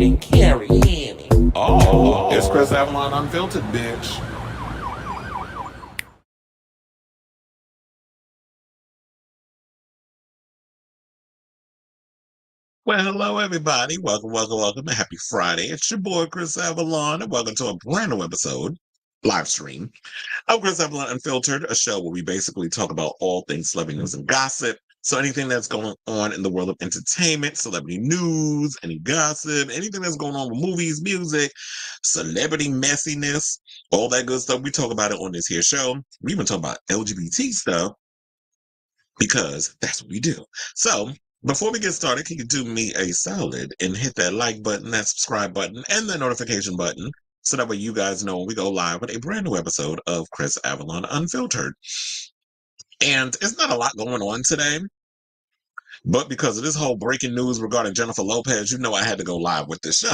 and carry Annie. Oh, it's Chris Avalon Unfiltered, bitch. Well, hello, everybody. Welcome, welcome, welcome. And happy Friday. It's your boy, Chris Avalon, and welcome to a brand new episode, live stream, of Chris Avalon Unfiltered, a show where we basically talk about all things celebrity news and gossip. So anything that's going on in the world of entertainment, celebrity news, any gossip, anything that's going on with movies, music, celebrity messiness, all that good stuff, we talk about it on this here show. We even talk about LGBT stuff because that's what we do. So before we get started, can you do me a solid and hit that like button, that subscribe button, and the notification button so that way you guys know when we go live with a brand new episode of Chris Avalon Unfiltered. And it's not a lot going on today, but because of this whole breaking news regarding Jennifer Lopez, you know I had to go live with this show.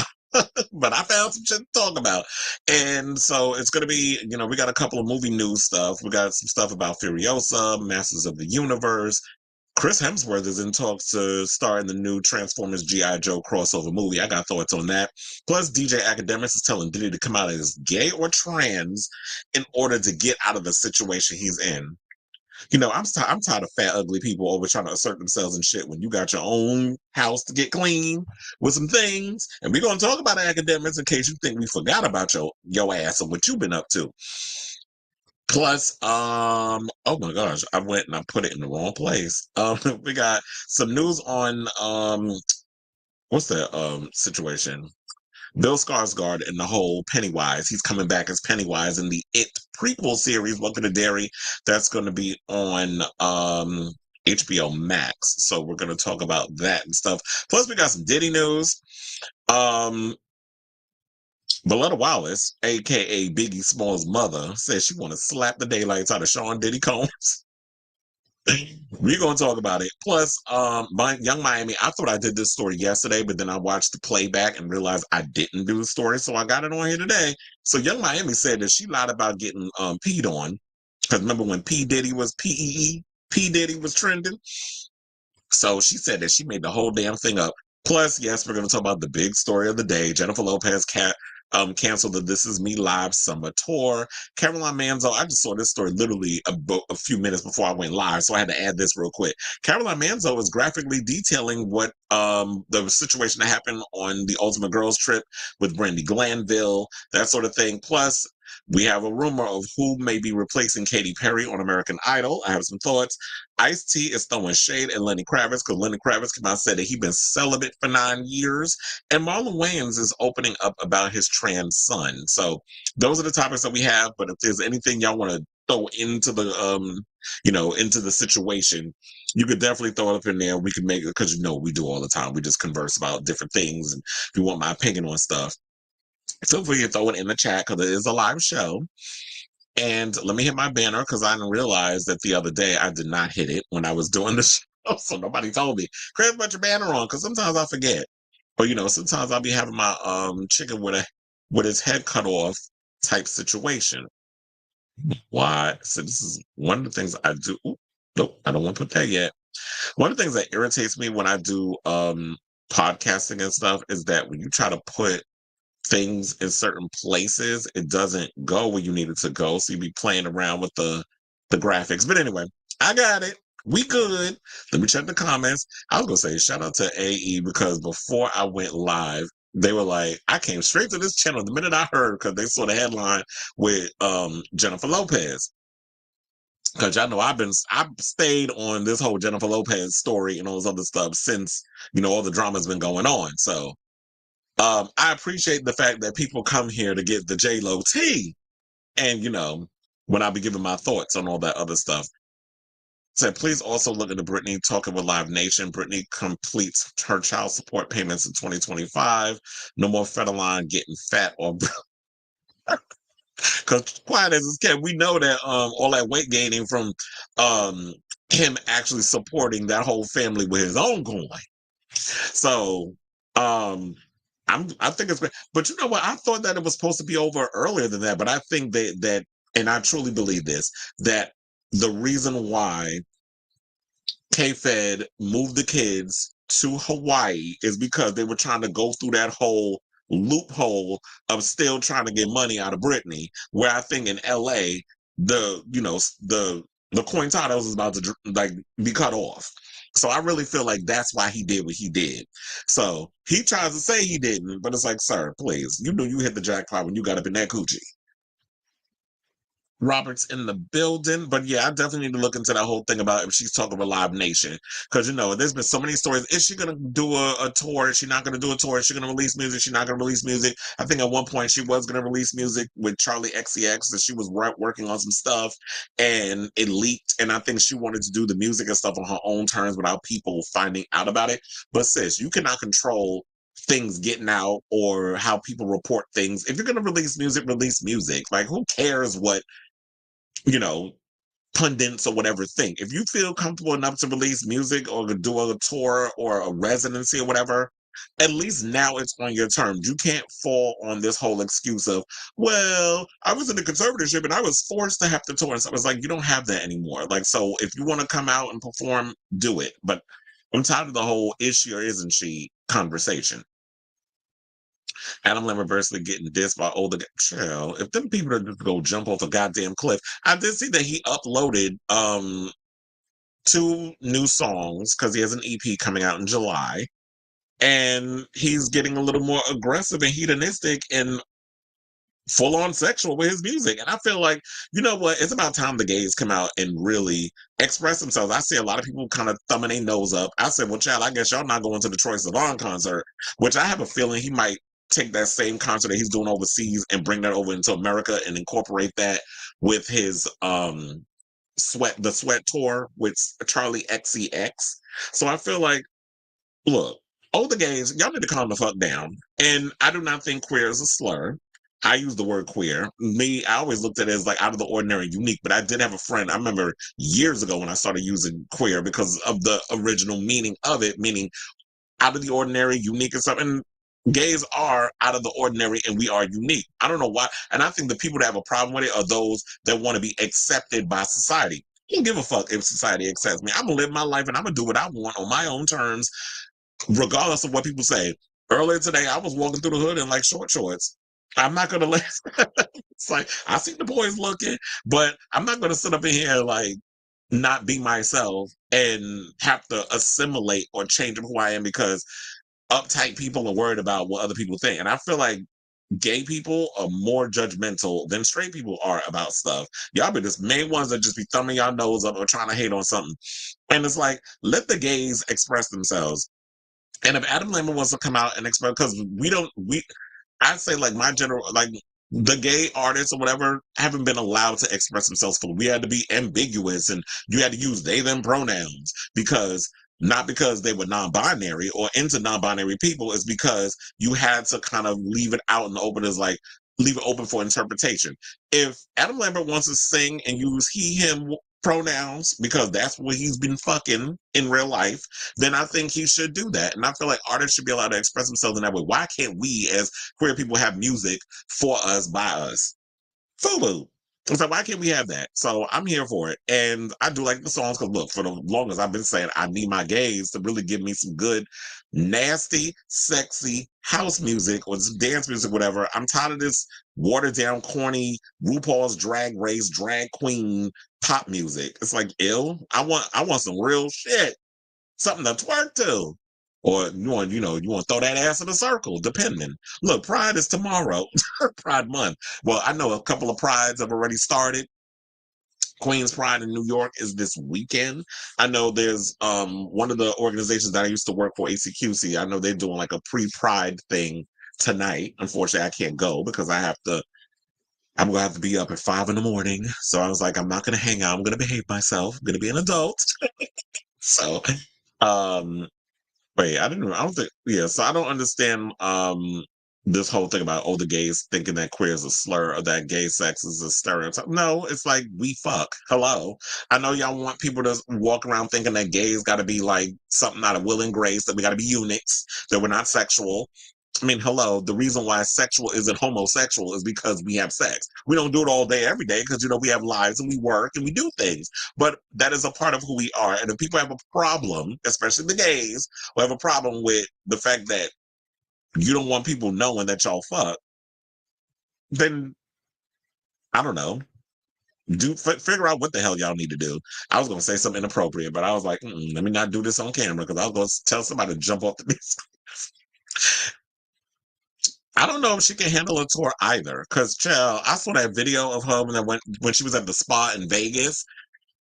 But I found some shit to talk about. And so it's going to be, we got a couple of movie news stuff. We got some stuff about Furiosa, Masters of the Universe. Chris Hemsworth is in talks to star in the new Transformers G.I. Joe crossover movie. I got thoughts on that. Plus, DJ Akademiks is telling Diddy to come out as gay or trans in order to get out of the situation he's in. I'm tired of fat, ugly people over trying to assert themselves and shit when you got your own house to get clean with some things. And we're going to talk about Akademiks in case you think we forgot about your ass and what you've been up to. Plus, oh my gosh, I went and I put it in the wrong place. We got some news on, what's that, situation? Bill Skarsgård and the whole Pennywise. He's coming back as Pennywise in the It prequel series, Welcome to Derry. That's going to be on, HBO Max. So we're going to talk about that and stuff. Plus, we got some Diddy news. Voletta Wallace, aka Biggie Small's mother, says she want to slap the daylights out of Sean Diddy Combs. We're gonna talk about it. Plus, my Young Miami. I thought I did this story yesterday, but then I watched the playback and realized I didn't do the story, so I got it on here today. So Young Miami said that she lied about getting peed on. Because remember when P Diddy was PEE, P Diddy was trending. So she said that she made the whole damn thing up. Plus, yes, we're going to talk about the big story of the day. Jennifer Lopez canceled the This Is Me Live summer tour. Caroline Manzo, I just saw this story literally a few minutes before I went live, so I had to add this real quick. Caroline Manzo is graphically detailing what the situation that happened on the Ultimate Girls trip with Brandy Glanville, that sort of thing. Plus, we have a rumor of who may be replacing Katy Perry on American Idol. I have some thoughts. Ice-T is throwing shade at Lenny Kravitz because Lenny Kravitz came out and said that he's been celibate for 9 years. And Marlon Wayans is opening up about his trans son. So those are the topics that we have. But if there's anything y'all want to throw into the into the situation, you could definitely throw it up in there. We can make it because we do all the time. We just converse about different things, and if you want my opinion on stuff, feel free to throw it in the chat because it is a live show. And let me hit my banner because I didn't realize that the other day I did not hit it when I was doing the show. So nobody told me, Chris, put your banner on, because sometimes I forget. Or sometimes I'll be having my chicken with his head cut off type situation. Why? So this is one of the things I do. Ooh, nope, I don't want to put that yet. One of the things that irritates me when I do podcasting and stuff is that when you try to put things in certain places, it doesn't go where you need it to go. So you be playing around with the graphics. But anyway, I got it. We good. Let me check the comments. I was gonna say shout out to AE because before I went live, they were like, I came straight to this channel the minute I heard because they saw the headline with Jennifer Lopez. Because y'all know I've stayed on this whole Jennifer Lopez story and all this other stuff since all the drama's been going on. So I appreciate the fact that people come here to get the J-Lo tea. And, when I be giving my thoughts on all that other stuff. So please also look into Brittany talking with Live Nation. Brittany completes her child support payments in 2025. No more Federline getting fat or because quiet as it's kept, we know that all that weight gaining from him actually supporting that whole family with his own coin. So I think it's great. But you know what? I thought that it was supposed to be over earlier than that. But I think that and I truly believe this, that the reason why K-Fed moved the kids to Hawaii is because they were trying to go through that whole loophole of still trying to get money out of Britney. Where I think in LA, the Cointados is about to like be cut off. So I really feel like that's why he did what he did. So he tries to say he didn't, but it's like, sir, please, you know you hit the jackpot when you got up in that coochie. Roberts in the building. But yeah, I definitely need to look into that whole thing about if she's talking with Live Nation. Because, there's been so many stories. Is she going to do a tour? Is she not going to do a tour? Is she going to release music? Is she not going to release music? I think at one point she was going to release music with Charlie XCX, that she was working on some stuff and it leaked. And I think she wanted to do the music and stuff on her own terms without people finding out about it. But sis, you cannot control things getting out or how people report things. If you're going to release music, release music. Like, who cares what you know, pundits or whatever think. If you feel comfortable enough to release music or to do a tour or a residency or whatever, at least now it's on your terms. You can't fall on this whole excuse of, well, I was in the conservatorship and I was forced to have to tour. And so it's like, you don't have that anymore. Like, so if you want to come out and perform, do it. But I'm tired of the whole is she or isn't she conversation. Adam Lambert versus getting dissed by older child. If them people are just go jump off a goddamn cliff. I did see that he uploaded two new songs because he has an EP coming out in July. And he's getting a little more aggressive and hedonistic and full on sexual with his music. And I feel like, you know what? It's about time the gays come out and really express themselves. I see a lot of people kind of thumbing their nose up. I said, well, child, I guess y'all not going to the Troye Sivan concert, which I have a feeling he might take that same concert that he's doing overseas and bring that over into America and incorporate that with his the sweat tour with Charlie XCX. So I feel like, look, older gays, y'all need to calm the fuck down. And I do not think queer is a slur. I use the word queer. I always looked at it as like out of the ordinary, unique. But I did have a friend, I remember years ago when I started using queer because of the original meaning of it, meaning out of the ordinary, unique and stuff. And gays are out of the ordinary and we are unique. I don't know why. And I think the people that have a problem with it are those that want to be accepted by society. I don't give a fuck if society accepts me. I'm going to live my life and I'm going to do what I want on my own terms, regardless of what people say. Earlier today, I was walking through the hood in like short shorts. I'm not going to let, it's like, I see the boys looking, but I'm not going to sit up in here like, not be myself and have to assimilate or change who I am because uptight people are worried about what other people think. And I feel like gay people are more judgmental than straight people are about stuff. Y'all be the main ones that just be thumbing y'all nose up or trying to hate on something. And it's like, let the gays express themselves. And if Adam Lambert wants to come out and express, because I'd say like my general, like the gay artists or whatever haven't been allowed to express themselves fully. We had to be ambiguous and you had to use they, them pronouns because not because they were non-binary or into non-binary people, is because you had to kind of leave it out in the open as like, leave it open for interpretation. If Adam Lambert wants to sing and use he, him pronouns because that's what he's been fucking in real life, then I think he should do that. And I feel like artists should be allowed to express themselves in that way. Why can't we as queer people have music for us, by us? FUBU. So why can't we have that? So I'm here for it. And I do like the songs because look, for the longest I've been saying I need my gays to really give me some good, nasty, sexy house music or dance music, whatever. I'm tired of this watered down, corny RuPaul's Drag Race, drag queen pop music. It's like ill. I want some real shit. Something to twerk to. Or you want to throw that ass in a circle, depending. Look, Pride is tomorrow, Pride Month. Well, I know a couple of prides have already started. Queen's Pride in New York is this weekend. I know there's one of the organizations that I used to work for, ACQC. I know they're doing like a pre-Pride thing tonight. Unfortunately, I can't go because I'm gonna have to be up at 5 a.m. So I was like, I'm not gonna hang out. I'm gonna behave myself. I'm gonna be an adult. So, wait, I don't think, yeah, so I don't understand this whole thing about older gays thinking that queer is a slur or that gay sex is a stereotype. No, it's like we fuck. Hello. I know y'all want people to walk around thinking that gays gotta be like something out of Will and Grace, that we gotta be eunuchs, that we're not sexual. I mean, hello, the reason why sexual isn't homosexual is because we have sex. We don't do it all day, every day, because, we have lives and we work and we do things. But that is a part of who we are. And if people have a problem, especially the gays, who have a problem with the fact that you don't want people knowing that y'all fuck, then I don't know. Figure out what the hell y'all need to do. I was going to say something inappropriate, but I was like, let me not do this on camera because I was going to tell somebody to jump off the disc. I don't know if she can handle a tour either. Cause child, I saw that video of her when she was at the spa in Vegas,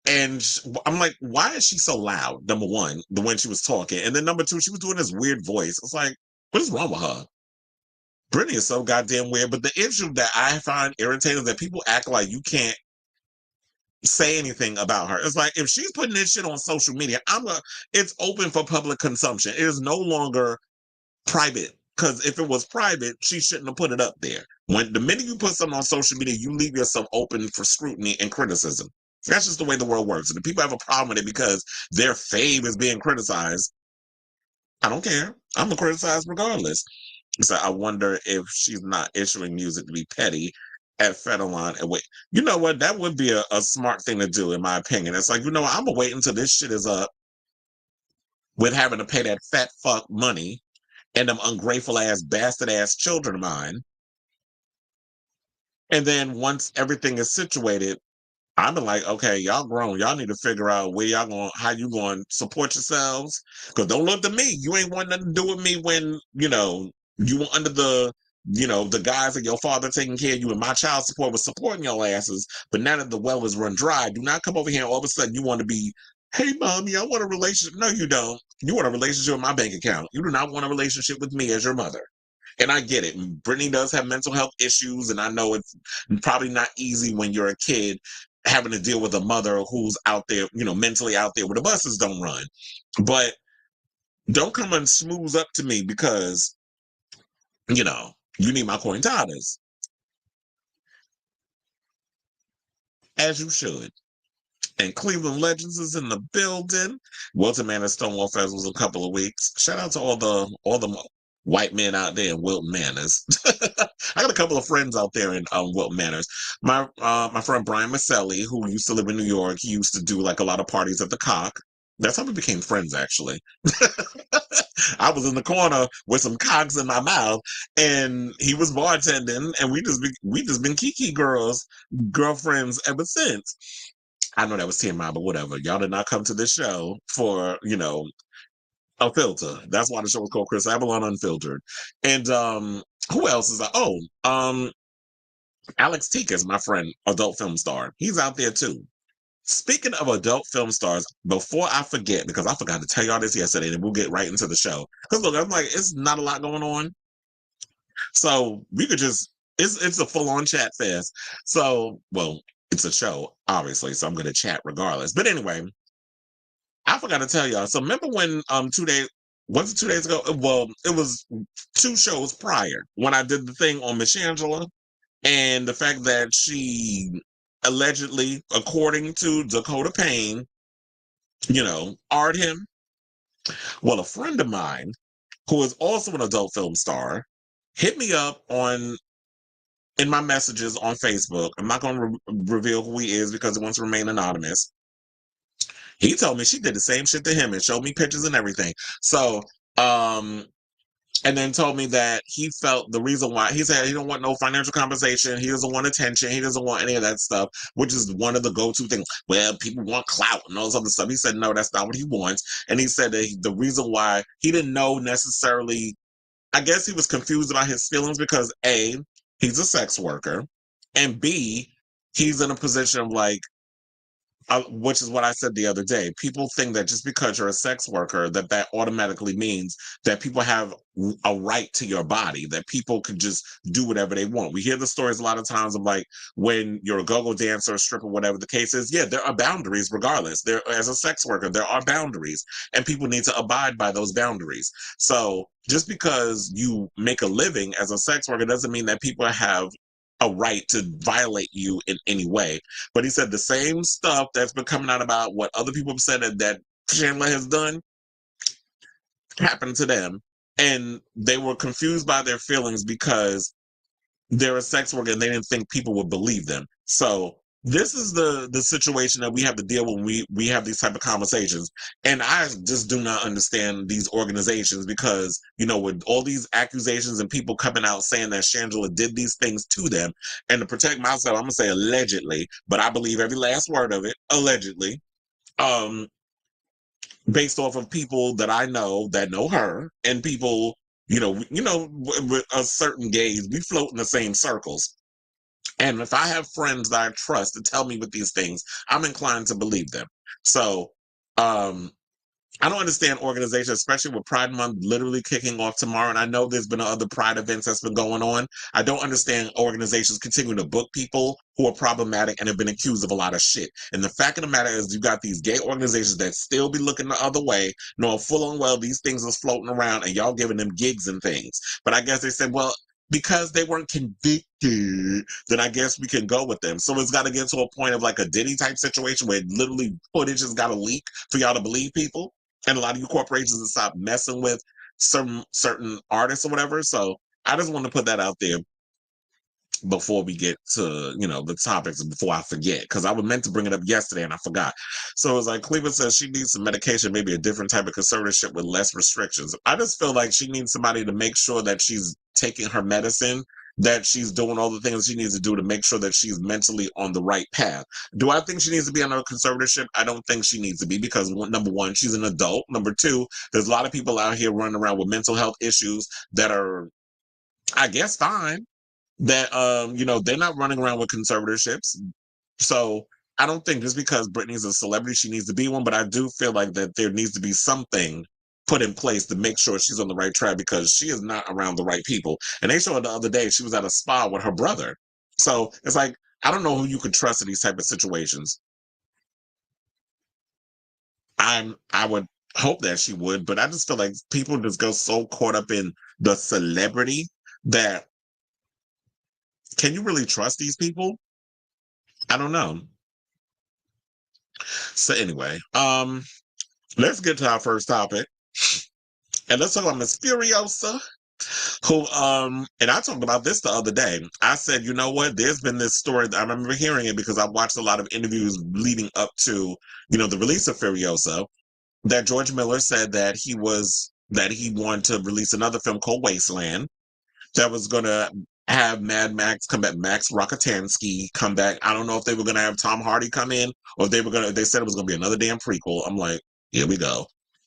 and I'm like, why is she so loud? Number one, the when she was talking, and then number two, she was doing this weird voice. It's like, what is wrong with her? Brittany is so goddamn weird. But the issue that I find irritating is that people act like you can't say anything about her. It's like if she's putting this shit on social media, it's open for public consumption. It is no longer private. Because if it was private, she shouldn't have put it up there. When the minute you put something on social media, you leave yourself open for scrutiny and criticism. That's just the way the world works. And if people have a problem with it because their fave is being criticized, I don't care. I'm gonna criticize regardless. So I wonder if she's not issuing music to be petty at Federline and wait. You know what? That would be a smart thing to do, in my opinion. It's like, what? I'm gonna wait until this shit is up with having to pay that fat fuck money and them ungrateful ass bastard ass children of mine. And then once everything is situated, I'm like, okay, y'all grown. Y'all need to figure out how you going to support yourselves. Because don't look to me. You ain't want nothing to do with me when, you were under the guys of your father taking care of you and my child support was supporting your asses. But now that the well is run dry, do not come over here and all of a sudden you want to be, hey, mommy, I want a relationship. No, you don't. You want a relationship with my bank account. You do not want a relationship with me as your mother. And I get it. Brittany does have mental health issues, and I know it's probably not easy when you're a kid having to deal with a mother who's out there, mentally out there where the buses don't run. But don't come and smooth up to me because, you need my cointadas. As you should. And Cleveland Legends is in the building. Wilton Manor Stonewall Fest was a couple of weeks. Shout out to all the white men out there in Wilton Manors. I got a couple of friends out there in Wilton Manors. My friend Brian Maselli, who used to live in New York, he used to do like a lot of parties at the Cock. That's how we became friends, actually. I was in the corner with some cocks in my mouth, and he was bartending, and we just been Kiki girlfriends ever since. I know that was TMI, but whatever. Y'all did not come to this show for, a filter. That's why the show was called Chris Avalon Unfiltered. And who else is Alex Tikas, my friend, adult film star. He's out there too. Speaking of adult film stars, before I forget, because I forgot to tell y'all this yesterday, and we'll get right into the show. Because look, I'm like, it's not a lot going on. So we could it's a full-on chat fest. So, well, it's a show, obviously, so I'm gonna chat regardless. But anyway, I forgot to tell y'all. So remember when 2 days was it 2 days ago? Well, it was 2 shows prior when I did the thing on Miss Angela and the fact that she allegedly, according to Dakota Payne, art him. Well, a friend of mine who is also an adult film star hit me up in my messages on Facebook. I'm not going to reveal who he is because he wants to remain anonymous. He told me she did the same shit to him and showed me pictures and everything. So, and then told me that he felt the reason why he said he don't want no financial compensation. He doesn't want attention. He doesn't want any of that stuff, which is one of the go-to things. Well, people want clout and all this other stuff. He said, no, that's not what he wants. And he said that the reason why he didn't know necessarily, I guess he was confused about his feelings because A, he's a sex worker, and B, he's in a position of like, which is what I said the other day. People think that just because you're a sex worker, that automatically means that people have a right to your body, that people can just do whatever they want. We hear the stories a lot of times of like when you're a go-go dancer, stripper, whatever the case is. Yeah, there are boundaries regardless. There, as a sex worker, there are boundaries, and people need to abide by those boundaries. So just because you make a living as a sex worker doesn't mean that people have a right to violate you in any way. But he said the same stuff that's been coming out about what other people have said that Chandler has done happened to them. and they were confused by their feelings because they're a sex worker and they didn't think people would believe them. So this is the situation that we have to deal with when we have these type of conversations. And I just do not understand these organizations because, with all these accusations and people coming out saying that Shangela did these things to them, and to protect myself, I'm gonna say allegedly, but I believe every last word of it, allegedly. Um, Based off of people that I know that know her and people, with a certain gaze, we float in the same circles. And if I have friends that I trust to tell me with these things, I'm inclined to believe them. So, um, I don't understand organizations, especially with Pride Month literally kicking off tomorrow. And I know there's been other Pride events that's been going on. I don't understand organizations continuing to book people who are problematic and have been accused of a lot of shit. And the fact of the matter is, you got these gay organizations that still be looking the other way, knowing full and well these things is floating around and y'all giving them gigs and things. But I guess they said, well, because they weren't convicted, then I guess we can go with them. So it's got to get to a point of like a Diddy type situation where literally footage has got to leak for y'all to believe people. And a lot of you corporations have stopped messing with certain artists or whatever. So I just want to put that out there before we get to the topics and before I forget, because I was meant to bring it up yesterday and I forgot. So it's like Cleveland says she needs some medication, maybe a different type of conservatorship with less restrictions. I just feel like she needs somebody to make sure that she's taking her medicine, that she's doing all the things she needs to do to make sure that she's mentally on the right path. Do I think she needs to be on a conservatorship? I don't think she needs to be, because number one, she's an adult. Number two, there's a lot of people out here running around with mental health issues that are, I guess, fine, that they're not running around with conservatorships. So I don't think just because Britney's a celebrity she needs to be one, but I do feel like that there needs to be something put in place to make sure she's on the right track, because she is not around the right people. And they showed the other day she was at a spa with her brother. So it's like, I don't know who you could trust in these type of situations. I would hope that she would, but I just feel like people just go so caught up in the celebrity that, can you really trust these people? I don't know. So anyway, let's get to our first topic. And let's talk about Miss Furiosa, who and I talked about this the other day. I said, you know what? There's been this story. I remember hearing it because I watched a lot of interviews leading up to, the release of Furiosa, that George Miller said that he wanted to release another film called Wasteland that was gonna have Mad Max come back, Max Rokatansky come back. I don't know if they were gonna have Tom Hardy come in, or if they said it was gonna be another damn prequel. I'm like, here we go.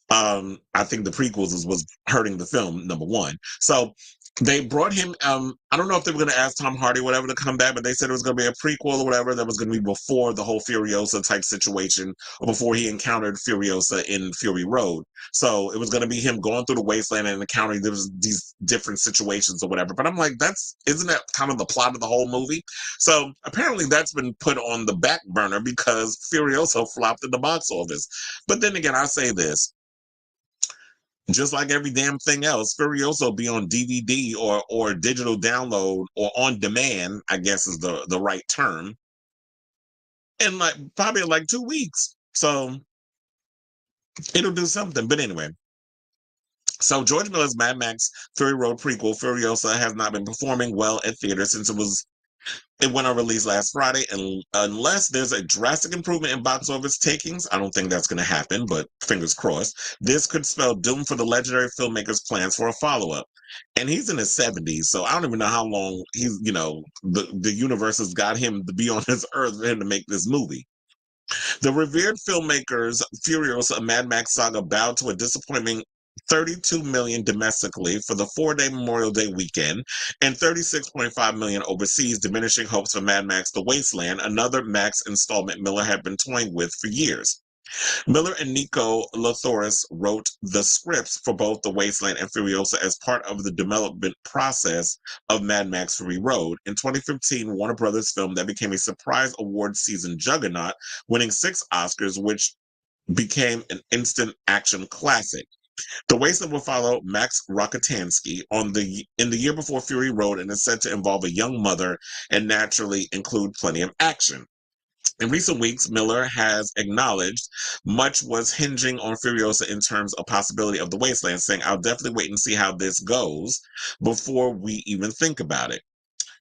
I think the prequels was hurting the film, number one. So they brought him. I don't know if they were going to ask Tom Hardy, whatever, to come back, but they said it was going to be a prequel or whatever that was going to be before the whole Furiosa type situation, or before he encountered Furiosa in Fury Road. So it was going to be him going through the wasteland and encountering these different situations or whatever. But I'm like, isn't that kind of the plot of the whole movie? So apparently that's been put on the back burner because Furiosa flopped at the box office. But then again, I say this, just like every damn thing else, Furiosa will be on DVD or digital download or on demand, I guess is the right term, in like probably like 2 weeks. So it'll do something. But anyway, so George Miller's Mad Max Fury Road prequel, Furiosa, has not been performing well at theaters since it went on release last Friday, and unless there's a drastic improvement in box office takings, I don't think that's going to happen, but fingers crossed, this could spell doom for the legendary filmmaker's plans for a follow-up. And he's in his 70s, so I don't even know how long the universe has got him to be on this earth for him to make this movie. The revered filmmaker's Furiosa, a Mad Max saga, bowed to a disappointing 32 million domestically for the 4-day Memorial Day weekend and 36.5 million overseas, diminishing hopes for Mad Max The Wasteland, another Max installment Miller had been toying with for years. Miller and Nico Lothorus wrote the scripts for both The Wasteland and Furiosa as part of the development process of Mad Max Fury Road. In 2015, Warner Brothers film that became a surprise award season juggernaut, winning 6 Oscars, which became an instant action classic. The Wasteland will follow Max Rokatansky in the year before Fury Road and is said to involve a young mother and naturally include plenty of action. In recent weeks, Miller has acknowledged much was hinging on Furiosa in terms of possibility of the wasteland, saying, "I'll definitely wait and see how this goes before we even think about it."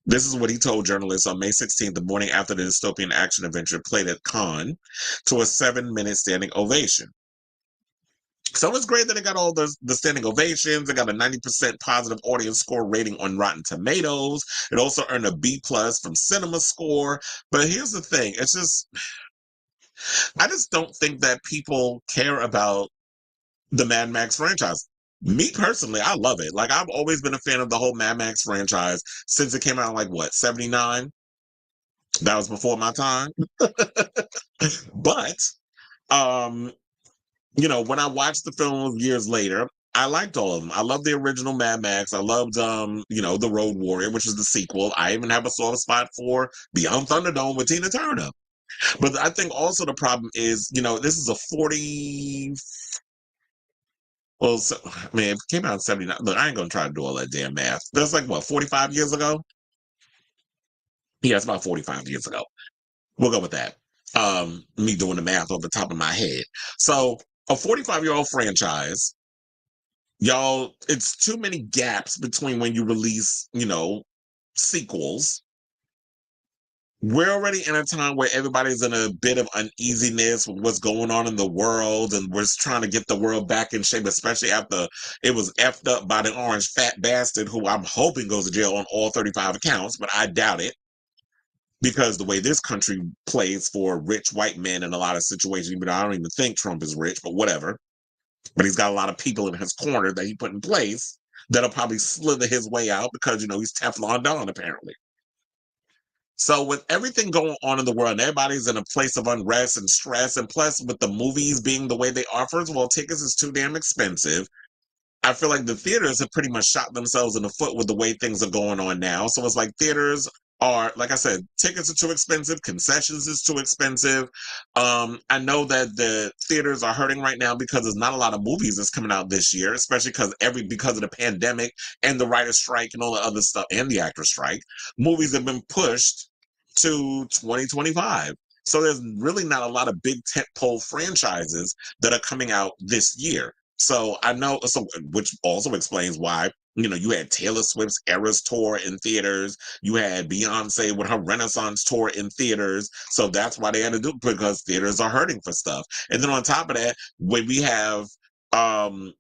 This is what he told journalists on May 16th, the morning after the dystopian action adventure played at Cannes, to a 7-minute standing ovation. So it's great that it got all the standing ovations. It got a 90% positive audience score rating on Rotten Tomatoes. It also earned a B plus from Cinema Score. But here's the thing: it's just I just don't think that people care about the Mad Max franchise. Me personally, I love it. Like, I've always been a fan of the whole Mad Max franchise since it came out in, like, what, 79? That was before my time. But um when I watched the film years later, I liked all of them. I loved the original Mad Max. I loved The Road Warrior, which is the sequel. I even have a soft spot for Beyond Thunderdome with Tina Turner. But I think also the problem is, this is a 40. Well, so, I mean, it came out in 79. Look, I ain't gonna try to do all that damn math. That's like what, 45 years ago? Yeah, it's about 45 years ago. We'll go with that. Me doing the math off the top of my head. So a 45-year-old franchise, y'all, it's too many gaps between when you release, sequels. We're already in a time where everybody's in a bit of uneasiness with what's going on in the world, and we're trying to get the world back in shape, especially after it was effed up by the orange fat bastard who I'm hoping goes to jail on all 35 accounts, but I doubt it because the way this country plays for rich white men in a lot of situations, even though I don't even think Trump is rich, but whatever. But he's got a lot of people in his corner that he put in place that'll probably slither his way out because, he's Teflon Don, apparently. So with everything going on in the world, and everybody's in a place of unrest and stress, and plus with the movies being the way they are, first of all, tickets is too damn expensive. I feel like the theaters have pretty much shot themselves in the foot with the way things are going on now. So it's like theaters are, like I said, tickets are too expensive, concessions is too expensive. I know that the theaters are hurting right now because there's not a lot of movies that's coming out this year, especially because of the pandemic and the writer's strike and all the other stuff and the actor strike. Movies have been pushed to 2025. So there's really not a lot of big tentpole franchises that are coming out this year. So I know, which also explains why, you had Taylor Swift's Eras tour in theaters. You had Beyonce with her Renaissance tour in theaters. So that's why they had to do it, because theaters are hurting for stuff. And then on top of that, when we have, I'm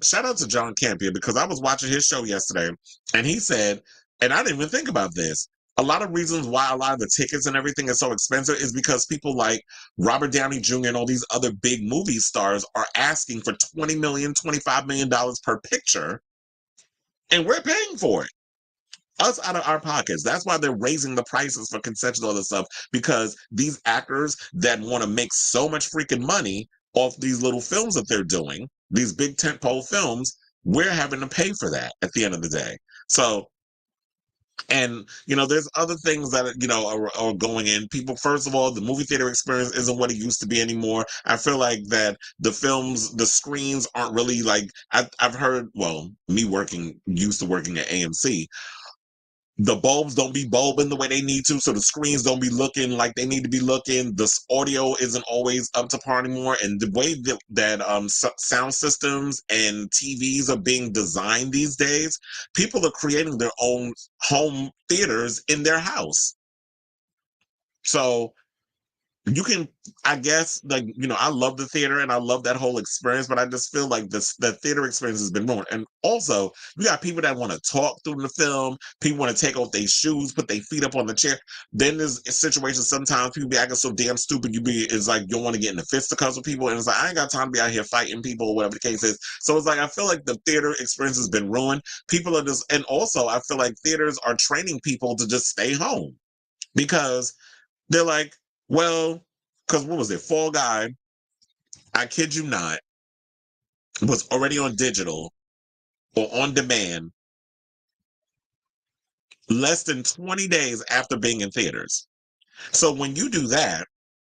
shout out to John Campion, because I was watching his show yesterday and he said, and I didn't even think about this, a lot of reasons why a lot of the tickets and everything is so expensive is because people like Robert Downey Jr. and all these other big movie stars are asking for $20 million, $25 million per picture, and we're paying for it. Us out of our pockets. That's why they're raising the prices for concessions and all this stuff, because these actors that want to make so much freaking money off these little films that they're doing, these big tentpole films, we're having to pay for that at the end of the day. So, and there's other things that are going in. People, first of all, the movie theater experience isn't what it used to be anymore. I feel like that the screens aren't really like, I've heard, well, used to working at AMC, the bulbs don't be bulbing the way they need to, so the screens don't be looking like they need to be looking. The audio isn't always up to par anymore, and the way that sound systems and TVs are being designed these days, people are creating their own home theaters in their house. So you can, I guess, like, I love the theater and I love that whole experience, but I just feel like the theater experience has been ruined. And also, you got people that want to talk through the film, people want to take off their shoes, put their feet up on the chair. Then there's situations sometimes people be acting so damn stupid, it's like you want to get in the fisticuffs with people, and it's like, I ain't got time to be out here fighting people or whatever the case is. So it's like, I feel like the theater experience has been ruined. People are just, and also I feel like theaters are training people to just stay home, because they're like, well, because what was it? Fall Guy, I kid you not, was already on digital or on demand less than 20 days after being in theaters. So when you do that,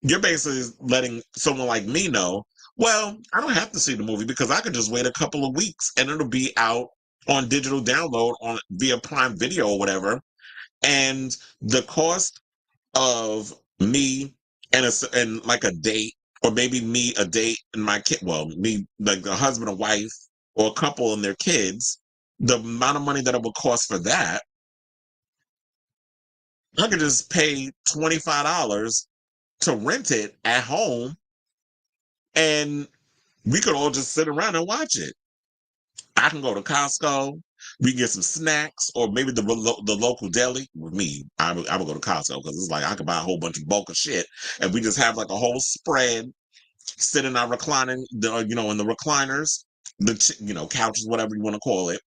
you're basically letting someone like me know, well, I don't have to see the movie because I could just wait a couple of weeks and it'll be out on digital download on via Prime Video or whatever. And the cost of me and like a date, or maybe me a date and my kid. Well, me like a husband and wife, or a couple and their kids. The amount of money that it would cost for that, I could just pay $25 to rent it at home, and we could all just sit around and watch it. I can go to Costco. We can get some snacks, or maybe the local deli. With me, I would go to Costco because it's like I could buy a whole bunch of bulk of shit, and we just have like a whole spread, sit in our reclining, in the recliners, couches, whatever you want to call it,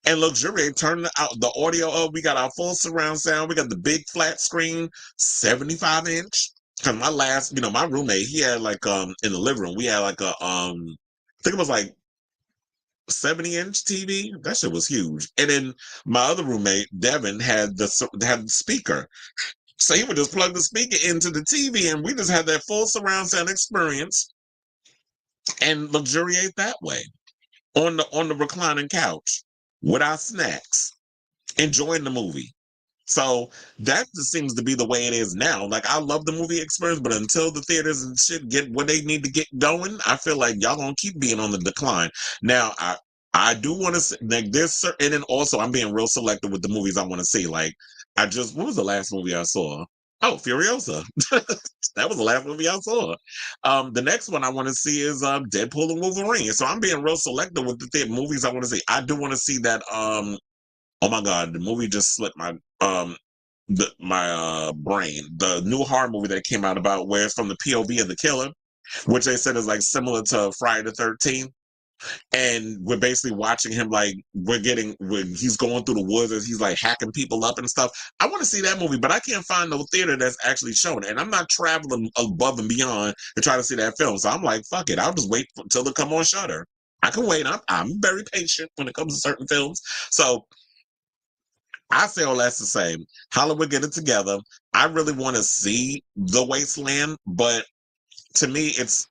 and luxuriate. Turn the audio up. We got our full surround sound. We got the big flat screen, 75-inch. Cause my roommate, he had like in the living room, we had like I think it was like 70-inch TV. That shit was huge. And then my other roommate, Devin, had the speaker. So he would just plug the speaker into the TV, and we just had that full surround sound experience and luxuriate that way on the reclining couch with our snacks, enjoying the movie. So that just seems to be the way it is now. Like, I love the movie experience, but until the theaters and shit get what they need to get going, I feel like y'all gonna keep being on the decline. Now, I do want to like there's certain, and then also I'm being real selective with the movies I want to see. Like, what was the last movie I saw? Oh, Furiosa. That was the last movie I saw. The next one I want to see is Deadpool and Wolverine. So I'm being real selective with the movies I want to see. I do want to see that. Oh my God, the movie just slipped my brain. The new horror movie that came out about where it's from the POV of the killer, which they said is like similar to Friday the 13th. And we're basically watching him, like when he's going through the woods as he's like hacking people up and stuff. I want to see that movie, but I can't find no theater that's actually showing it. And I'm not traveling above and beyond to try to see that film. So I'm like, fuck it. I'll just wait until they come on Shudder. I can wait. I'm very patient when it comes to certain films. So I say all that's the same. Hollywood, get it together. I really want to see The Wasteland, but to me, it's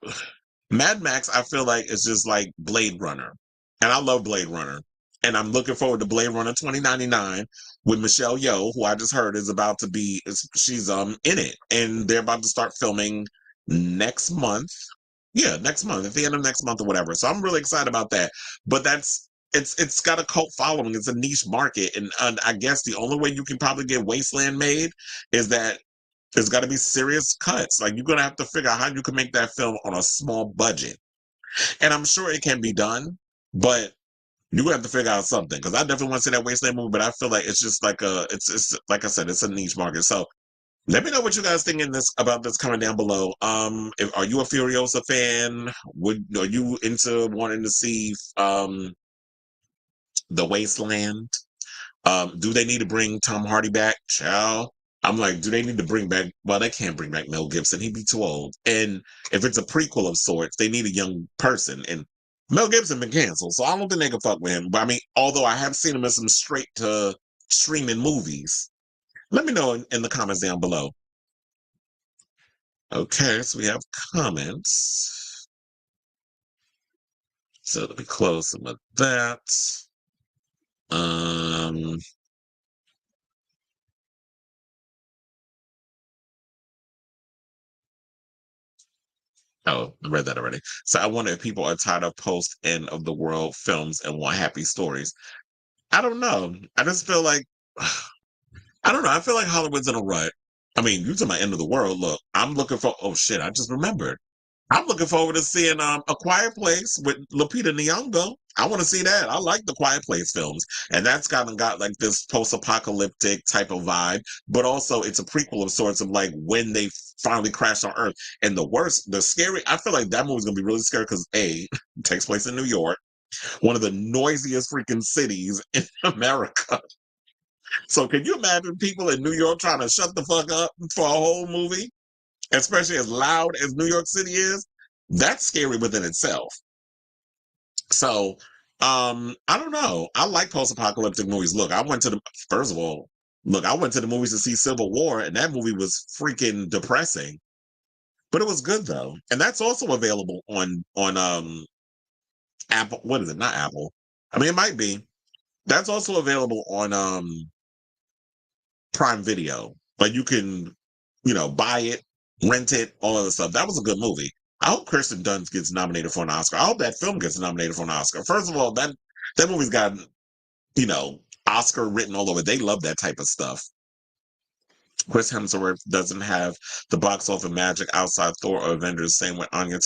Mad Max. I feel like it's just like Blade Runner, and I love Blade Runner, and I'm looking forward to Blade Runner 2099 with Michelle Yeoh, who I just heard is about to be. She's in it, and they're about to start filming next month. Yeah, next month, at the end of next month or whatever. So I'm really excited about that. But it's got a cult following. It's a niche market, and I guess the only way you can probably get Wasteland made is that there's got to be serious cuts. Like, you're gonna have to figure out how you can make that film on a small budget, and I'm sure it can be done, but you're gonna have to figure out something. Because I definitely want to see that Wasteland movie, but I feel like it's just like it's like I said, it's a niche market. So let me know what you guys think about this coming down below. Are you a Furiosa fan? Are you into wanting to see The Wasteland? Do they need to bring Tom Hardy back? Ciao. I'm like, do they need to bring back? Well, they can't bring back Mel Gibson. He'd be too old. And if it's a prequel of sorts, they need a young person. And Mel Gibson been canceled, so I don't think they can fuck with him. But I mean, although I have seen him in some straight to streaming movies. Let me know in the comments down below. Okay, so we have comments. So let me close some of that. Um, oh, I read that already. So I wonder if people are tired of post end of the world films and want happy stories. I don't know. I just feel like I don't know. I feel like Hollywood's in a rut. I mean, you to my end of the world. Look, I'm looking for. Oh shit! I just remembered. I'm looking forward to seeing A Quiet Place with Lupita Nyong'o. I want to see that. I like the Quiet Place films, and that's kind of got like this post-apocalyptic type of vibe, but also it's a prequel of sorts of like when they finally crash on Earth. And the scary. I feel like that movie's gonna be really scary because it takes place in New York, one of the noisiest freaking cities in America. So can you imagine people in New York trying to shut the fuck up for a whole movie? Especially as loud as New York City is, that's scary within itself. So, I don't know. I like post-apocalyptic movies. Look, first of all, I went to the movies to see Civil War, and that movie was freaking depressing. But it was good though. And that's also available on Apple. What is it? Not Apple. I mean, it might be. That's also available on Prime Video. Like, you can buy it, rent it, all of the stuff. That was a good movie. I hope Kirsten Dunst gets nominated for an Oscar. I hope that film gets nominated for an Oscar. First of all, that movie's got, you know, Oscar written all over. They love that type of stuff. Chris Hemsworth doesn't have the box office magic outside Thor or Avengers. Same with Anya.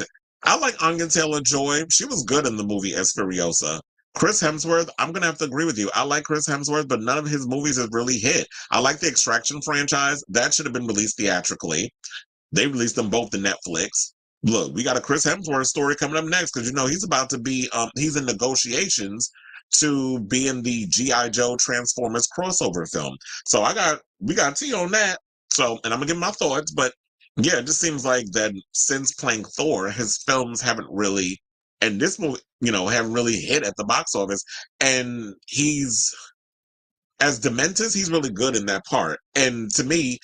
I like Anya Taylor-Joy. She was good in the movie as Furiosa. Chris Hemsworth, I'm gonna have to agree with you. I like Chris Hemsworth, but none of his movies has really hit. I like the Extraction franchise. That should have been released theatrically. They released them both to Netflix. Look, we got a Chris Hemsworth story coming up next because he's about to be he's in negotiations to be in the G.I. Joe Transformers crossover film. So we got T on that. So, and I'm gonna give my thoughts, but yeah, it just seems like that since playing Thor, his films haven't really, and this movie, haven't really hit at the box office. And he's as Dementus, he's really good in that part. And to me,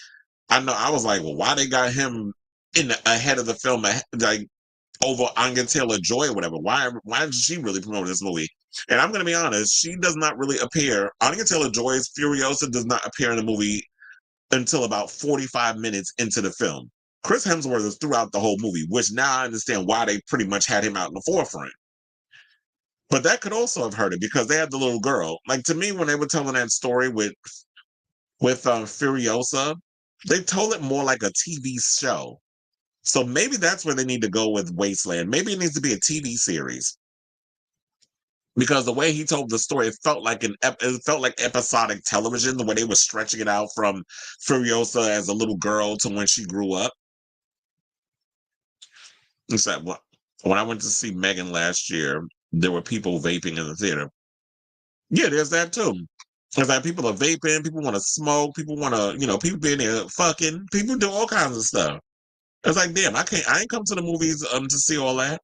I know I was like, well, why they got him ahead of the film, like over Anya Taylor-Joy or whatever? Why did she really promote this movie? And I'm gonna be honest, she does not really appear. Anya Taylor-Joy's Furiosa does not appear in the movie until about 45 minutes into the film. Chris Hemsworth is throughout the whole movie, which now I understand why they pretty much had him out in the forefront. But that could also have hurt it because they had the little girl. Like to me, when they were telling that story with Furiosa, they told it more like a TV show. So maybe that's where they need to go with Wasteland. Maybe it needs to be a TV series because the way he told the story, it felt like episodic television. The way they were stretching it out from Furiosa as a little girl to when she grew up. It's that when I went to see Megan last year, there were people vaping in the theater. Yeah, there's that too. It's like people are vaping, people want to smoke, people want to, people being there fucking, people do all kinds of stuff. It's like, damn, I ain't come to the movies to see all that.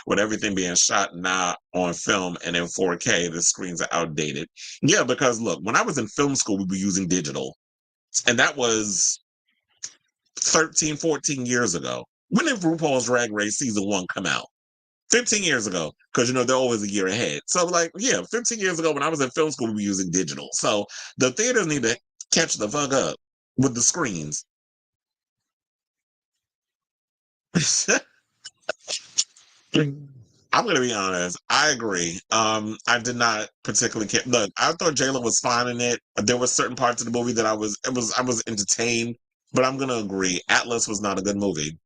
With everything being shot now on film and in 4K, the screens are outdated. Yeah, because look, when I was in film school, we were using digital. And that was 13, 14 years ago. When did RuPaul's Drag Race season 1 come out? 15 years ago, because they're always a year ahead. So, like, yeah, 15 years ago when I was in film school, we were using digital. So the theaters need to catch the fuck up with the screens. I'm gonna be honest. I agree. I did not particularly care. Look, I thought Jayla was fine in it. There were certain parts of the movie that I was entertained, but I'm gonna agree. Atlas was not a good movie.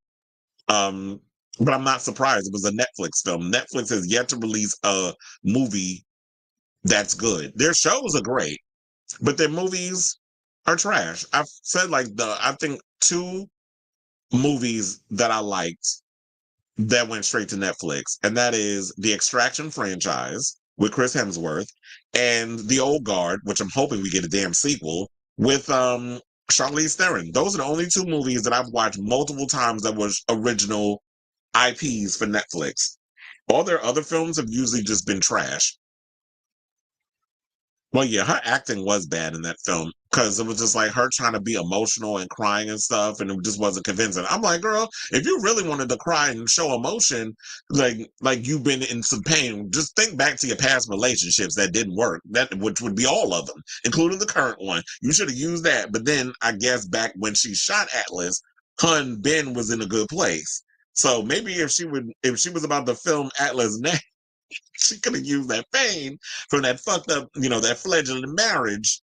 Um, but I'm not surprised. It was a Netflix film. Netflix has yet to release a movie that's good. Their shows are great, but their movies are trash. I've said I think 2 movies that I liked that went straight to Netflix, and that is the Extraction franchise with Chris Hemsworth and The Old Guard, which I'm hoping we get a damn sequel with Charlize Theron. Those are the only 2 movies that I've watched multiple times that was original IPs for Netflix. All their other films have usually just been trash. Well, yeah, her acting was bad in that film because it was just like her trying to be emotional and crying and stuff, and it just wasn't convincing. I'm like, girl, if you really wanted to cry and show emotion, like you've been in some pain, just think back to your past relationships that didn't work. Which would be all of them, including the current one. You should have used that. But then I guess back when she shot Atlas, her and Ben was in a good place. So maybe if she was about to film Atlas next, she could have used that pain from that fucked up, that fledgling marriage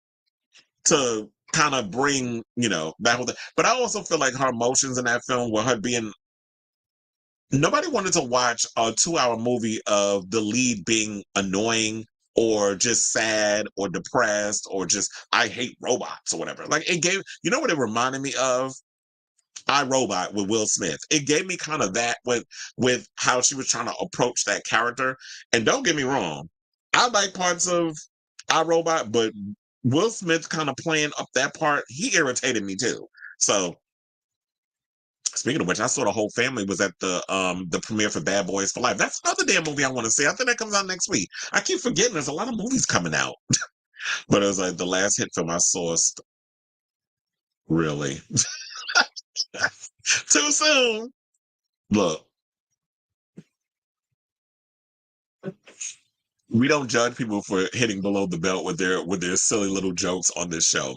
to kind of bring, that whole thing. But I also feel like her emotions in that film were her being. Nobody wanted to watch a 2-hour movie of the lead being annoying or just sad or depressed or just I hate robots or whatever. Like it gave, what it reminded me of? I Robot with Will Smith. It gave me kind of that with how she was trying to approach that character. And don't get me wrong, I like parts of I Robot, but Will Smith kind of playing up that part, he irritated me too. So speaking of which, I saw the whole family was at the premiere for Bad Boys for Life. That's another damn movie I want to see. I think that comes out next week. I keep forgetting there's a lot of movies coming out. But it was like the last hit film I saw. Really? Too soon. Look, we don't judge people for hitting below the belt with their silly little jokes on this show.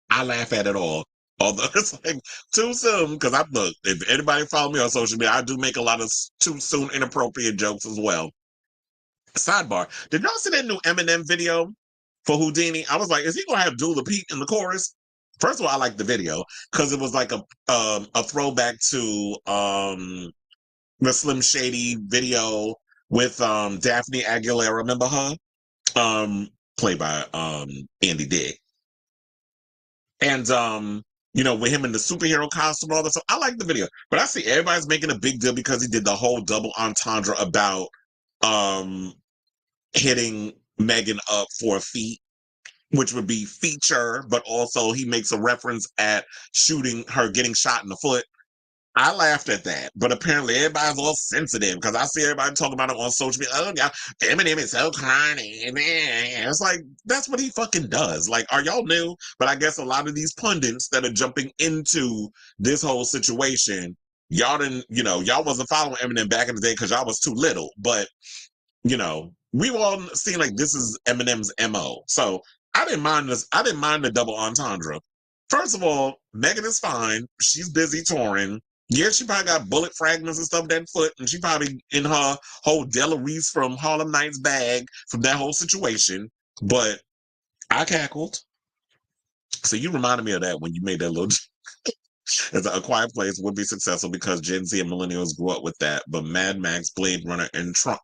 I laugh at it all. Although it's like too soon, because I look, if anybody follow me on social media, I do make a lot of too soon inappropriate jokes as well. Sidebar: did y'all see that new Eminem video for Houdini? I was like, is he gonna have Dula Pete in the chorus? First of all, I like the video because it was like a throwback to the Slim Shady video with Daphne Aguilera. Remember her? Played by Andy Dick. And with him in the superhero costume and all that stuff. I like the video. But I see everybody's making a big deal because he did the whole double entendre about hitting Megan up for a feat, which would be feature, but also he makes a reference at shooting her getting shot in the foot. I laughed at that, but apparently everybody's all sensitive because I see everybody talking about it on social media. Oh, yeah, Eminem is so corny. It's like, that's what he fucking does. Like, are y'all new? But I guess a lot of these pundits that are jumping into this whole situation, y'all didn't, y'all wasn't following Eminem back in the day because y'all was too little. But, we've all seen like this is Eminem's MO. So I didn't mind this. I didn't mind the double entendre. First of all, Megan is fine. She's busy touring. Yeah, she probably got bullet fragments and stuff that foot, and she probably in her whole Della Reese from Harlem Nights bag from that whole situation. But I cackled. So you reminded me of that when you made that little. As a Quiet Place would be successful because Gen Z and millennials grew up with that. But Mad Max, Blade Runner, and Trump.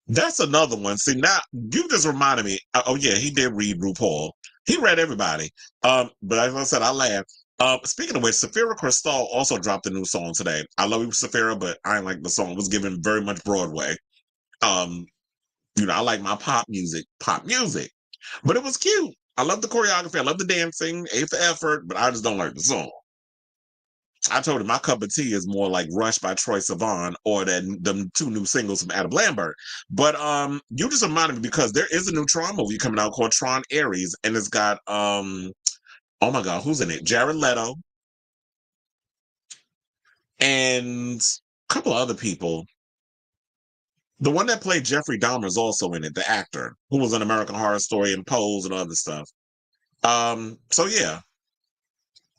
That's another one. See, now you just reminded me. Oh yeah, he did read RuPaul. He read everybody. But as I said, I laughed. Speaking of which, Safira Cristal also dropped a new song today. I love you, Safira, but I ain't like the song. It was given very much Broadway. I like my pop music, but it was cute. I love the choreography. I love the dancing. A for effort, but I just don't like the song. I told him my cup of tea is more like Rush by Troye Sivan or them two new singles from Adam Lambert. But you just reminded me because there is a new Tron movie coming out called Tron Ares, and it's got oh my god, who's in it? Jared Leto and a couple of other people. The one that played Jeffrey Dahmer is also in it, the actor who was in American Horror Story and Pose and other stuff. So yeah,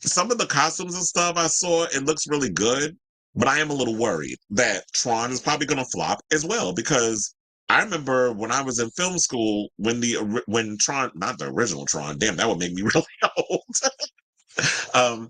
some of the costumes and stuff I saw, it looks really good, but I am a little worried that Tron is probably going to flop as well because I remember when I was in film school when Tron, not the original Tron, damn, that would make me really old. um,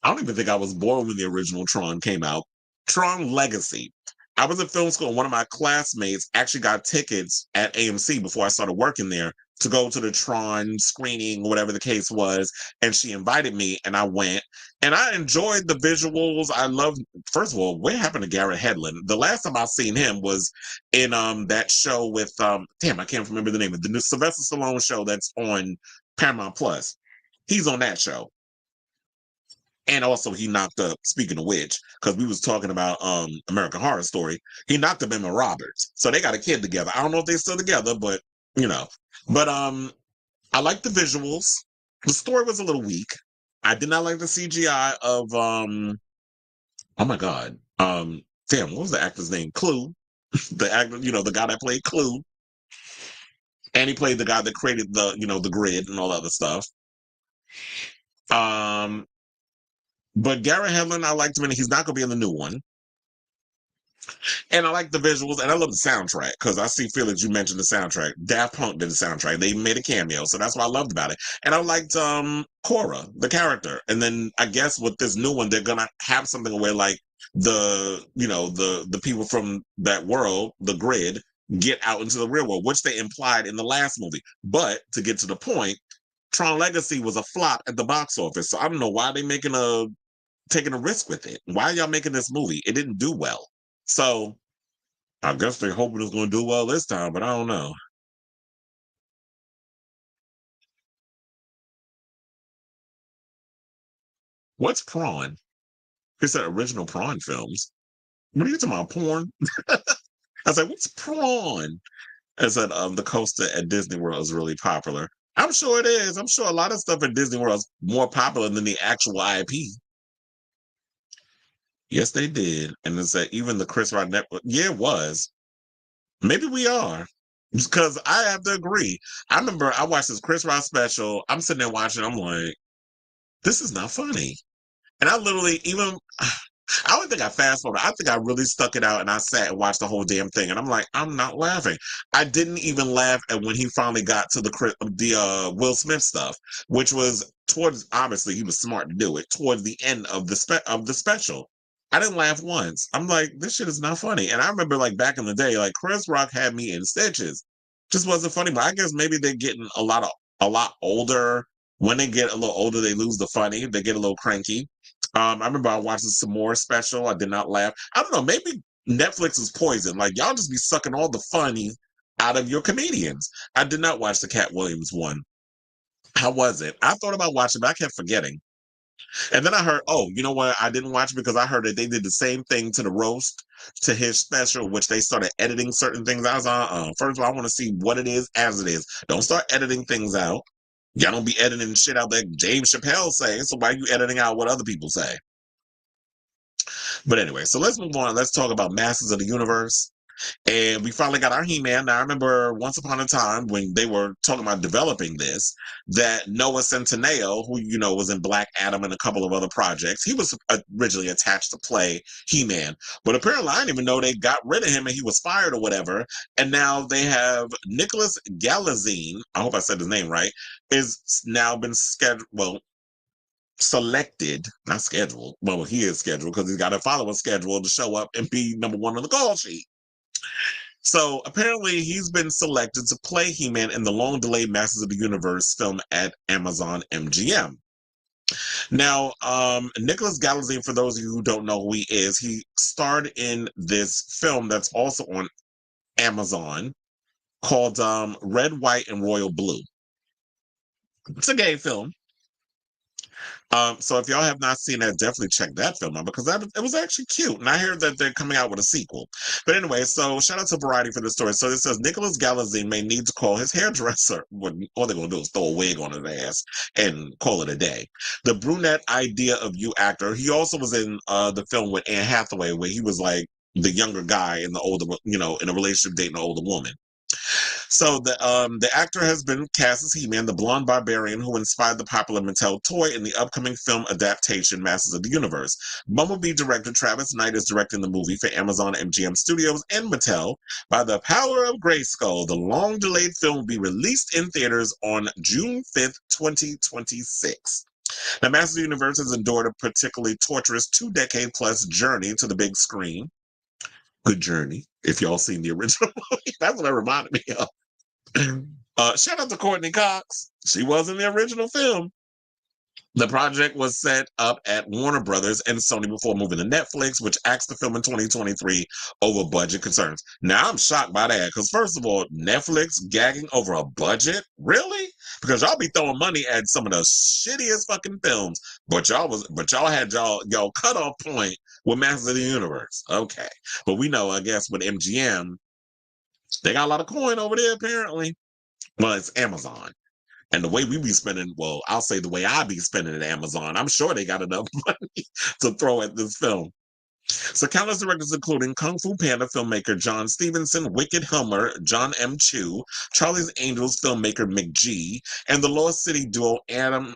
I don't even think I was born when the original Tron came out. Tron Legacy. I was in film school and one of my classmates actually got tickets at AMC before I started working there to go to the Tron screening, whatever the case was. And she invited me and I went and I enjoyed the visuals. I loved, first of all, what happened to Garrett Hedlund? The last time I seen him was in that show with, damn, I can't remember the name of the new Sylvester Stallone show that's on Paramount Plus. He's on that show. And also he knocked up, speaking of which, because we was talking about American Horror Story, he knocked up Emma Roberts. So they got a kid together. I don't know if they're still together, but But I like the visuals. The story was a little weak. I did not like the CGI of oh my god. Damn, what was the actor's name? Clue. The actor, the guy that played Clue. And he played the guy that created the grid and all that other stuff. But Garrett Hedlund, I liked him, and he's not going to be in the new one. And I like the visuals, and I love the soundtrack because I see, Felix, you mentioned the soundtrack. Daft Punk did the soundtrack. They made a cameo, so that's what I loved about it. And I liked Cora, the character. And then I guess with this new one, they're gonna have something where like the people from that world, the grid, get out into the real world, which they implied in the last movie. But to get to the point, Tron Legacy was a flop at the box office, so I don't know why they taking a risk with it. Why are y'all making this movie? It didn't do well. So I guess they're hoping it's going to do well this time, but I don't know. What's Prawn? It's the original Prawn films. What are you talking about, porn? I said, what's Prawn? I said, the coaster at Disney World is really popular. I'm sure it is. I'm sure a lot of stuff at Disney World is more popular than the actual IP. Yes, they did. And it's that even the Chris Rock network, yeah, it was. Maybe we are. Because I have to agree. I remember I watched this Chris Rock special. I'm sitting there watching. I'm like, This is not funny. And I literally even I don't think I fast forwarded. I think I really stuck it out and I sat and watched the whole damn thing. And I'm like, I'm not laughing. I didn't even laugh at when he finally got to the Will Smith stuff, which was towards, obviously he was smart to do it towards the end of the special. I didn't laugh once. I'm like, this shit is not funny. And I remember like back in the day, like Chris Rock had me in stitches. Just wasn't funny. But I guess maybe they're getting a lot older. When they get a little older, they lose the funny. They get a little cranky. I remember I watched some more special. I did not laugh. I don't know. Maybe Netflix is poison. Like y'all just be sucking all the funny out of your comedians. I did not watch the Cat Williams one. How was it? I thought about watching, but I kept forgetting. And then I heard, oh, you know what? I didn't watch it because I heard that they did the same thing to the roast, to his special, which they started editing certain things. I was first of all, I want to see what it is as it is. Don't start editing things out. Y'all don't be editing shit out that James Chappelle say. So why are you editing out what other people say? But anyway, so let's move on. Let's talk about Masters of the Universe. And we finally got our He-Man. Now, I remember once upon a time when they were talking about developing this, that Noah Centineo, who, you know, was in Black Adam and a couple of other projects, he was originally attached to play He-Man. But apparently, I didn't even know they got rid of him and he was fired or whatever. And now they have Nicholas Galitzine, I hope I said his name right, is now been scheduled, well, selected, not scheduled. Well, he is scheduled because he's got to follow a schedule to show up and be number one on the call sheet. So apparently he's been selected to play He-Man in the long-delayed Masters of the Universe film at Amazon MGM. Now, Nicholas Galitzine, for those of you who don't know who he starred in this film that's also on Amazon called Red, White, and Royal Blue. It's a gay film. So if y'all have not seen that, definitely check that film out because it was actually cute. And I hear that they're coming out with a sequel. But anyway, so shout out to Variety for the story. So it says Nicholas Galitzine may need to call his hairdresser. All they're going to do is throw a wig on his ass and call it a day. The brunette idea of you actor. He also was in the film with Anne Hathaway where he was like the younger guy in the older, you know, in a relationship dating an older woman. So the actor has been cast as He-Man, the blonde barbarian who inspired the popular Mattel toy in the upcoming film adaptation Masters of the Universe. Bumblebee director Travis Knight is directing the movie for Amazon MGM Studios and Mattel. By the power of Grayskull, the long-delayed film will be released in theaters on June 5th, 2026. Now, Masters of the Universe has endured a particularly torturous 2-decade-plus journey to the big screen. Good journey. If y'all seen the original movie, that's what it reminded me of. Shout out to Courtney Cox. She was in the original film. The project was set up at Warner Brothers and Sony before moving to Netflix, which axed the film in 2023 over budget concerns. Now I'm shocked by that because first of all, Netflix gagging over a budget, really? Because y'all be throwing money at some of the shittiest fucking films, but y'all had y'all cutoff point with Masters of the Universe. Okay, but we know, I guess, with MGM, they got a lot of coin over there apparently. Well, it's Amazon. And the way we be spending, well, I'll say the way I be spending at Amazon, I'm sure they got enough money to throw at this film. So countless directors including Kung Fu Panda filmmaker John Stevenson, Wicked Helmer, John M. Chu, Charlie's Angels filmmaker McG, and the Lost City duo Aaron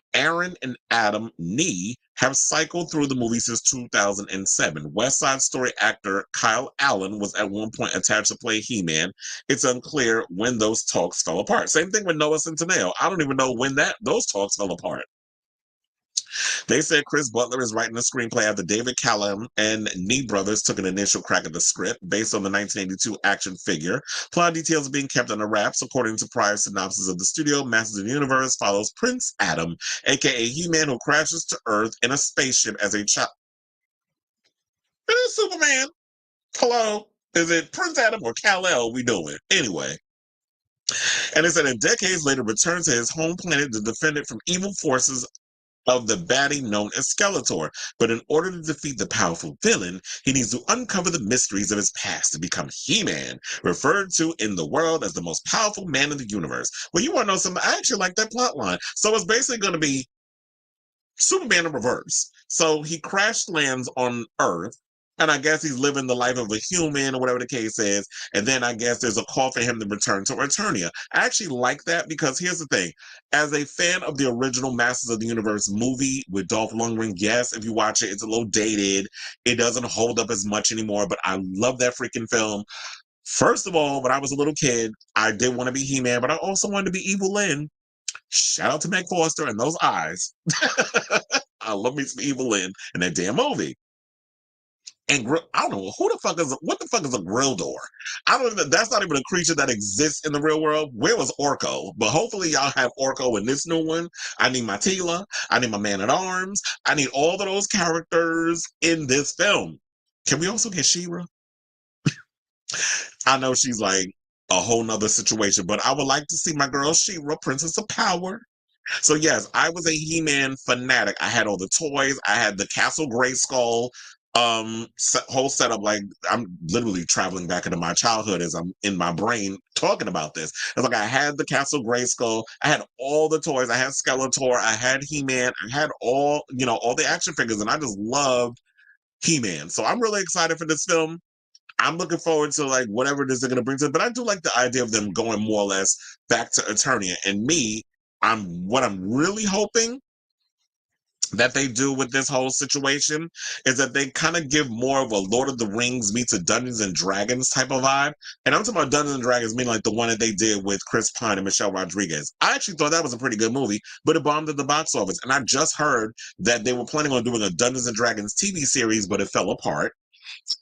and Adam Nee have cycled through the movie since 2007. West Side Story actor Kyle Allen was at one point attached to play He-Man. It's unclear when those talks fell apart. Same thing with Noah Centineo. I don't even know when those talks fell apart. They said Chris Butler is writing the screenplay after David Callum and Nee Brothers took an initial crack at the script based on the 1982 action figure. Plot details are being kept under wraps. According to prior synopsis of the studio, Masters of the Universe follows Prince Adam, aka He-Man, who crashes to Earth in a spaceship as a child. It is Superman. Hello? Is it Prince Adam or Kal-El we doing? Anyway. And it said, and decades later returns to his home planet to defend it from evil forces of the baddie known as Skeletor. But in order to defeat the powerful villain, he needs to uncover the mysteries of his past to become He-Man, referred to in the world as the most powerful man in the universe. Well, you want to know something? I actually like that plot line. So it's basically going to be Superman in reverse. So he crash lands on Earth And I guess he's living the life of a human or whatever the case is. And then I guess there's a call for him to return to Eternia. I actually like that because here's the thing. As a fan of the original Masters of the Universe movie with Dolph Lundgren, yes, if you watch it, it's a little dated. It doesn't hold up as much anymore, but I love that freaking film. First of all, when I was a little kid, I did want to be He-Man, but I also wanted to be Evil Lynn. Shout out to Meg Foster and those eyes. I love me some Evil Lynn in that damn movie. And I don't know who the fuck is what the fuck is a grill door. I don't even. That's not even a creature that exists in the real world. Where was Orko? But hopefully y'all have Orko in this new one. I need my Tila. I need my Man at Arms. I need all of those characters in this film. Can we also get She-Ra? I know she's like a whole nother situation, but I would like to see my girl She-Ra, Princess of Power. So yes, I was a He-Man fanatic. I had all the toys. I had the Castle Grayskull whole setup. Like I'm literally traveling back into my childhood as I'm in my brain talking about this. It's like I had the Castle Grayskull. I had all the toys. I had Skeletor. I had He-Man. I had all the action figures, and I just loved He-Man. So I'm really excited for this film. I'm looking forward to like whatever it is they're gonna bring to it. But I do like the idea of them going more or less back to Eternia. And me, I'm really hoping that they do with this whole situation is that they kind of give more of a Lord of the Rings meets a Dungeons and Dragons type of vibe. And I'm talking about Dungeons and Dragons, meaning like the one that they did with Chris Pine and Michelle Rodriguez. I actually thought that was a pretty good movie, but it bombed at the box office. And I just heard that they were planning on doing a Dungeons and Dragons TV series, but it fell apart.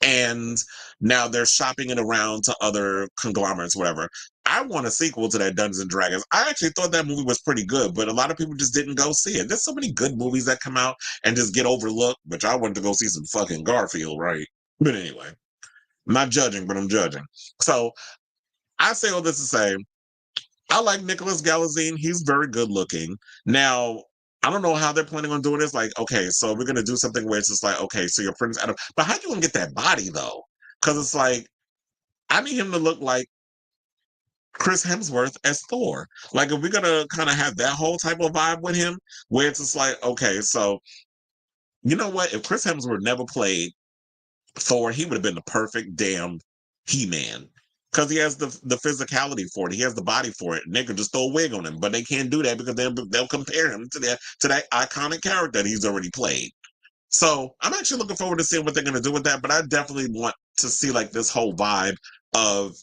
And now they're shopping it around to other conglomerates, whatever. I want a sequel to that Dungeons and Dragons. I actually thought that movie was pretty good, but a lot of people just didn't go see it. There's so many good movies that come out and just get overlooked, but I wanted to go see some fucking Garfield, right? But anyway, I'm not judging, but I'm judging. So I say all this to say, I like Nicholas Galazine. He's very good looking. Now, I don't know how they're planning on doing this. Like, okay, so we're gonna do something where it's just like, okay, so your Prince Adam, but how you gonna get that body though? Because it's like I need him to look like Chris Hemsworth as Thor. Like, if we're gonna kind of have that whole type of vibe with him, where it's just like, okay, so you know what? If Chris Hemsworth never played Thor, he would have been the perfect damn He-Man. Because he has the physicality for it. He has the body for it. And they could just throw a wig on him. But they can't do that because they'll compare him to that iconic character that he's already played. So I'm actually looking forward to seeing what they're going to do with that. But I definitely want to see like this whole vibe of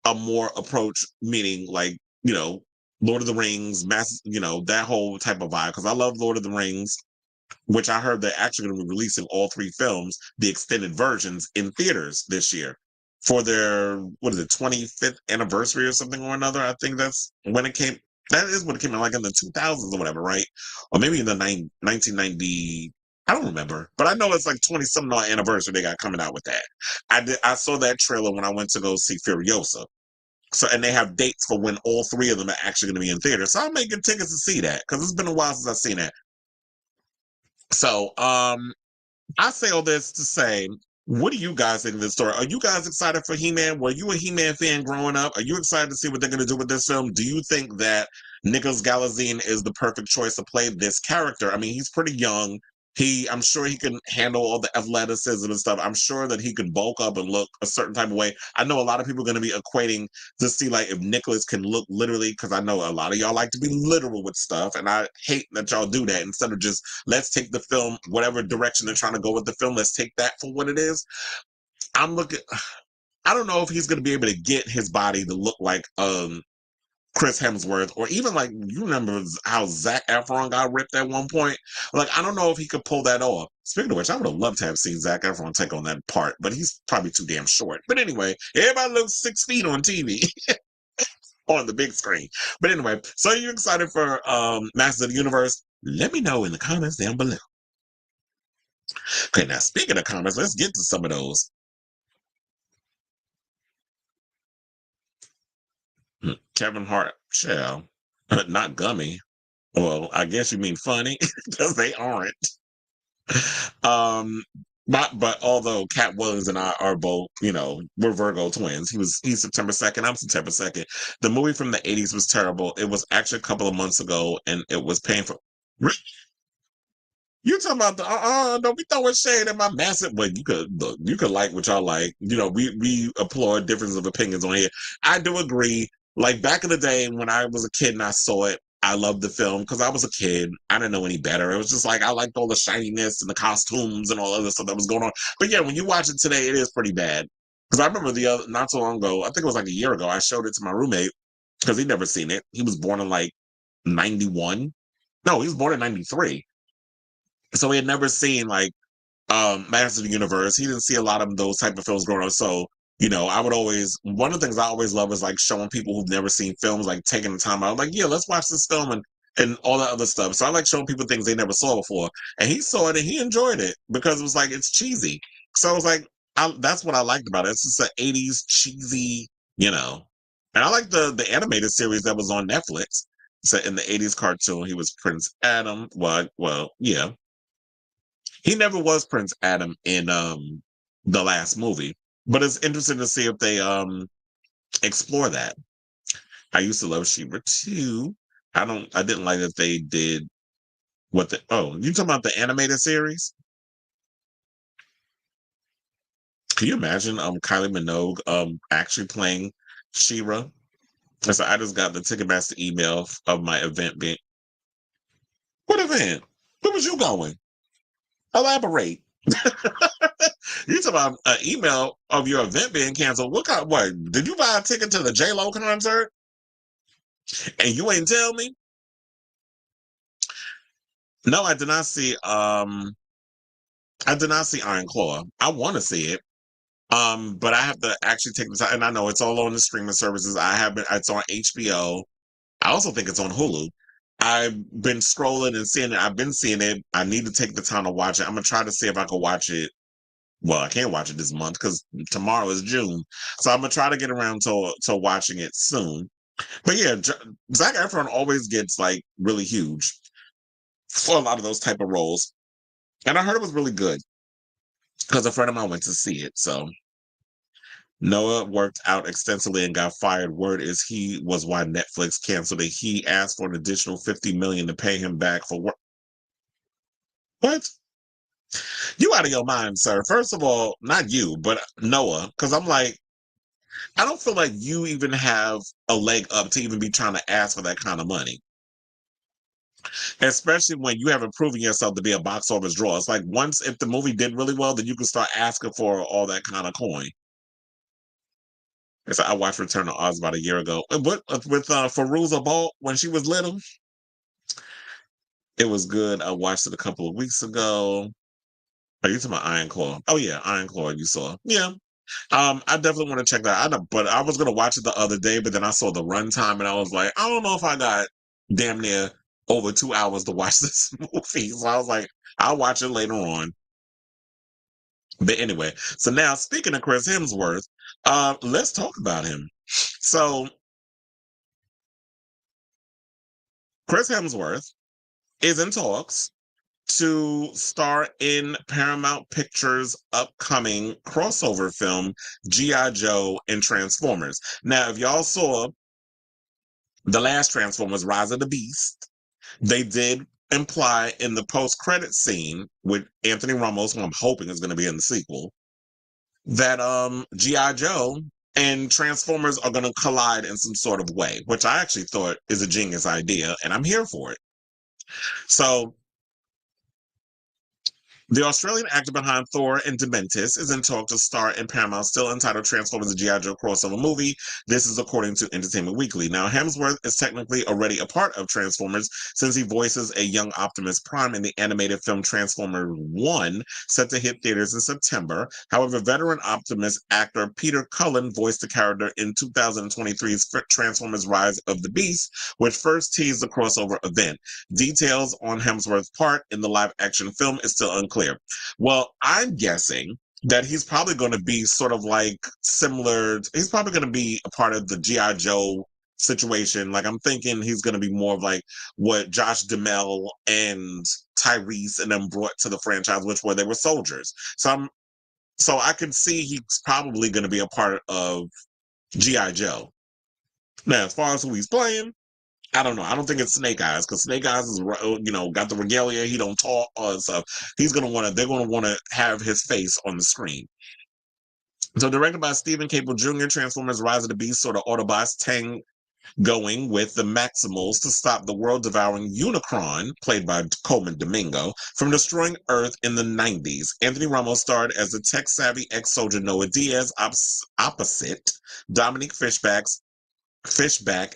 a more approach, meaning like, Lord of the Rings, that whole type of vibe. Because I love Lord of the Rings, which I heard they're actually going to be releasing all three films, the extended versions, in theaters this year for their, what is it, 25th anniversary or something or another. I think that's when it came. That is when it came out, like in the 2000s or whatever, right? Or maybe in the 1990. I don't remember, but I know it's like 20 something anniversary they got coming out with that. I saw that trailer when I went to go see Furiosa. So, and they have dates for when all three of them are actually going to be in theater. So I'm making tickets to see that because it's been a while since I've seen that. So, I say all this to say, what do you guys think of this story? Are you guys excited for He-Man? Were you a He-Man fan growing up? Are you excited to see what they're going to do with this film? Do you think that Nicholas Galazine is the perfect choice to play this character? I mean, he's pretty young. I'm sure he can handle all the athleticism and stuff. I'm sure that he could bulk up and look a certain type of way. I know a lot of people are going to be equating to see like if Nicholas can look literally, because I know a lot of y'all like to be literal with stuff, and I hate that y'all do that instead of just let's take the film whatever direction they're trying to go with the film. Let's take that for what it is. I'm looking. I don't know if he's going to be able to get his body to look like Chris Hemsworth, or even like you remember how Zac Efron got ripped at one point. Like I don't know if he could pull that off. Speaking of which, I would have loved to have seen Zac Efron take on that part, but he's probably too damn short. But anyway, everybody looks 6 feet on TV. On the big screen. But anyway, so you're excited for Masters of the Universe? Let me know in the comments down below. Okay, now speaking of comments, let's get to some of those. Kevin Hart, shall, not gummy. Well, I guess you mean funny because they aren't. Um, but although Cat Williams and I are both, we're Virgo twins. He's September 2nd. I'm September 2nd. The movie from the 80s was terrible. It was actually a couple of months ago, and it was painful. You talking about the don't be throwing shade at my massive. But you could look, you could like what y'all like. You know, we applaud difference of opinions on here. I do agree. Like back in the day when I was a kid and I saw it, I loved the film because I was a kid. I didn't know any better. It was just like I liked all the shininess and the costumes and all other stuff that was going on. But yeah, when you watch it today, it is pretty bad. Because I remember the other not so long ago, I think it was like a year ago, I showed it to my roommate because he'd never seen it. He was born in like 91. No, he was born in 93. So he had never seen like Masters of the Universe. He didn't see a lot of those type of films growing up. So, you know, I would always one of the things I always love is like showing people who've never seen films, like taking the time out, like, yeah, let's watch this film and all that other stuff. So I like showing people things they never saw before. And he saw it and he enjoyed it because it was like it's cheesy. So I was like, that's what I liked about it. It's just an 80s cheesy, you know. And I like the animated series that was on Netflix. So in the 80s cartoon, he was Prince Adam. Well, yeah. He never was Prince Adam in the last movie, but it's interesting to see if they explore that. I used to love Sheba too. I didn't like that they did what the you talking about the animated series? Can you imagine Kylie Minogue actually playing She-Ra? And so I just got the Ticketmaster email of my event being what event? Where was you going? Elaborate. You talking about an email of your event being canceled? What? Did you buy a ticket to the J Lo concert and you ain't tell me? No, I did not see. I did not see Iron Claw. I want to see it. But I have to actually take the time, and I know it's all on the streaming services. I haven't. It's on HBO. I also think it's on Hulu. I've been scrolling and seeing it. I've been seeing it. I need to take the time to watch it. I'm gonna try to see if I can watch it. Well, I can't watch it this month because tomorrow is June. So I'm gonna try to get around to watching it soon. But yeah, Zac Efron always gets like really huge for a lot of those type of roles, and I heard it was really good because a friend of mine went to see it. So Noah worked out extensively and got fired. Word is he was why Netflix canceled it. He asked for an additional $50 million to pay him back for work. What? You out of your mind, sir? First of all, not you, but Noah, because I'm like, I don't feel like you even have a leg up to even be trying to ask for that kind of money. Especially when you haven't proven yourself to be a box office draw. It's like once if the movie did really well, then you can start asking for all that kind of coin. It's like I watched Return to Oz about a year ago. What with Furiosa Ball when she was little? It was good. I watched it a couple of weeks ago. Are you talking about Iron Claw? Oh yeah, Iron Claw. You saw? Yeah. I definitely want to check that out. But I was gonna watch it the other day, but then I saw the runtime and I was like, I don't know if I got damn near over 2 hours to watch this movie. So I was like, I'll watch it later on. But anyway, so now speaking of Chris Hemsworth, let's talk about him. So Chris Hemsworth is in talks to star in Paramount Pictures' upcoming crossover film, G.I. Joe and Transformers. Now, if y'all saw the last Transformers, Rise of the Beast, they did imply in the post-credit scene with Anthony Ramos, who I'm hoping is going to be in the sequel, that G.I. Joe and Transformers are going to collide in some sort of way, which I actually thought is a genius idea, and I'm here for it. So the Australian actor behind Thor and Dementis is in talk to star in Paramount's still entitled Transformers: The G.I. Joe crossover movie. This is according to Entertainment Weekly. Now, Hemsworth is technically already a part of Transformers since he voices a young Optimus Prime in the animated film Transformers 1, set to hit theaters in September. However, veteran Optimus actor Peter Cullen voiced the character in 2023's Transformers: Rise of the Beast, which first teased the crossover event. Details on Hemsworth's part in the live-action film is still unclear. Well, I'm guessing that he's probably going to be sort of like similar. He's probably going to be a part of the G.I. Joe situation. Like I'm thinking he's going to be more of like what Josh Duhamel and Tyrese and them brought to the franchise, which were they were soldiers. So I can see he's probably going to be a part of G.I. Joe. Now, as far as who he's playing, I don't know. I don't think it's Snake Eyes because Snake Eyes is, got the regalia. He don't talk, all that stuff. He's gonna want to. They're gonna want to have his face on the screen. So, directed by Stephen Cable Jr., Transformers: Rise of the Beast saw the Autobots going with the Maximals to stop the world-devouring Unicron, played by Coleman Domingo, from destroying Earth in the 90s. Anthony Ramos starred as the tech-savvy ex-soldier Noah Diaz, opposite Dominique Fishback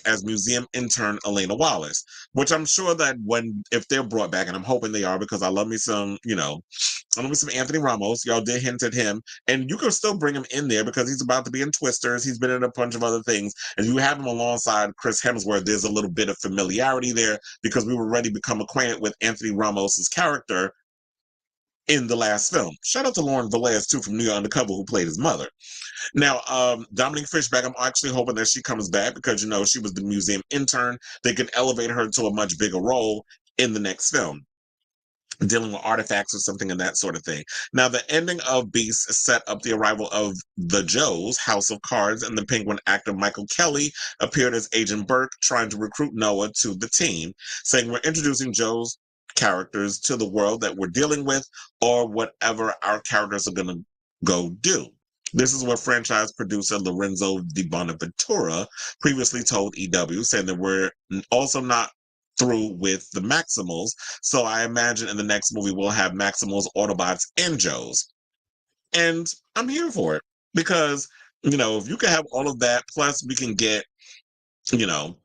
as museum intern Elena Wallace, which I'm sure that if they're brought back, and I'm hoping they are because I love me some, I love me some Anthony Ramos. Y'all did hint at him, and you can still bring him in there because he's about to be in Twisters. He's been in a bunch of other things, and you have him alongside Chris Hemsworth. There's a little bit of familiarity there because we were already become acquainted with Anthony Ramos's character in the last film. Shout out to Lauren Velez too from New York Undercover who played his mother. Now, Dominique Fishback, I'm actually hoping that she comes back because, she was the museum intern. They can elevate her to a much bigger role in the next film, dealing with artifacts or something and that sort of thing. Now, the ending of Beast set up the arrival of the Joes, House of Cards, and the Penguin actor Michael Kelly appeared as Agent Burke, trying to recruit Noah to the team, saying, "We're introducing Joe's characters to the world that we're dealing with, or whatever our characters are going to go do." This is what franchise producer Lorenzo Di Bonaventura previously told EW, saying that we're also not through with the Maximals. So I imagine in the next movie we'll have Maximals, Autobots, and Joes. And I'm here for it because, if you can have all of that, plus we can get, you know,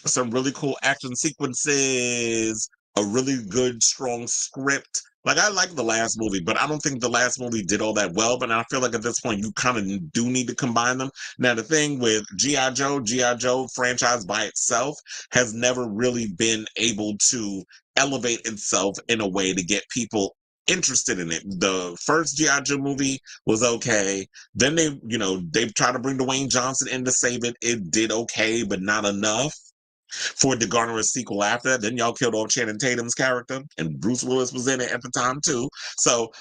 some really cool action sequences, a really good, strong script. Like, I like the last movie, but I don't think the last movie did all that well. But I feel like at this point, you kind of do need to combine them. Now, the thing with G.I. Joe franchise by itself has never really been able to elevate itself in a way to get people interested in it. The first G.I. Joe movie was okay. Then they tried to bring Dwayne Johnson in to save it. It did okay, but not enough for it to garner a sequel after that. Then y'all killed off Channing Tatum's character, and Bruce Willis was in it at the time too. So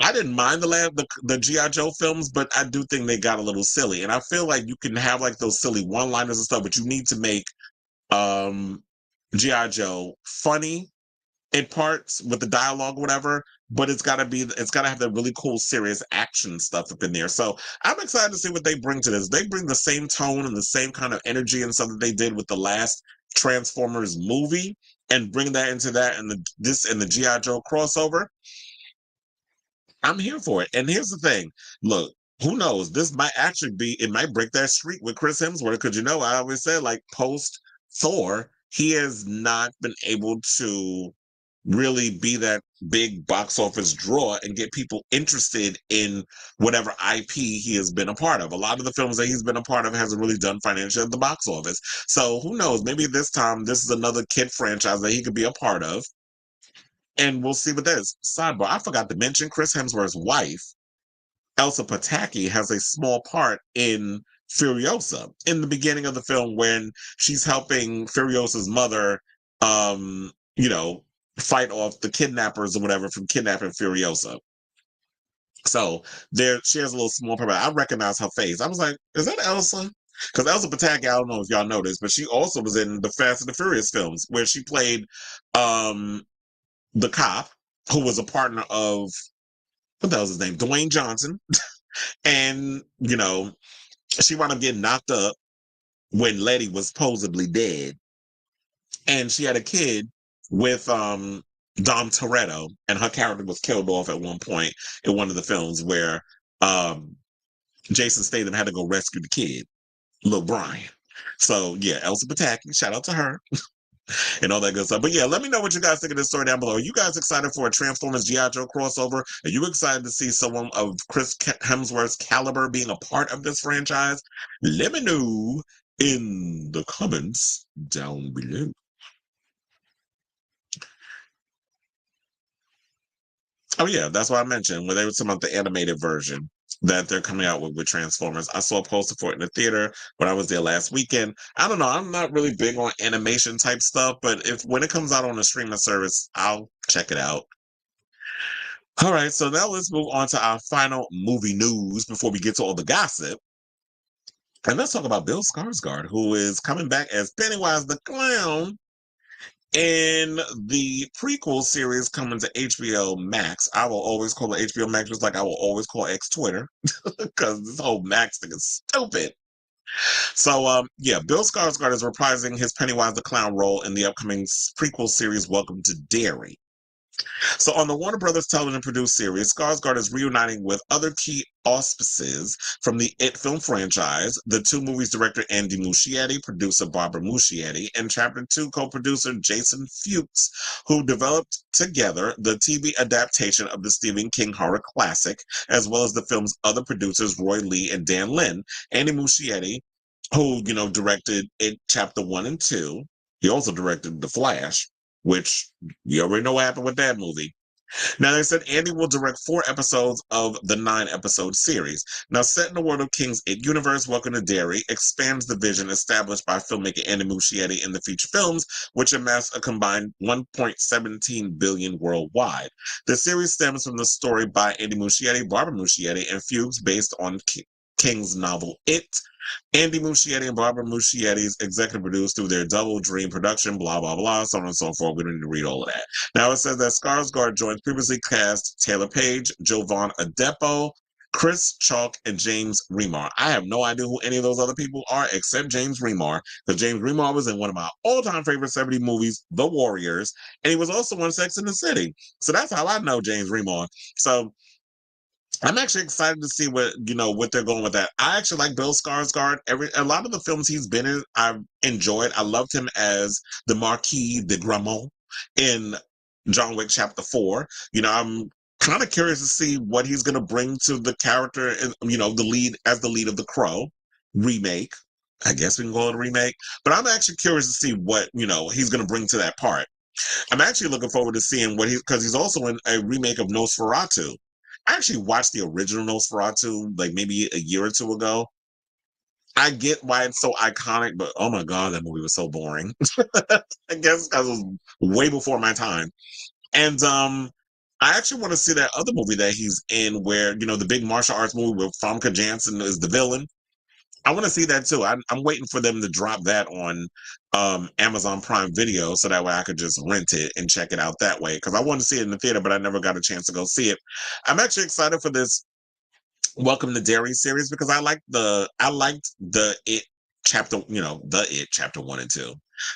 I didn't mind the G.I. Joe films, but I do think they got a little silly. And I feel like you can have like those silly one-liners and stuff, but you need to make um G.I. Joe funny in parts with the dialogue, whatever, but it's gotta have that really cool, serious action stuff up in there. So I'm excited to see what they bring to this. They bring the same tone and the same kind of energy and stuff that they did with the last Transformers movie and bring that into that and the G.I. Joe crossover. I'm here for it. And here's the thing. Look, who knows? This might actually it might break that streak with Chris Hemsworth because I always said like post Thor, he has not been able to really be that big box office draw and get people interested in whatever IP he has been a part of. A lot of the films that he's been a part of hasn't really done financially at the box office. So who knows? Maybe this time this is another kid franchise that he could be a part of. And we'll see what that is. Sidebar, I forgot to mention Chris Hemsworth's wife, Elsa Pataki, has a small part in Furiosa in the beginning of the film when she's helping Furiosa's mother, um, you know, fight off the kidnappers or whatever from kidnapping Furiosa. So she has a little small part. I recognize her face. I was like, is that Elsa? Because Elsa Pataki, I don't know if y'all know this, but she also was in the Fast and the Furious films where she played the cop who was a partner of what the hell's his name? Dwayne Johnson. And, she wound up getting knocked up when Letty was supposedly dead. And she had a kid with Dom Toretto, and her character was killed off at one point in one of the films where Jason Statham had to go rescue the kid, little Brian. So yeah, Elsa Pataki, shout out to her. And all that good stuff. But yeah, let me know what you guys think of this story down below. Are you guys excited for a Transformers G.I. Joe crossover? Are you excited to see someone of Chris Hemsworth's caliber being a part of this franchise? Let me know in the comments down below. Oh yeah, that's what I mentioned when they were talking about the animated version that they're coming out with Transformers. I saw a poster for it in the theater when I was there last weekend. I don't know. I'm not really big on animation type stuff, but when it comes out on a streaming service, I'll check it out. All right, so now let's move on to our final movie news before we get to all the gossip. And let's talk about Bill Skarsgård, who is coming back as Pennywise the Clown in the prequel series coming to HBO Max. I will always call it HBO Max, just like I will always call X Twitter, because this whole Max thing is stupid. So, yeah, Bill Skarsgård is reprising his Pennywise the Clown role in the upcoming prequel series Welcome to Derry. So on the Warner Brothers television produced series, Skarsgård is reuniting with other key auspices from the It film franchise, the two movies director Andy Muschietti, producer Barbara Muschietti, and Chapter 2 co-producer Jason Fuchs, who developed together the TV adaptation of the Stephen King horror classic, as well as the film's other producers Roy Lee and Dan Lin. Andy Muschietti, who, directed It Chapter 1 and 2. He also directed The Flash, which you already know what happened with that movie. Now, they said Andy will direct 4 episodes of the 9-episode series. Now, set in the world of King's It universe, Welcome to Derry expands the vision established by filmmaker Andy Muschietti in the feature films, which amassed a combined $1.17 billion worldwide. The series stems from the story by Andy Muschietti, Barbara Muschietti, and Fuchs based on King's novel It. Andy Muschietti and Barbara Muschietti's executive produced through their Double Dream production, blah, blah, blah, so on and so forth. We don't need to read all of that. Now it says that Skarsgård joins previously cast Taylor Page, Jovan Adepo, Chris Chalk, and James Remar. I have no idea who any of those other people are except James Remar, because James Remar was in one of my all-time favorite 70 movies, The Warriors, and he was also on Sex and the City. So that's how I know James Remar. So I'm actually excited to see what they're going with that. I actually like Bill Skarsgård. A lot of the films he's been in, I've enjoyed. I loved him as the Marquis de Gramont in John Wick Chapter 4. I'm kind of curious to see what he's going to bring to the character, the lead of The Crow remake. I guess we can call it a remake. But I'm actually curious to see what, he's going to bring to that part. I'm actually looking forward to seeing because he's also in a remake of Nosferatu. I actually watched the original Nosferatu like maybe a year or two ago. I get why it's so iconic, but oh my god, that movie was so boring. I guess because it was way before my time. And I actually want to see that other movie that he's in, where the big martial arts movie where Famke Janssen is the villain. I want to see that too. I'm waiting for them to drop that on Amazon Prime Video, so that way I could just rent it and check it out that way. Because I wanted to see it in the theater, but I never got a chance to go see it. I'm actually excited for this Welcome to Derry series because I liked the It chapter, the It chapter 1 and 2.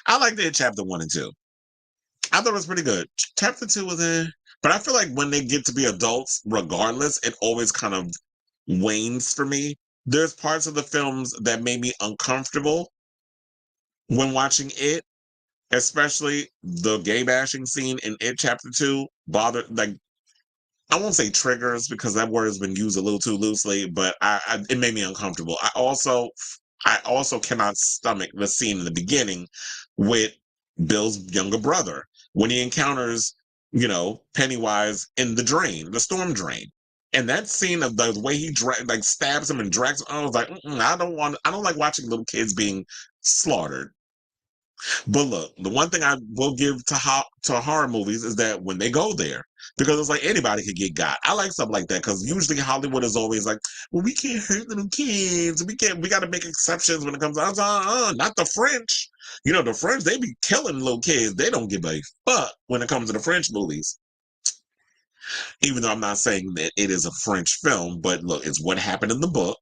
I liked the It chapter 1 and 2. I thought it was pretty good. Chapter 2 was in, but I feel like when they get to be adults, regardless, it always kind of wanes for me. There's parts of the films that made me uncomfortable when watching it, especially the gay bashing scene in It Chapter 2 bothered, like, I won't say triggers because that word has been used a little too loosely, but it made me uncomfortable. I also cannot stomach the scene in the beginning with Bill's younger brother when he encounters, Pennywise in the storm drain. And that scene of the way he stabs him and drags him, I was like, I don't like watching little kids being slaughtered. But look, the one thing I will give to horror movies is that when they go there, because it's like anybody could get got. I like stuff like that because usually Hollywood is always like, well, we can't hurt little kids. We got to make exceptions when it comes to, not the French. The French, they be killing little kids. They don't give a fuck when it comes to the French movies. Even though I'm not saying that it is a French film, but look, it's what happened in the book.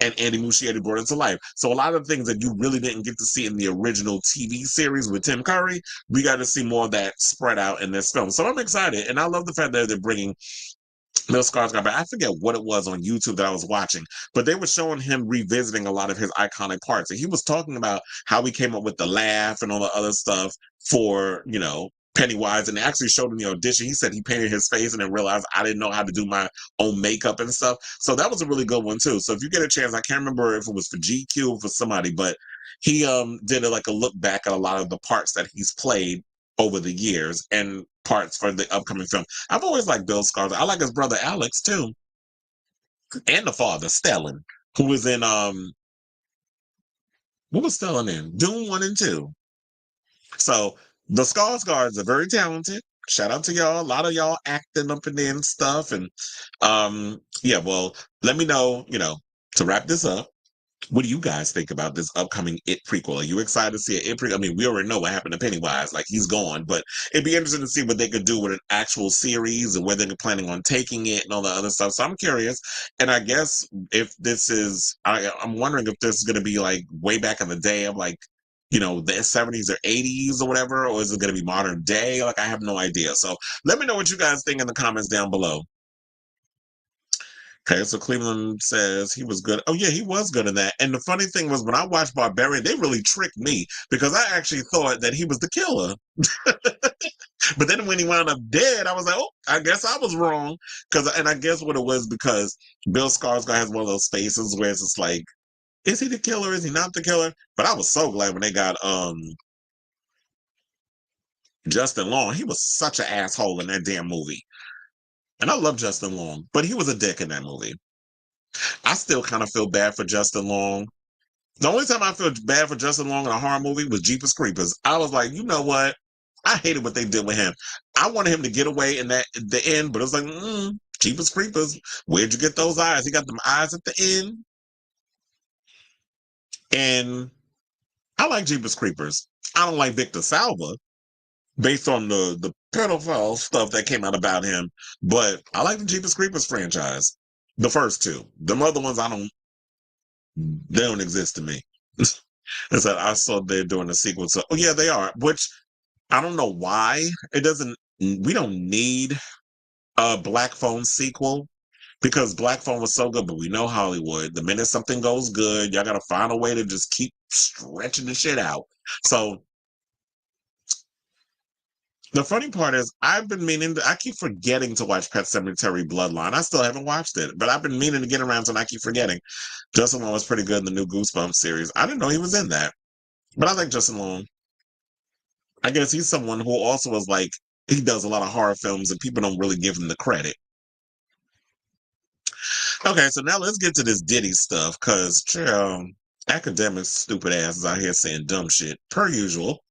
And Andy Muschietti brought it to life. So a lot of things that you really didn't get to see in the original TV series with Tim Curry, we got to see more of that spread out in this film. So I'm excited. And I love the fact that they're bringing Bill Skarsgård back. I forget what it was on YouTube that I was watching, but they were showing him revisiting a lot of his iconic parts. And he was talking about how he came up with the laugh and all the other stuff for, Pennywise, and they actually showed him the audition. He said he painted his face and then realized I didn't know how to do my own makeup and stuff. So that was a really good one too. So if you get a chance, I can't remember if it was for GQ or for somebody, but he did a look back at a lot of the parts that he's played over the years and parts for the upcoming film. I've always liked Bill Skarsgård. I like his brother Alex too, and the father Stellan, who was in what was Stellan in? Doom 1 and 2. So the Skarsgårds are very talented. Shout out to y'all. A lot of y'all acting up in there and stuff. And yeah, well, let me know, to wrap this up. What do you guys think about this upcoming It prequel? Are you excited to see an It prequel? I mean, we already know what happened to Pennywise. Like, he's gone. But it'd be interesting to see what they could do with an actual series and where they're planning on taking it and all the other stuff. So I'm curious. And I guess if this is, I'm wondering if this is going to be like way back in the day of like, the 70s or 80s or whatever, or is it going to be modern day? Like, I have no idea. So let me know what you guys think in the comments down below. Okay, so Cleveland says he was good. Oh, yeah, he was good in that. And the funny thing was, when I watched Barbarian, they really tricked me because I actually thought that he was the killer. But then when he wound up dead, I was like, oh, I guess I was wrong. And I guess what it was because Bill Skarsgård has one of those faces where it's just like, is he the killer? Is he not the killer? But I was so glad when they got Justin Long. He was such an asshole in that damn movie. And I love Justin Long, but he was a dick in that movie. I still kind of feel bad for Justin Long. The only time I feel bad for Justin Long in a horror movie was Jeepers Creepers. I was like, you know what? I hated what they did with him. I wanted him to get away in the end, but it was like, Jeepers Creepers. Where'd you get those eyes? He got them eyes at the end. And I like Jeepers Creepers. I don't like Victor Salva based on the pedophile stuff that came out about him. But I like the Jeepers Creepers franchise. The first two. The other ones, they don't exist to me. And so I saw they're doing a sequel. So, yeah, they are. Which I don't know why we don't need a Black Phone sequel because Black Phone was so good. But we know Hollywood. The minute something goes good, y'all got to find a way to just keep stretching the shit out. So the funny part is I keep forgetting to watch Pet Sematary Bloodline. I still haven't watched it, but I've been meaning to get around to it and I keep forgetting. Justin Long was pretty good in the new Goosebumps series. I didn't know he was in that. But I like Justin Long. I guess he's someone who also is like, he does a lot of horror films and people don't really give him the credit. Okay, so now let's get to this Diddy stuff because Akademiks stupid asses out here saying dumb shit per usual.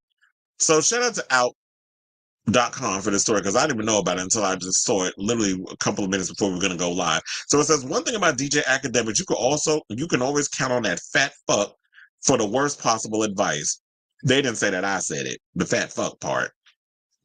So shout out to Out.com for this story because I didn't even know about it until I just saw it literally a couple of minutes before we were going to go live. So it says one thing about DJ Akademiks, you can always count on that fat fuck for the worst possible advice. They didn't say that I said it, the fat fuck part.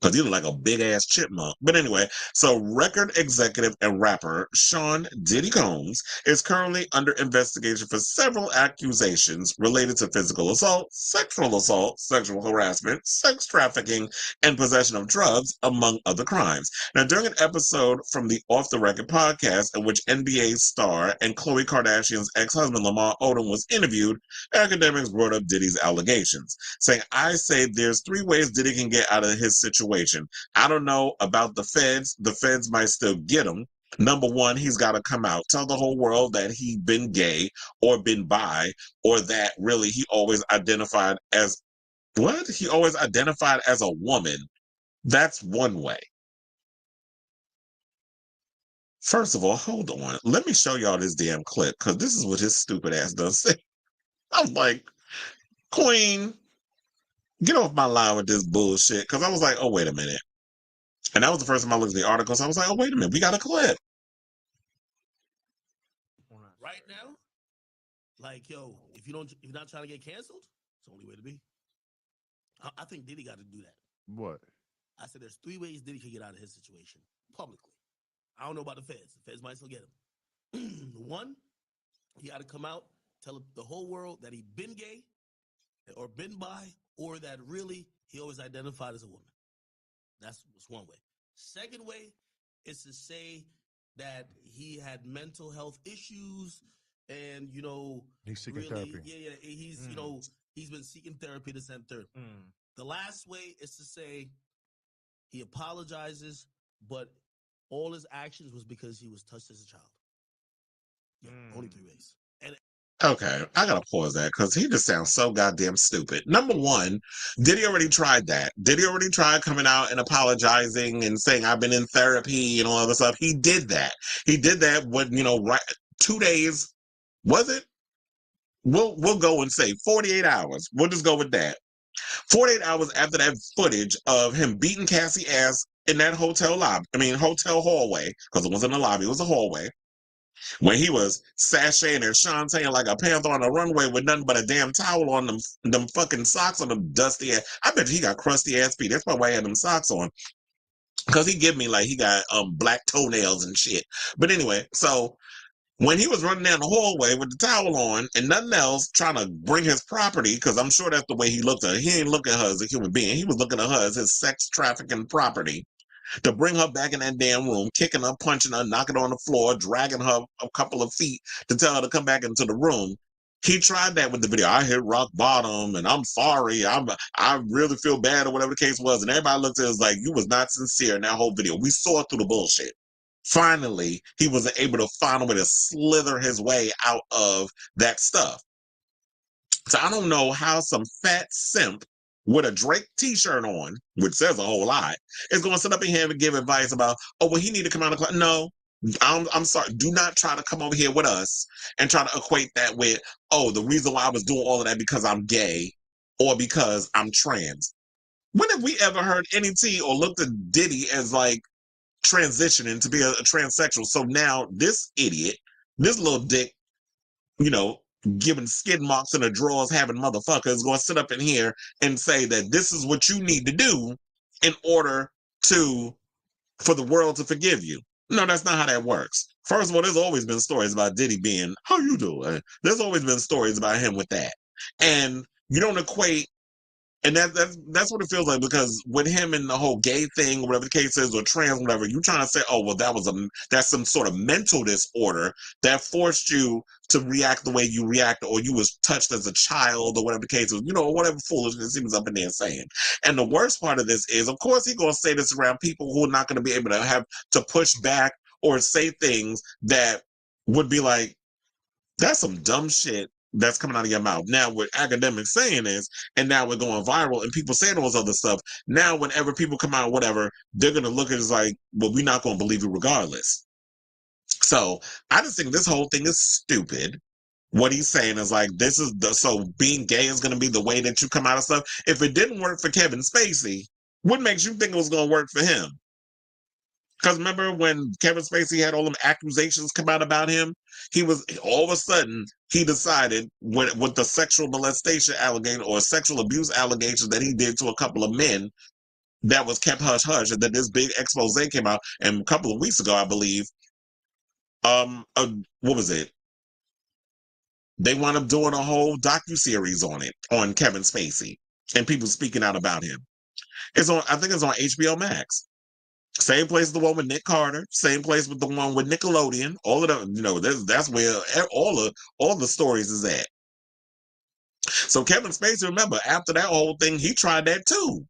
Because he looked like a big-ass chipmunk. But anyway, so record executive and rapper Sean Diddy Combs is currently under investigation for several accusations related to physical assault, sexual harassment, sex trafficking, and possession of drugs, among other crimes. Now, during an episode from the Off the Record podcast in which NBA star and Khloe Kardashian's ex-husband Lamar Odom was interviewed, Akademiks brought up Diddy's allegations, saying, I say there's 3 ways Diddy can get out of his situation. I don't know about the feds. The feds might still get him. Number 1, he's got to come out, tell the whole world that he's been gay or been bi, or that really he always identified as what? He always identified as a woman. That's one way. First of all, hold on. Let me show y'all this damn clip because this is what his stupid ass does say. I'm like, Queen, get off my line with this bullshit. Because I was like, oh, wait a minute. And that was the first time I looked at the article. So I was like, oh, wait a minute. We got a clip. Right now, like, yo, if you're not trying to get canceled, it's the only way to be. I think Diddy got to do that. What? I said there's 3 ways Diddy can get out of his situation publicly. I don't know about the feds. The feds might still get him. 1, he got to come out, tell the whole world that he been gay or been bi, or that really he always identified as a woman. That's one way. Second way is to say that he had mental health issues and, he's seeking really, therapy. Yeah, he's, he's been seeking therapy, this and third. The last way is to say he apologizes, but all his actions was because he was touched as a child. Yeah, only 3 ways. And okay, I gotta pause that because he just sounds so goddamn stupid. Number 1, Diddy already tried that. Diddy already tried coming out and apologizing and saying I've been in therapy and all other stuff. He did that. He did that when, right 2 days, was it? We'll go and say 48 hours. We'll just go with that. 48 hours after that footage of him beating Cassie ass in that hotel hallway, because it wasn't a lobby, it was a hallway. When he was sashaying and shantaing like a panther on a runway with nothing but a damn towel on them fucking socks on them dusty ass. I bet you he got crusty ass feet. That's probably why he had them socks on. Because he give me like he got black toenails and shit. But anyway, so when he was running down the hallway with the towel on and nothing else, trying to bring his property, because I'm sure that's the way he looked at her. He ain't looking at her as a human being. He was looking at her as his sex trafficking property. To bring her back in that damn room, kicking her, punching her, knocking her on the floor, dragging her a couple of feet to tell her to come back into the room. He tried that with the video. I hit rock bottom and I'm sorry. I really feel bad or whatever the case was. And everybody looked at it as like, you was not sincere in that whole video. We saw through the bullshit. Finally, he was able to find a way to slither his way out of that stuff. So I don't know how some fat simp with a Drake t-shirt on, which says a whole lot, is going to sit up in here and give advice about, oh, well, he need to come out of the class. No, I'm sorry. Do not try to come over here with us and try to equate that with, oh, the reason why I was doing all of that because I'm gay or because I'm trans. When have we ever heard any T or looked at Diddy as like transitioning to be a transsexual? So now this idiot, this little dick, you know, giving skid marks in the drawers, having motherfuckers going to sit up in here and say that this is what you need to do in order for the world to forgive you. No, that's not how that works. First of all, there's always been stories about Diddy being, how you doing? There's always been stories about him with that. And you don't equate. And that's what it feels like, because with him and the whole gay thing, or whatever the case is, or trans, whatever, you're trying to say, oh, well, that's some sort of mental disorder that forced you to react the way you react, or you was touched as a child, or whatever the case is, whatever foolishness he was up in there saying. And the worst part of this is, of course, he's going to say this around people who are not going to be able to have to push back or say things that would be like, that's some dumb shit that's coming out of your mouth. Now, what Akademiks saying is, and now we're going viral, and people saying all this other stuff. Now, whenever people come out, whatever, they're going to look at it as like, well, we're not going to believe you regardless. So I just think this whole thing is stupid. What he's saying is like, so being gay is going to be the way that you come out of stuff. If it didn't work for Kevin Spacey, what makes you think it was going to work for him? Because remember when Kevin Spacey had all them accusations come out about him? He was, all of a sudden, he decided with the sexual molestation allegation or sexual abuse allegations that he did to a couple of men, that was kept hush-hush, and then this big expose came out. And a couple of weeks ago, I believe, what was it? They wound up doing a whole docuseries on it, on Kevin Spacey, and people speaking out about him. I think it's on HBO Max. Same place as the one with Nick Carter. Same place with the one with Nickelodeon. All of them, that's where all the stories is at. So Kevin Spacey, remember, after that whole thing, he tried that too.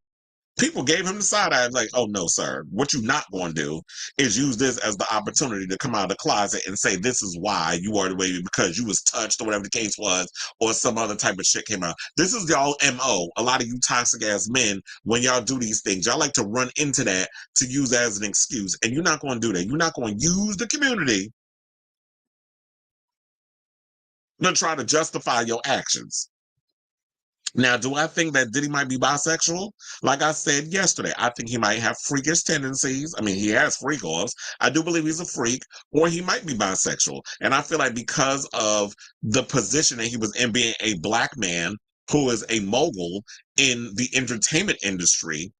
People gave him the side eye, like, oh no, sir. What you're not going to do is use this as the opportunity to come out of the closet and say this is why you are the way, because you was touched or whatever the case was, or some other type of shit came out. This is y'all MO. A lot of you toxic ass men, when y'all do these things, y'all like to run into that to use as an excuse. And you're not going to do that. You're not going to use the community to try to justify your actions. Now, do I think that Diddy might be bisexual? Like I said yesterday, I think he might have freakish tendencies. I mean, he has freak offs. I do believe he's a freak, or he might be bisexual. And I feel like because of the position that he was in, being a black man who is a mogul in the entertainment industry,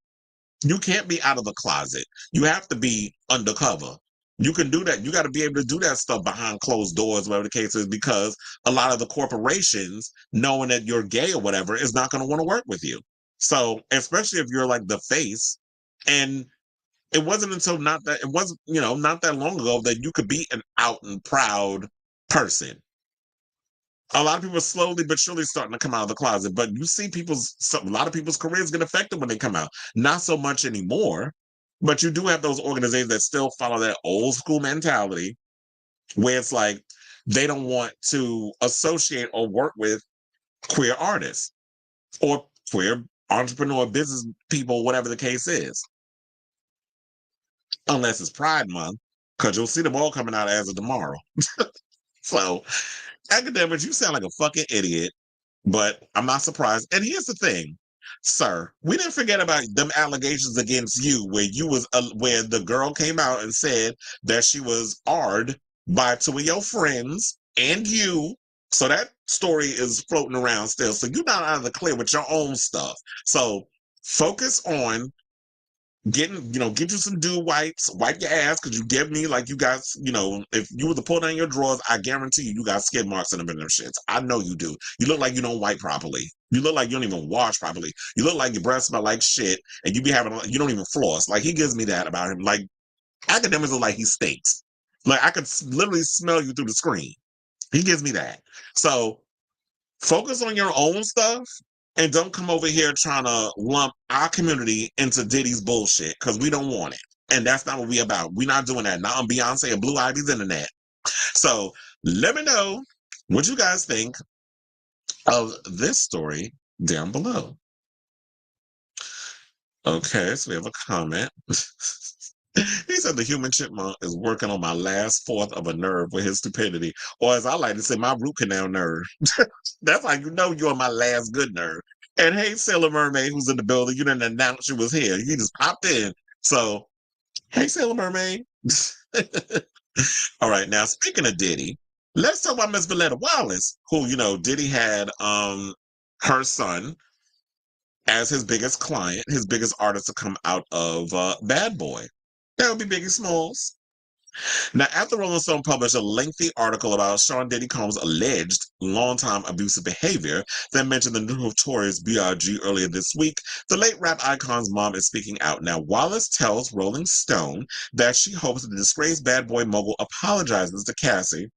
you can't be out of the closet. You have to be undercover. You can do that. You got to be able to do that stuff behind closed doors, whatever the case is, because a lot of the corporations, knowing that you're gay or whatever, is not going to want to work with you. So, especially if you're like the face, and it wasn't until not that long ago that you could be an out and proud person. A lot of people are slowly but surely starting to come out of the closet, but you see a lot of people's careers get affected when they come out. Not so much anymore, but you do have those organizations that still follow that old school mentality where it's like they don't want to associate or work with queer artists or queer entrepreneur business people, whatever the case is. Unless it's Pride Month, because you'll see them all coming out as of tomorrow. So, Akademiks, you sound like a fucking idiot, but I'm not surprised. And here's the thing, sir, we didn't forget about them allegations against you where where the girl came out and said that she was AR'd by two of your friends and you. So that story is floating around still. So you're not out of the clear with your own stuff. So focus on get you some dew wipes, wipe your ass, because you give me like you guys, if you were to pull down your drawers, I guarantee you got skid marks in them and them shits. I know you do. You look like you don't wipe properly. You look like you don't even wash properly. You look like your breath smell like shit, and you don't even floss. Like, he gives me that about him. Like, Akademiks look like he stinks. Like, I could literally smell you through the screen. He gives me that. So focus on your own stuff and don't come over here trying to lump our community into Diddy's bullshit, because we don't want it. And that's not what we about. We're not doing that. Not on Beyonce and Blue Ivy's internet. So let me know what you guys think of this story down below. Okay, so we have a comment. He said the human chipmunk is working on my last fourth of a nerve with his stupidity. Or as I like to say, my root canal nerve. That's how you know you're on my last good nerve. And hey, Sailor Mermaid, who's in the building, you didn't announce you was here. You just popped in. So, hey, Sailor Mermaid. All right, now speaking of Diddy, let's talk about Miss Voletta Wallace, who, Diddy had her son as his biggest client, his biggest artist to come out of Bad Boy. That would be Biggie Smalls. Now, after Rolling Stone published a lengthy article about Sean Diddy Combs' alleged longtime abusive behavior that mentioned the notorious B.I.G. earlier this week, the late rap icon's mom is speaking out. Now, Wallace tells Rolling Stone that she hopes the disgraced Bad Boy mogul apologizes to Cassie.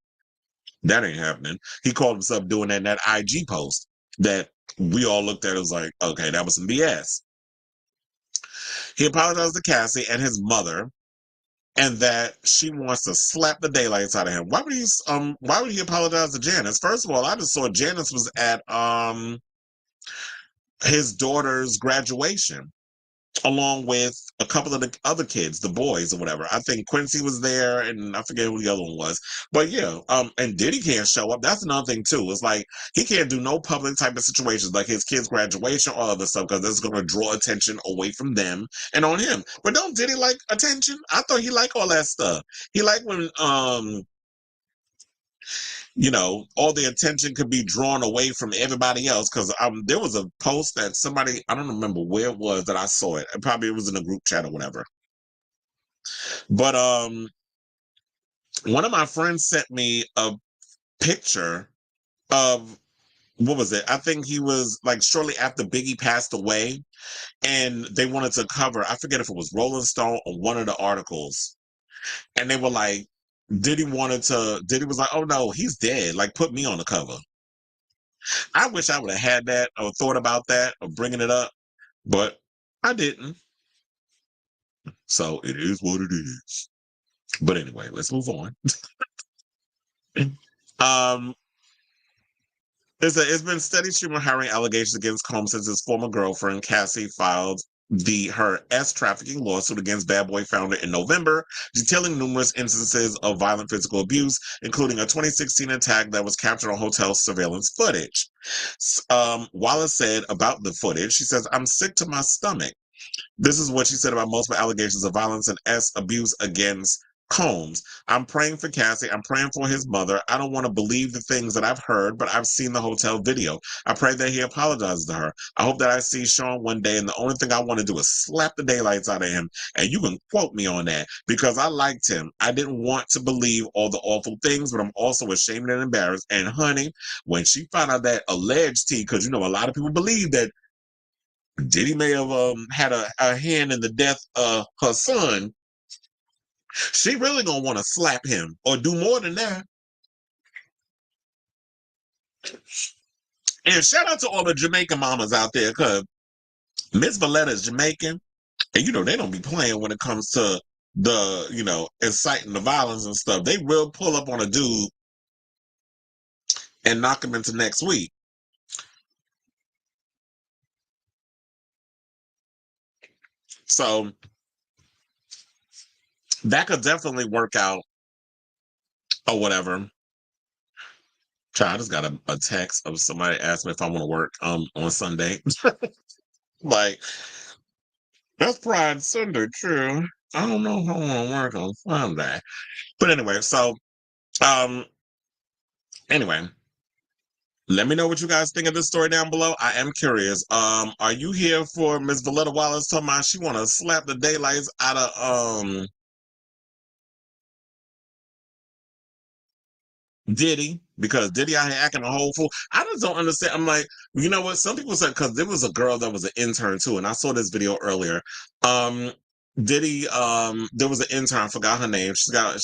That ain't happening. He called himself doing that in that IG post that we all looked at. It was like, okay, that was some BS. He apologized to Cassie and his mother, and that she wants to slap the daylights out of him. Why would he apologize to Janice? First of all, I just saw Janice was at his daughter's graduation, along with a couple of the other kids, the boys or whatever. I think Quincy was there, and I forget who the other one was. But yeah, and Diddy can't show up. That's another thing too. It's like he can't do no public type of situations like his kids' graduation or other stuff, because this is going to draw attention away from them and on him. But don't Diddy like attention? I thought he liked all that stuff. He liked when all the attention could be drawn away from everybody else. Because there was a post that somebody, I don't remember where it was that I saw it. Probably it was in a group chat or whatever. But one of my friends sent me a picture of, what was it? I think he was like shortly after Biggie passed away, and they wanted to cover, I forget if it was Rolling Stone or one of the articles. And they were like, Diddy was like, oh no, he's dead. Like, put me on the cover. I wish I would have had that or thought about that or bringing it up, but I didn't. So it is what it is. But anyway, let's move on. It's been steady stream of hiring allegations against Combs since his former girlfriend Cassie filed her trafficking lawsuit against Bad Boy founder in November, detailing numerous instances of violent physical abuse, including a 2016 attack that was captured on hotel surveillance footage. Wallace said about the footage, she says, "I'm sick to my stomach." This is what she said about multiple allegations of violence and abuse against Combs. "I'm praying for Cassie. I'm praying for his mother. I don't want to believe the things that I've heard, but I've seen the hotel video. I pray that he apologizes to her. I hope that I see Sean one day, and the only thing I want to do is slap the daylights out of him. And you can quote me on that, because I liked him. I didn't want to believe all the awful things, but I'm also ashamed and embarrassed." And honey, when she found out that alleged tea, because a lot of people believe that Diddy may have had a hand in the death of her son, she really gonna want to slap him or do more than that. And shout out to all the Jamaican mamas out there, because Miss Voletta is Jamaican, and they don't be playing when it comes to the inciting the violence and stuff. They will pull up on a dude and knock him into next week. So that could definitely work out or whatever. I just got a text of somebody asked me if I want to work on Sunday. Like, that's Pride Sunday, true. I don't know if I want to work on Sunday. But anyway, so Anyway, let me know what you guys think of this story down below. I am curious. Are you here for Miss Voletta Wallace talking about she want to slap the daylights out of Diddy, because Diddy out here acting a whole fool. I just don't understand. I'm like, you know what? Some people said, because there was a girl that was an intern too, and I saw this video earlier. Um, Diddy, there was an intern, I forgot her name. I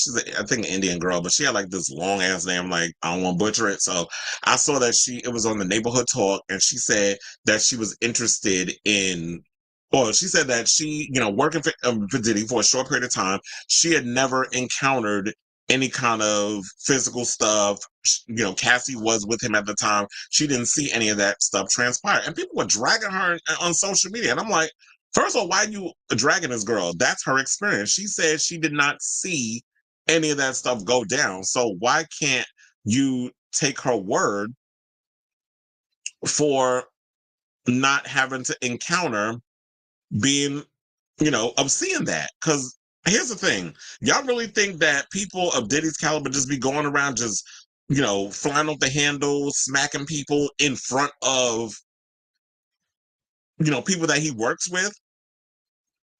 think, an Indian girl, but she had like this long ass name. Like, I don't want to butcher it. So I saw that it was on the Neighborhood Talk, and she said that she was interested in, or she said that she, working for Diddy for a short period of time, she had never encountered any kind of physical stuff. Cassie was with him at the time. She didn't see any of that stuff transpire. And people were dragging her on social media. And I'm like, first of all, why are you dragging this girl? That's her experience. She said she did not see any of that stuff go down. So why can't you take her word for not having to encounter being of seeing that? Because here's the thing. Y'all really think that people of Diddy's caliber just be going around just, flying off the handle, smacking people in front of, people that he works with?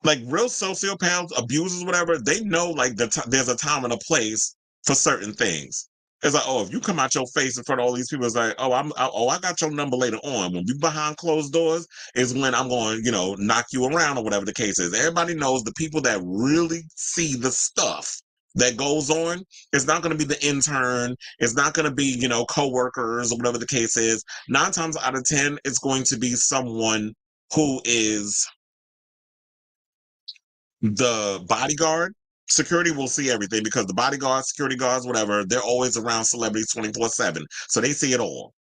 Like real sociopaths, abusers, whatever, they know like there's a time and a place for certain things. It's like, oh, if you come out your face in front of all these people, it's like, oh, I got your number later on. When we behind closed doors is when I'm going, knock you around or whatever the case is. Everybody knows the people that really see the stuff that goes on. It's not going to be the intern. It's not going to be, coworkers or whatever the case is. 9 times out of 10, it's going to be someone who is the bodyguard. Security will see everything because the bodyguards, security guards, whatever, they're always around celebrities 24/7. So they see it all.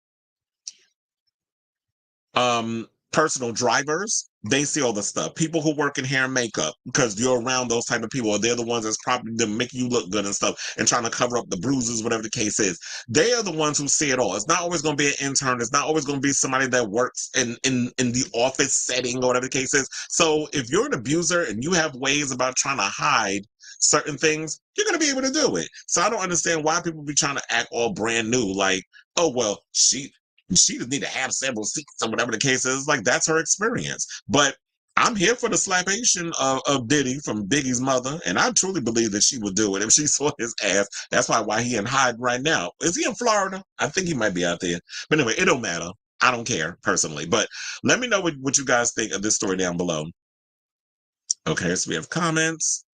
Personal drivers, they see all the stuff. People who work in hair and makeup, because you're around those type of people, they're the ones that's probably them making you look good and stuff and trying to cover up the bruises, whatever the case is. They are the ones who see it all. It's not always going to be an intern. It's not always going to be somebody that works in the office setting or whatever the case is. So if you're an abuser and you have ways about trying to hide certain things, you're going to be able to do it. So I don't understand why people be trying to act all brand new, like, oh, well, she just need to have several seats or whatever the case is. Like, that's her experience. But I'm here for the slapation of Diddy from Biggie's mother, and I truly believe that she would do it if she saw his ass. That's why he in hide right now. Is he in Florida? I think he might be out there. But anyway, it don't matter. I don't care personally. But let me know what you guys think of this story down below. Okay, so we have comments.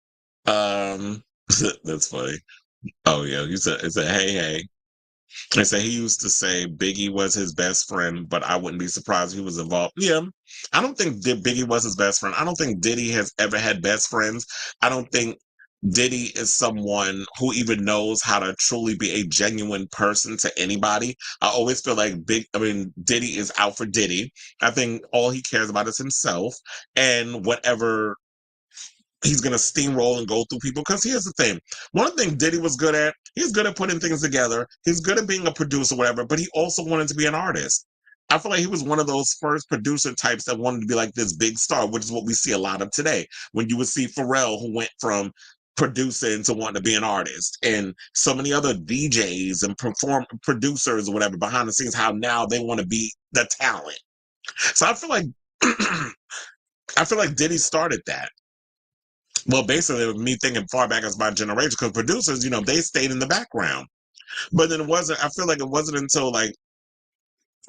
That's funny. Oh yeah, you said it's a hey hey. I said he used to say Biggie was his best friend, but I wouldn't be surprised if he was involved. Yeah, I don't think Biggie was his best friend. I don't think Diddy has ever had best friends. I don't think Diddy is someone who even knows how to truly be a genuine person to anybody. I always feel like Diddy is out for Diddy. I think all he cares about is himself and whatever he's going to steamroll and go through people. Because here's the thing. One thing Diddy was good at, he's good at putting things together. He's good at being a producer, whatever, but he also wanted to be an artist. I feel like he was one of those first producer types that wanted to be like this big star, which is what we see a lot of today. When you would see Pharrell, who went from producing to wanting to be an artist, and so many other DJs and producers or whatever behind the scenes, how now they want to be the talent. So I feel like Diddy started that. Well, basically, me thinking far back as my generation, because producers, they stayed in the background. But then I feel like it wasn't until like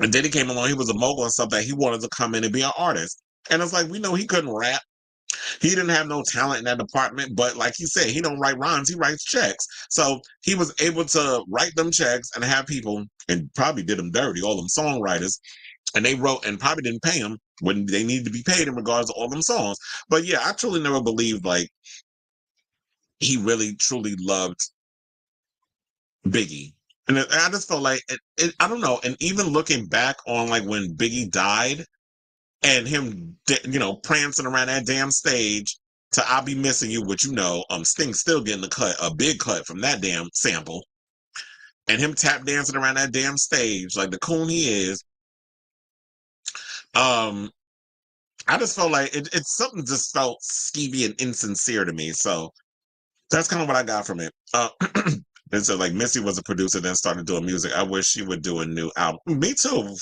Diddy came along, he was a mogul and stuff, that he wanted to come in and be an artist. And it's like, we know he couldn't rap. He didn't have no talent in that department, but like he said, he don't write rhymes, he writes checks. So he was able to write them checks and have people, and probably did them dirty, all them songwriters, and they wrote and probably didn't pay them when they needed to be paid in regards to all them songs. But yeah, I truly never believed like he really truly loved Biggie. And I just felt like I don't know. And even looking back on like when Biggie died and him, prancing around that damn stage to "I'll Be Missing You," which Sting's still getting a big cut from that damn sample, and him tap dancing around that damn stage like the coon he is. Um, I just felt like it's something just felt skeevy and insincere to me. So that's kind of what I got from it. And so, like, Missy was a producer, then started doing music. I wish she would do a new album. Me too.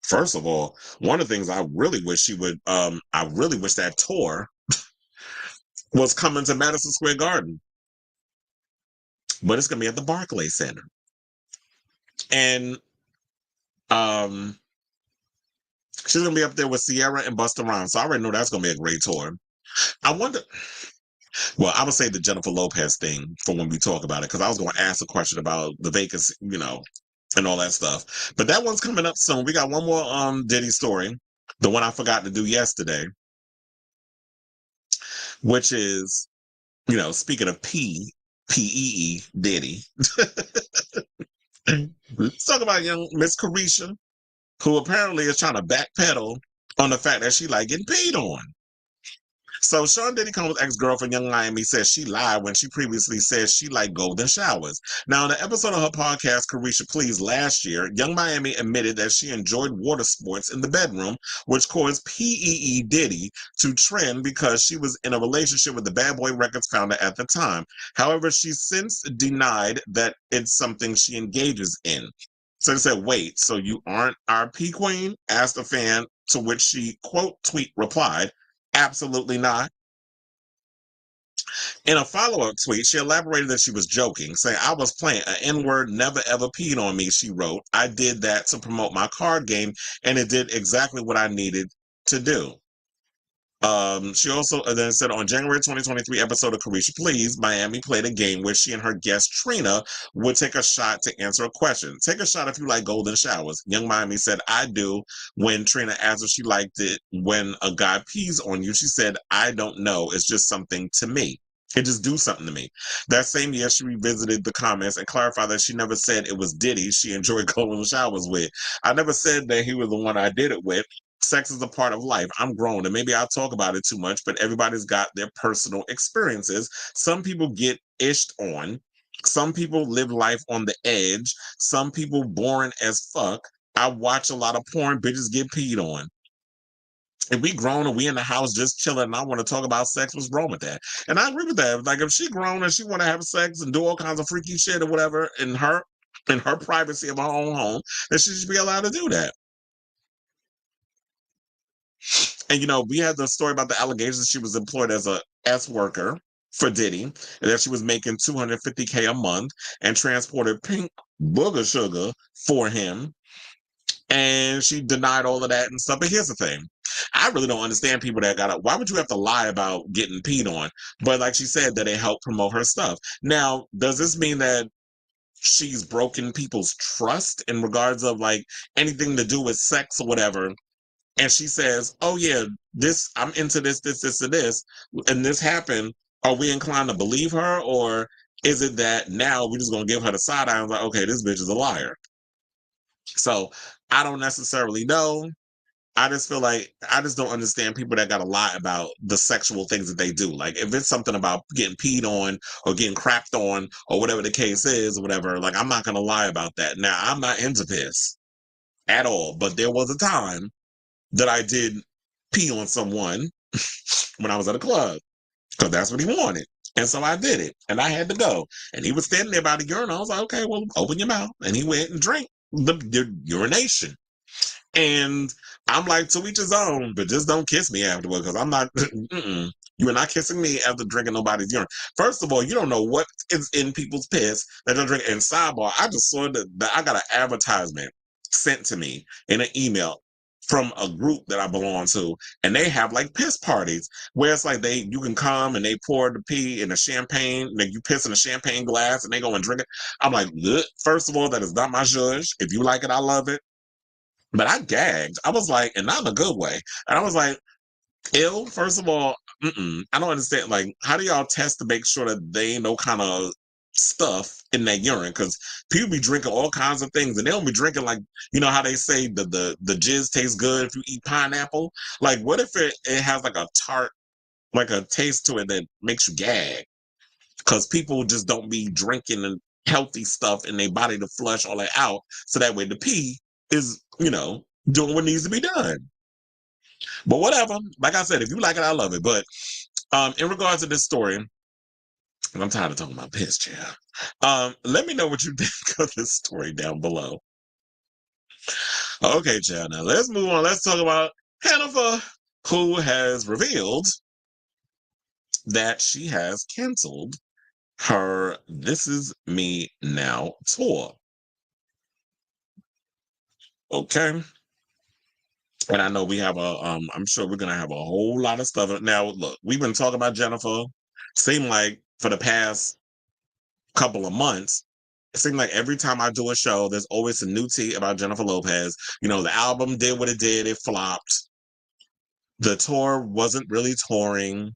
First of all, one of the things I really wish she would, I really wish that tour was coming to Madison Square Garden, but it's gonna be at the Barclays Center, and um, she's gonna be up there with Sierra and Busta Rhymes. So I already know that's gonna be a great tour. I wonder. Well, I would say the Jennifer Lopez thing for when we talk about it, because I was going to ask a question about the vacancy, and all that stuff. But that one's coming up soon. We got one more Diddy story, the one I forgot to do yesterday, which is, speaking of P-E-E, Diddy. Let's talk about young Miss Carisha, who apparently is trying to backpedal on the fact that she like getting peed on. So Sean Diddy Combs' ex-girlfriend, Young Miami, says she lied when she previously said she liked golden showers. Now, in an episode of her podcast, Carisha Please, last year, Young Miami admitted that she enjoyed water sports in the bedroom, which caused P.E.E. Diddy to trend because she was in a relationship with the Bad Boy Records founder at the time. However, she's since denied that it's something she engages in. So they said, wait, so you aren't our P Queen? Asked a fan, to which she, quote, tweet replied, absolutely not. In a follow-up tweet, she elaborated that she was joking, saying, I was playing an N-word, never ever peed on me, she wrote. I did that to promote my card game, and it did exactly what I needed to do. She also then said on January 2023 episode of Carisha Please, Miami played a game where she and her guest Trina would take a shot to answer a question. Take a shot if you like golden showers. Young Miami said, I do. When Trina asked if she liked it when a guy pees on you, she said, I don't know. It's just something to me. It just do something to me. That same year, she revisited the comments and clarified that she never said it was Diddy she enjoyed golden showers with. I never said that he was the one I did it with. Sex is a part of life. I'm grown and maybe I talk about it too much, but everybody's got their personal experiences. Some people get ished on. Some people live life on the edge. Some people boring as fuck. I watch a lot of porn, bitches get peed on. If we grown and we in the house just chilling and I want to talk about sex, what's wrong with that? And I agree with that. Like if she grown and she want to have sex and do all kinds of freaky shit or whatever in her privacy of her own home, then she should be allowed to do that. And we had the story about the allegations she was employed as a S worker for Diddy, and that she was making $250K a month and transported pink booger sugar for him. And she denied all of that and stuff. But here's the thing. I really don't understand people that why would you have to lie about getting peed on? But like she said, that it helped promote her stuff. Now, does this mean that she's broken people's trust in regards of like anything to do with sex or whatever? And she says, oh yeah, I'm into this, and this, and this happened. Are we inclined to believe her? Or is it that now we're just going to give her the side eye and like, okay, this bitch is a liar? So I don't necessarily know. I just feel like I just don't understand people that got to lie about the sexual things that they do. Like if it's something about getting peed on or getting crapped on or whatever the case is or whatever, like I'm not going to lie about that. Now, I'm not into this at all, but there was a time that I did pee on someone when I was at a club because that's what he wanted. And so I did it and I had to go. And he was standing there by the urinal. I was like, okay, well, open your mouth. And he went and drank the urination. And I'm like, to each his own, but just don't kiss me afterward because I'm not, you are not kissing me after drinking nobody's urine. First of all, you don't know what is in people's piss that they're drinking. And sidebar, I just saw that I got an advertisement sent to me in an email from a group that I belong to, and they have like piss parties where it's like you can come and they pour the pee in a champagne, like you piss in a champagne glass and they go and drink it. I'm like, first of all, that is not my judge. If you like it, I love it. But I gagged. I was like, and not in a good way. And I was like, ill, first of all, I don't understand. Like, how do y'all test to make sure that they ain't no kind of stuff in that urine? Because people be drinking all kinds of things, and they don't be drinking like, how they say the jizz tastes good if you eat pineapple. Like, what if it has like a tart, like a taste to it that makes you gag? Because people just don't be drinking healthy stuff in their body to flush all that out, so that way the pee is, doing what needs to be done. But whatever. Like I said, if you like it, I love it. But in regards to this story, And I'm tired of talking about piss, child. Let me know what you think of this story down below. Okay, child. Now let's move on. Let's talk about Hannaford, who has revealed that she has canceled her This Is Me Now tour. Okay. And I know we have I'm sure we're gonna have a whole lot of stuff. Now, look, we've been talking about Jennifer. Seemed like for the past couple of months, it seemed like every time I do a show, there's always a new tea about Jennifer Lopez. You know, the album did what it did, it flopped. The tour wasn't really touring.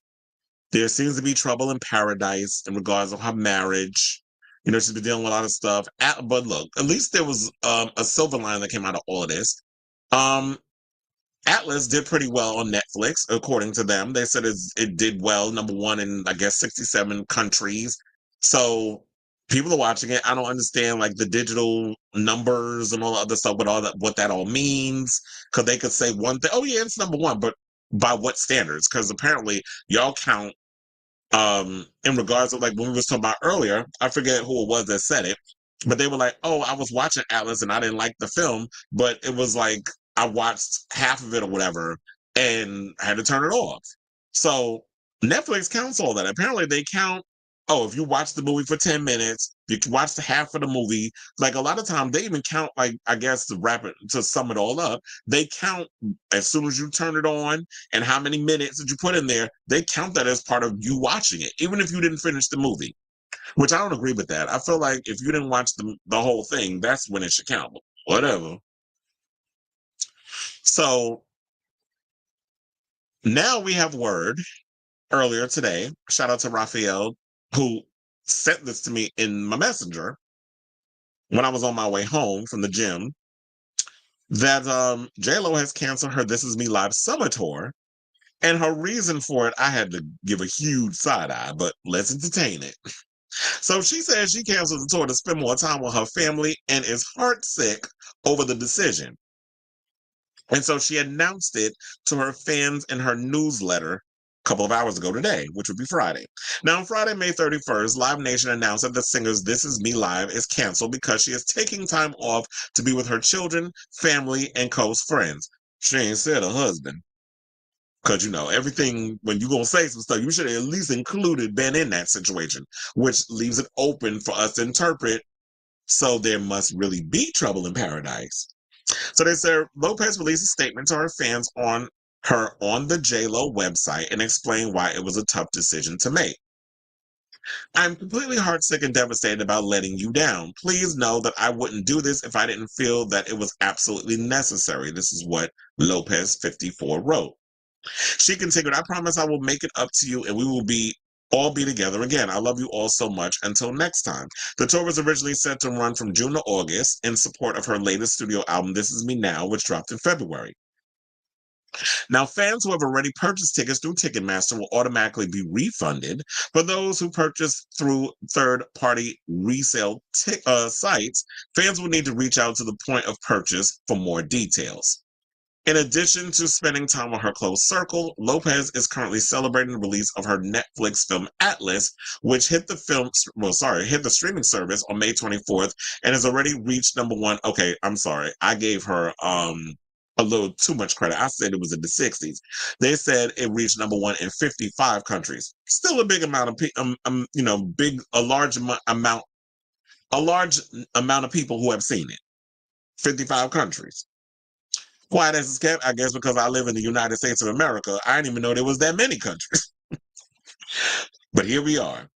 There seems to be trouble in paradise in regards of her marriage. You know, she's been dealing with a lot of stuff. But look, at least there was a silver line that came out of all of this. Atlas did pretty well on Netflix, according to them. They said it did well, #1 in, I guess, 67 countries. So people are watching it. I don't understand like the digital numbers and all the other stuff, but all that, what that all means. Because they could say one thing, oh yeah, it's #1, but by what standards? Because apparently y'all count in regards to like when we was talking about earlier, I forget who it was that said it, but they were like, oh, I was watching Atlas and I didn't like the film, but it was like I watched half of it or whatever and I had to turn it off. So Netflix counts all that. Apparently they count, oh, if you watch the movie for 10 minutes, you can watch the half of the movie. Like a lot of times they even count, like, I guess to wrap it, to sum it all up, they count as soon as you turn it on and how many minutes that you put in there, they count that as part of you watching it, even if you didn't finish the movie, which I don't agree with that. I feel like if you didn't watch the whole thing, that's when it should count. Whatever. So now we have word earlier today. Shout out to Raphael, who sent this to me in my messenger when I was on my way home from the gym, that J-Lo has canceled her This Is Me Live summer tour. And her reason for it, I had to give a huge side eye, but let's entertain it. So she says she canceled the tour to spend more time with her family and is heartsick over the decision. And so she announced it to her fans in her newsletter a couple of hours ago today, which would be Friday. Now, on Friday, May 31st, Live Nation announced that the singer's This Is Me Live is canceled because she is taking time off to be with her children, family, and close friends. She ain't said her husband. Because, you know, everything, when you're going to say some stuff, you should have at least included Ben in that situation, which leaves it open for us to interpret. So there must really be trouble in paradise. So they said Lopez released a statement to her fans on the J-Lo website and explained why it was a tough decision to make. I'm completely heartsick and devastated about letting you down. Please know that I wouldn't do this if I didn't feel that it was absolutely necessary. This is what Lopez 54 wrote. She continued, I promise I will make it up to you and we will all be together again. I love you all so much. Until next time. The tour was originally set to run from June to August in support of her latest studio album, This Is Me Now, which dropped in February. Now, fans who have already purchased tickets through Ticketmaster will automatically be refunded. For those who purchase through third-party resale sites, fans will need to reach out to the point of purchase for more details. In addition to spending time with her close circle, Lopez is currently celebrating the release of her Netflix film Atlas, which hit the streaming service on May 24th and has already reached #1. Okay, I'm sorry. I gave her a little too much credit. I said it was in the 60s. They said it reached #1 in 55 countries. Still a big amount of people, a large amount of people who have seen it. 55 countries. Quiet as it's kept, I guess because I live in the United States of America, I didn't even know there was that many countries. But here we are.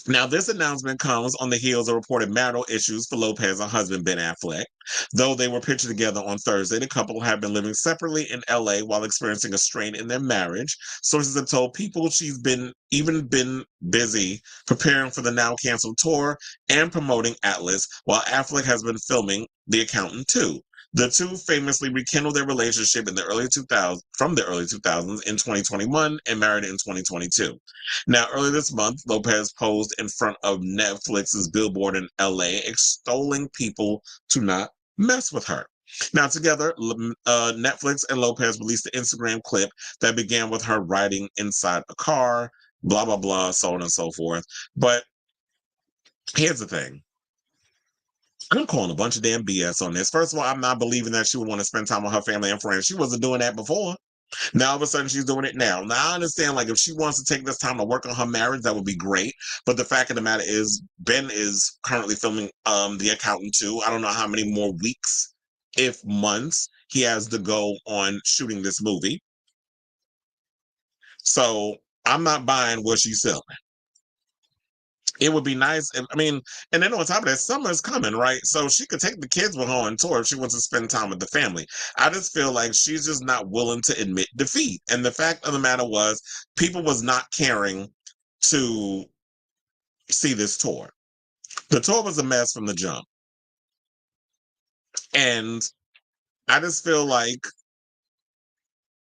Now, this announcement comes on the heels of reported marital issues for Lopez and husband Ben Affleck. Though they were pictured together on Thursday, the couple have been living separately in LA while experiencing a strain in their marriage. Sources have told People she's been busy preparing for the now canceled tour and promoting Atlas, while Affleck has been filming The Accountant 2. The two famously rekindled their relationship in the early 2000s in 2021 and married in 2022. Now, earlier this month, Lopez posed in front of Netflix's billboard in LA, extolling people to not mess with her. Now, together, Netflix and Lopez released an Instagram clip that began with her riding inside a car, blah, blah, blah, so on and so forth. But here's the thing. I'm calling a bunch of damn BS on this. First of all, I'm not believing that she would want to spend time with her family and friends. She wasn't doing that before. Now, all of a sudden, she's doing it now. Now, I understand, like, if she wants to take this time to work on her marriage, that would be great. But the fact of the matter is, Ben is currently filming The Accountant 2. I don't know how many more weeks, if months, he has to go on shooting this movie. So, I'm not buying what she's selling. It would be nice if, I mean, and then on top of that, summer's coming, right? So she could take the kids with her on tour if she wants to spend time with the family. I just feel like she's just not willing to admit defeat. And the fact of the matter was, people was not caring to see this tour. The tour was a mess from the jump. And I just feel like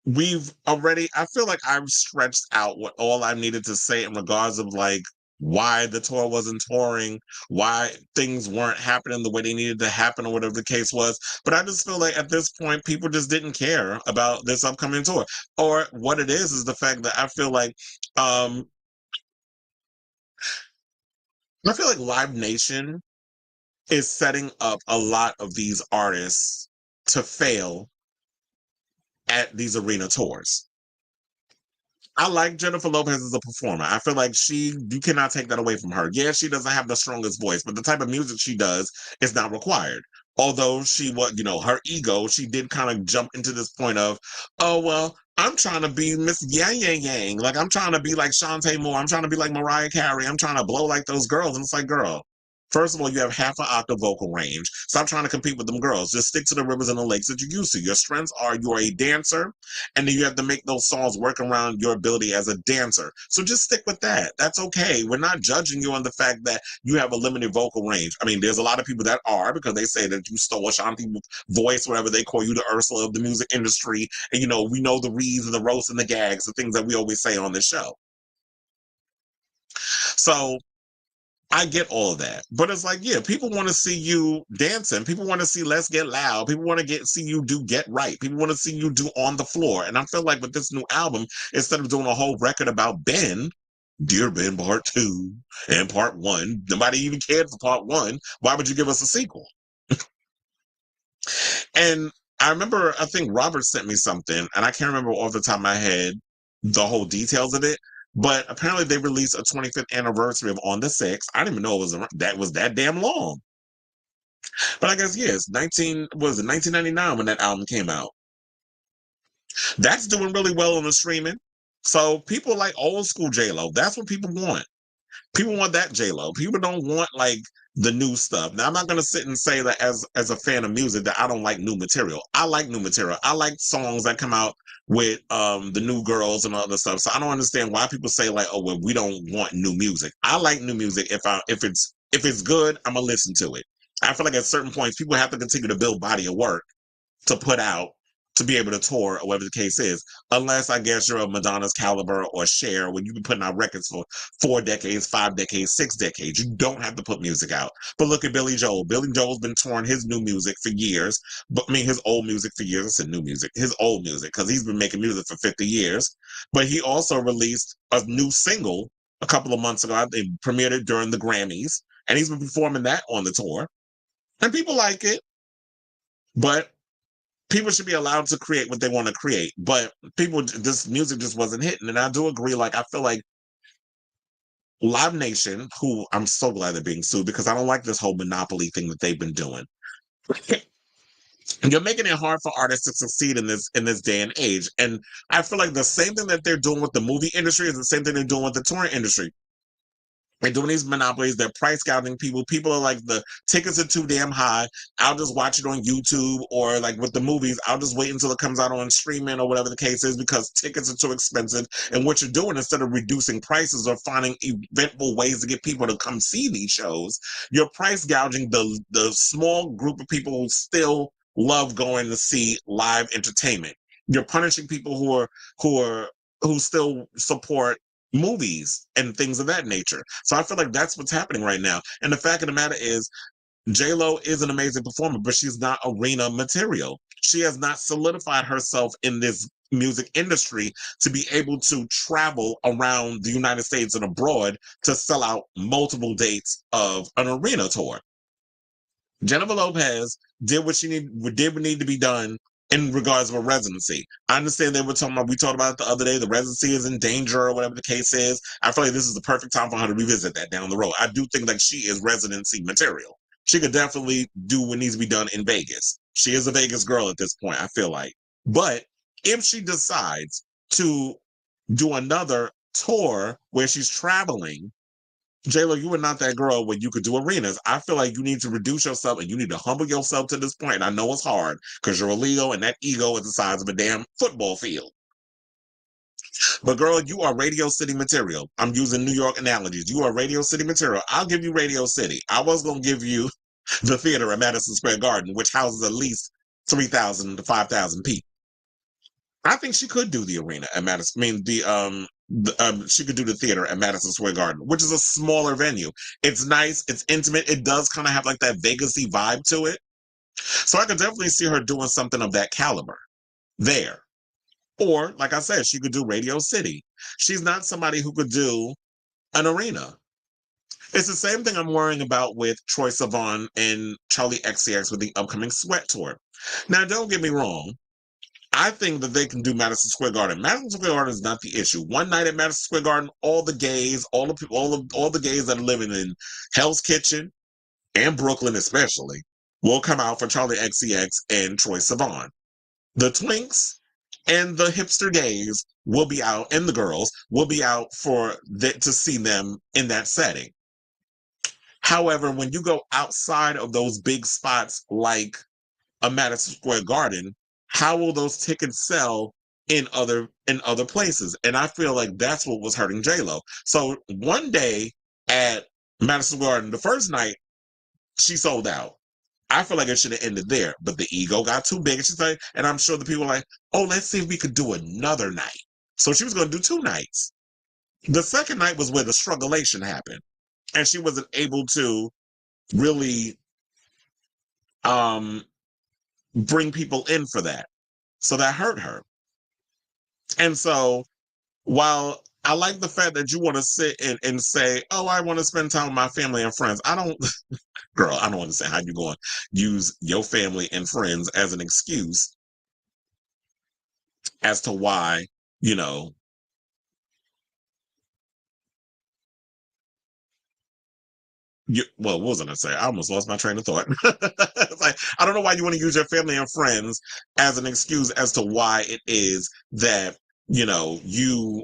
I feel like I've stretched out what all I needed to say in regards of like why the tour wasn't touring, why things weren't happening the way they needed to happen, or whatever the case was. But I just feel like at this point, people just didn't care about this upcoming tour. Or what it is the fact that I feel like Live Nation is setting up a lot of these artists to fail at these arena tours. I like Jennifer Lopez as a performer. I feel like you cannot take that away from her. Yeah, she doesn't have the strongest voice, but the type of music she does is not required. Although her ego, she did kind of jump into this point of, oh, well, I'm trying to be Miss Yang Yang Yang. Like, I'm trying to be like Shantae Moore. I'm trying to be like Mariah Carey. I'm trying to blow like those girls. And it's like, girl, first of all, you have half an octave vocal range. Stop trying to compete with them girls. Just stick to the rivers and the lakes that you're used to. Your strengths are you're a dancer, and then you have to make those songs work around your ability as a dancer. So just stick with that. That's okay. We're not judging you on the fact that you have a limited vocal range. I mean, there's a lot of people that are, because they say that you stole Ashanti voice, whatever. They call you the Ursula of the music industry. And, we know the reads and the roasts and the gags, the things that we always say on this show. So I get all of that, but it's like, yeah, people want to see you dancing. People want to see Let's Get Loud. People want to see you do Get Right. People want to see you do On the Floor. And I feel like with this new album, instead of doing a whole record about Ben, Dear Ben Part 2 and Part 1, nobody even cared for Part 1. Why would you give us a sequel? And I remember, I think Robert sent me something, and I can't remember off the top of my head the whole details of it. But apparently they released a 25th anniversary of On the 6th. I didn't even know that was that damn long. But I guess, yes, 1999 when that album came out. That's doing really well on the streaming. So people like old school J-Lo. That's what people want. People want that J-Lo. People don't want like the new stuff. Now, I'm not going to sit and say that as a fan of music that I don't like new material. I like new material. I like songs that come out with the new girls and all other stuff. So I don't understand why people say like, oh, well, we don't want new music. I like new music. If it's good, I'm gonna listen to it. I feel like at certain points people have to continue to build body of work to put out to be able to tour or whatever the case is. Unless I guess you're of Madonna's caliber or Cher, when you be putting out records for 4 decades, 5 decades, 6 decades. You don't have to put music out. But look at Billy Joel. Billy Joel's been touring his new music for years. But I mean his old music for years. I said new music. His old music, because he's been making music for 50 years. But he also released a new single a couple of months ago. They premiered it during the Grammys. And he's been performing that on the tour. And people like it. But people should be allowed to create what they want to create, but this music just wasn't hitting. And I do agree. Like, I feel like Live Nation, who I'm so glad they're being sued, because I don't like this whole monopoly thing that they've been doing. You're making it hard for artists to succeed in this day and age. And I feel like the same thing that they're doing with the movie industry is the same thing they're doing with the touring industry. They're doing these monopolies. They're price gouging people. People are like, the tickets are too damn high. I'll just watch it on YouTube, or like with the movies, I'll just wait until it comes out on streaming or whatever the case is, because tickets are too expensive. And what you're doing, instead of reducing prices or finding eventful ways to get people to come see these shows, you're price gouging the small group of people who still love going to see live entertainment. You're punishing people who still support movies and things of that nature. So I feel like that's what's happening right now. And the fact of the matter is, J-Lo is an amazing performer, but she's not arena material. She has not solidified herself in this music industry to be able to travel around the United States and abroad to sell out multiple dates of an arena tour. Jennifer Lopez did what need to be done in regards of a residency. I understand we talked about it the other day, the residency is in danger or whatever the case is. I feel like this is the perfect time for her to revisit that down the road. I do think like she is residency material. She could definitely do what needs to be done in Vegas. She is a Vegas girl at this point, I feel like. But if she decides to do another tour where she's traveling, J-Lo, you are not that girl where you could do arenas. I feel like you need to reduce yourself and you need to humble yourself to this point. And I know it's hard because you're a Leo and that ego is the size of a damn football field. But girl, you are Radio City material. I'm using New York analogies. You are Radio City material. I'll give you Radio City. I was going to give you the theater at Madison Square Garden, which houses at least 3,000 to 5,000 people. I think she could do the arena at Madison. I mean, she could do the theater at Madison Square Garden, which is a smaller venue. It's nice. It's intimate. It does kind of have like that Vegas-y vibe to it. So I could definitely see her doing something of that caliber there. Or, like I said, she could do Radio City. She's not somebody who could do an arena. It's the same thing I'm worrying about with Troye Sivan and Charlie XCX with the upcoming Sweat Tour. Now, don't get me wrong. I think that they can do Madison Square Garden. Madison Square Garden is not the issue. One night at Madison Square Garden, all the gays, all the gays that are living in Hell's Kitchen and Brooklyn especially will come out for Charlie XCX and Troye Sivan. The twinks and the hipster gays will be out, and the girls will be out to see them in that setting. However, when you go outside of those big spots like a Madison Square Garden, how will those tickets sell in other places? And I feel like that's what was hurting J-Lo. So one day at Madison Square Garden, the first night, she sold out. I feel like it should have ended there, but the ego got too big. She's like, and I'm sure the people were like, oh, let's see if we could do another night. So she was going to do 2 nights. The second night was where the strugglation happened. And she wasn't able to really bring people in for that. So that hurt her. And so while I like the fact that you want to sit and say, oh, I want to spend time with my family and friends. I don't understand how you're going to use your family and friends as an excuse as to why, what was I going to say? I almost lost my train of thought. It's like, I don't know why you want to use your family and friends as an excuse as to why it is that, you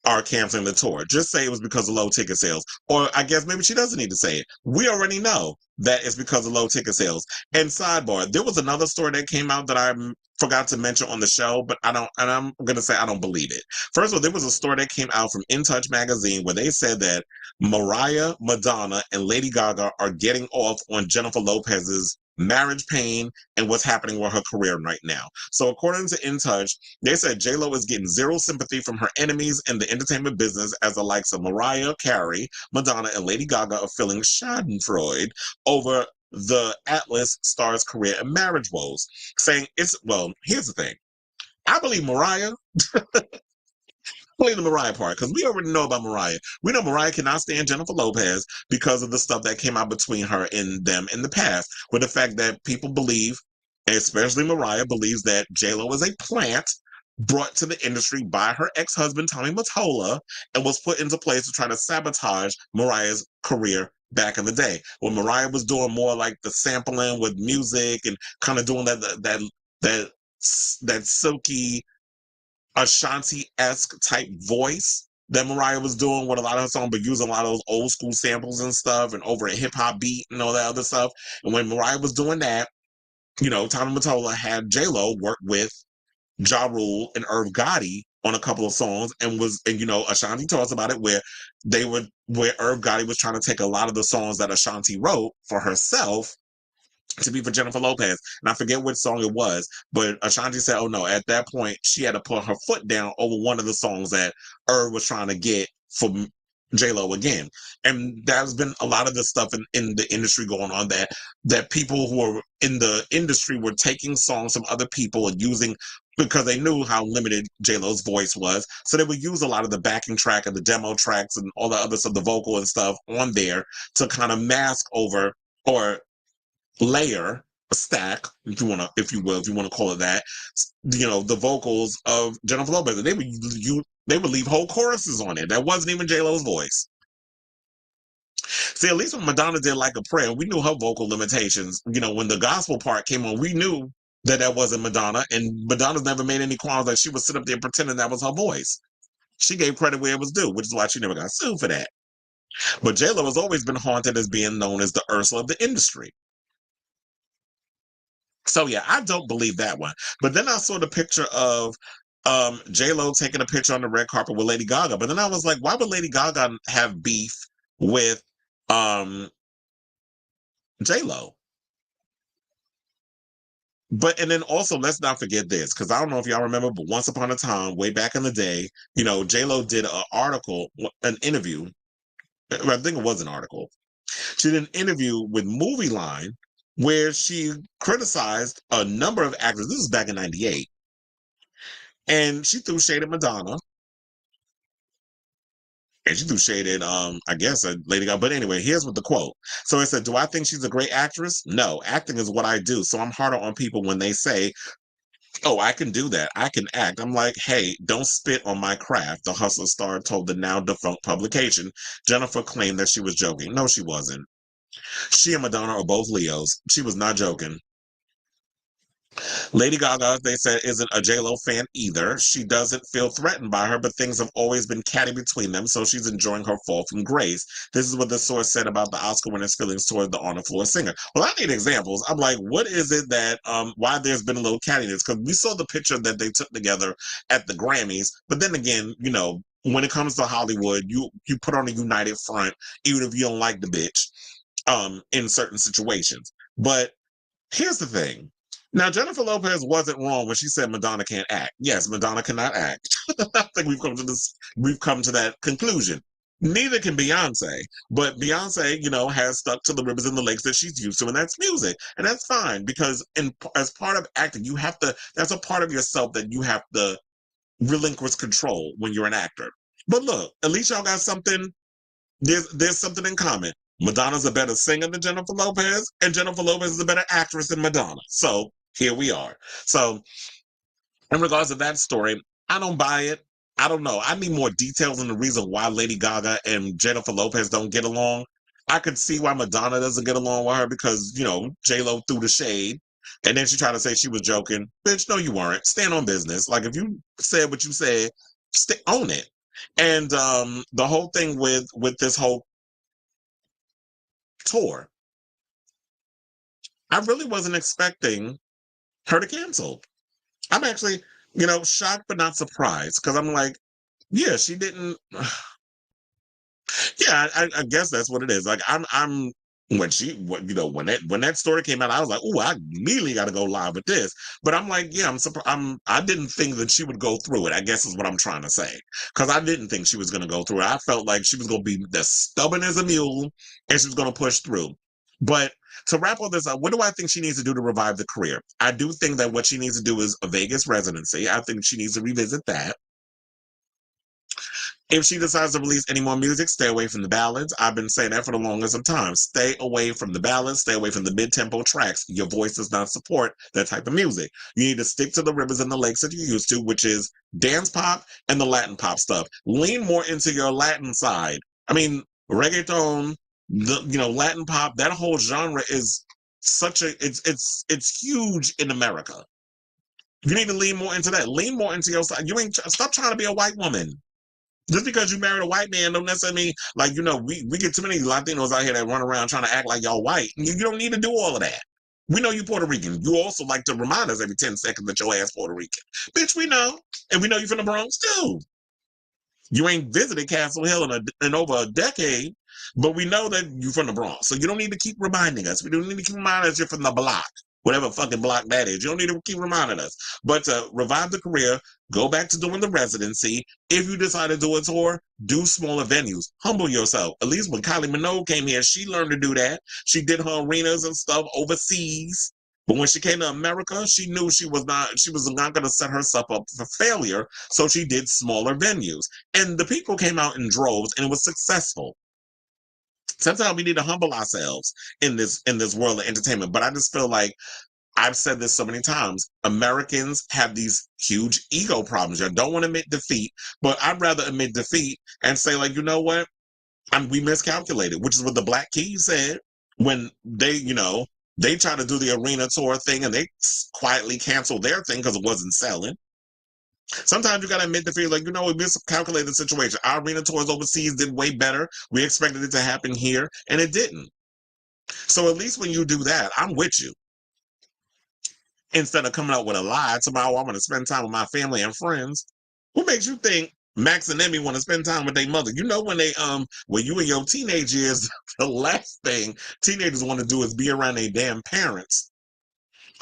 are canceling the tour. Just say it was because of low ticket sales. Or I guess maybe she doesn't need to say it. We already know that it's because of low ticket sales. And sidebar, there was another story that came out that I forgot to mention on the show, but I'm going to say I don't believe it. First of all, there was a story that came out from In Touch magazine where they said that Mariah, Madonna, and Lady Gaga are getting off on Jennifer Lopez's marriage pain and what's happening with her career right now. So according to In Touch, they said J-Lo is getting zero sympathy from her enemies in the entertainment business as the likes of Mariah Carey, Madonna, and Lady Gaga are feeling schadenfreude over the Atlas star's career and marriage woes, saying here's the thing. I believe Mariah play the Mariah part, because we already know about Mariah. We know Mariah cannot stand Jennifer Lopez because of the stuff that came out between her and them in the past, with the fact that people believe, especially Mariah, believes that J-Lo is a plant brought to the industry by her ex-husband, Tommy Mottola, and was put into place to try to sabotage Mariah's career back in the day. When Mariah was doing more like the sampling with music and kind of doing that silky Ashanti-esque type voice that Mariah was doing with a lot of her songs, but using a lot of those old school samples and stuff and over a hip hop beat and all that other stuff. And when Mariah was doing that, Tommy Mottola had J-Lo work with Ja Rule and Irv Gotti on a couple of songs, and Ashanti talks about it where Irv Gotti was trying to take a lot of the songs that Ashanti wrote for herself to be for Jennifer Lopez. And I forget which song it was, but Ashanti said, oh no, at that point, she had to put her foot down over one of the songs that Irv was trying to get for J-Lo again. And there's been a lot of the stuff in the industry going on that people who are in the industry were taking songs from other people and using, because they knew how limited J-Lo's voice was. So they would use a lot of the backing track and the demo tracks and all the other stuff, the vocal and stuff on there to kind of mask over or layer a stack, if you want to call it that, the vocals of Jennifer Lopez. And they would leave whole choruses on it. That wasn't even J-Lo's voice. See, at least when Madonna did Like a Prayer, we knew her vocal limitations. When the gospel part came on, we knew that wasn't Madonna, and Madonna's never made any qualms that she would sit up there pretending that was her voice. She gave credit where it was due, which is why she never got sued for that. But J-Lo has always been haunted as being known as the Ursula of the industry. So yeah, I don't believe that one. But then I saw the picture of J-Lo taking a picture on the red carpet with Lady Gaga. But then I was like, why would Lady Gaga have beef with J-Lo? And then also, let's not forget this, because I don't know if y'all remember, but once upon a time, way back in the day, J-Lo did an interview. I think it was an article. She did an interview with Movie Line where she criticized a number of actors. This is back in '98. And she threw shade at Madonna. And she threw shade at, I guess, Lady Gaga. But anyway, here's what the quote. So it said, do I think she's a great actress? No, acting is what I do. So I'm harder on people when they say, oh, I can do that. I can act. I'm like, hey, don't spit on my craft, the Hustler star told the now defunct publication. Jennifer claimed that she was joking. No, she wasn't. She and Madonna are both Leos. She was not joking. Lady Gaga, they said, isn't a J-Lo fan either. She doesn't feel threatened by her, but things have always been catty between them, so she's enjoying her fall from grace. This is what the source said about the Oscar winner's feelings toward the on-the-floor singer. Well, I need examples. I'm like, what is it that, why there's been a little cattiness? Because we saw the picture that they took together at the Grammys, but then again, when it comes to Hollywood, you put on a united front, even if you don't like the bitch, in certain situations. But here's the thing. Now, Jennifer Lopez wasn't wrong when she said Madonna can't act. Yes, Madonna cannot act. I think we've come to that conclusion. Neither can Beyonce, but Beyonce, has stuck to the rivers and the lakes that she's used to, and that's music, and that's fine because as part of acting, that's a part of yourself that you have to relinquish control when you're an actor. But look, at least y'all got something. There's something in common. Madonna's a better singer than Jennifer Lopez, and Jennifer Lopez is a better actress than Madonna. So here we are. So in regards to that story, I don't buy it. I don't know. I need more details on the reason why Lady Gaga and Jennifer Lopez don't get along. I could see why Madonna doesn't get along with her because, J-Lo threw the shade. And then she tried to say she was joking. Bitch, no, you weren't. Stand on business. Like, if you said what you said, own it. And the whole thing with this whole tour, I really wasn't expecting her to cancel. I'm actually, shocked but not surprised because I'm like, yeah, she didn't. Yeah, I guess that's what it is. Like I'm when when that story came out, I was like, oh, I immediately got to go live with this. But I'm like, yeah, I didn't think that she would go through it. I guess is what I'm trying to say because I didn't think she was going to go through it. I felt like she was going to be as stubborn as a mule and she was going to push through. But to wrap all this up, what do I think she needs to do to revive the career? I do think that what she needs to do is a Vegas residency. I think she needs to revisit that. If she decides to release any more music, stay away from the ballads. I've been saying that for the longest of time. Stay away from the ballads. Stay away from the mid-tempo tracks. Your voice does not support that type of music. You need to stick to the rivers and the lakes that you're used to, which is dance pop and the Latin pop stuff. Lean more into your Latin side. I mean, reggaeton, Latin pop, that whole genre is it's huge in America. You need to lean more into that. Lean more into your side. Stop trying to be a white woman. Just because you married a white man don't necessarily mean, like, we get too many Latinos out here that run around trying to act like y'all white. You don't need to do all of that. We know you Puerto Rican. You also like to remind us every 10 seconds that your ass Puerto Rican. Bitch, we know. And we know you from the Bronx, too. You ain't visited Castle Hill in over a decade, but we know that you from the Bronx. So you don't need to keep reminding us. We don't need to keep reminding us you're from the block. whatever fucking block that is. You don't need to keep reminding us. But to revive the career, go back to doing the residency. If you decide to do a tour, do smaller venues. Humble yourself. At least when Kylie Minogue came here, she learned to do that. She did her arenas and stuff overseas. But when she came to America, she knew she was not going to set herself up for failure. So she did smaller venues. And the people came out in droves and it was successful. Sometimes we need to humble ourselves in this world of entertainment. But I just feel like I've said this so many times. Americans have these huge ego problems. You don't want to admit defeat, but I'd rather admit defeat and say, like, you know what? We miscalculated, which is what the Black Keys said when they tried to do the arena tour thing and they quietly canceled their thing because it wasn't selling. Sometimes you got to admit defeat, like, we miscalculated the situation. Our arena tours overseas did way better. We expected it to happen here, and it didn't. So at least when you do that, I'm with you. Instead of coming out with a lie, tomorrow I want to spend time with my family and friends. What makes you think Max and Emmy want to spend time with their mother? When you in your teenage years, the last thing teenagers want to do is be around their damn parents.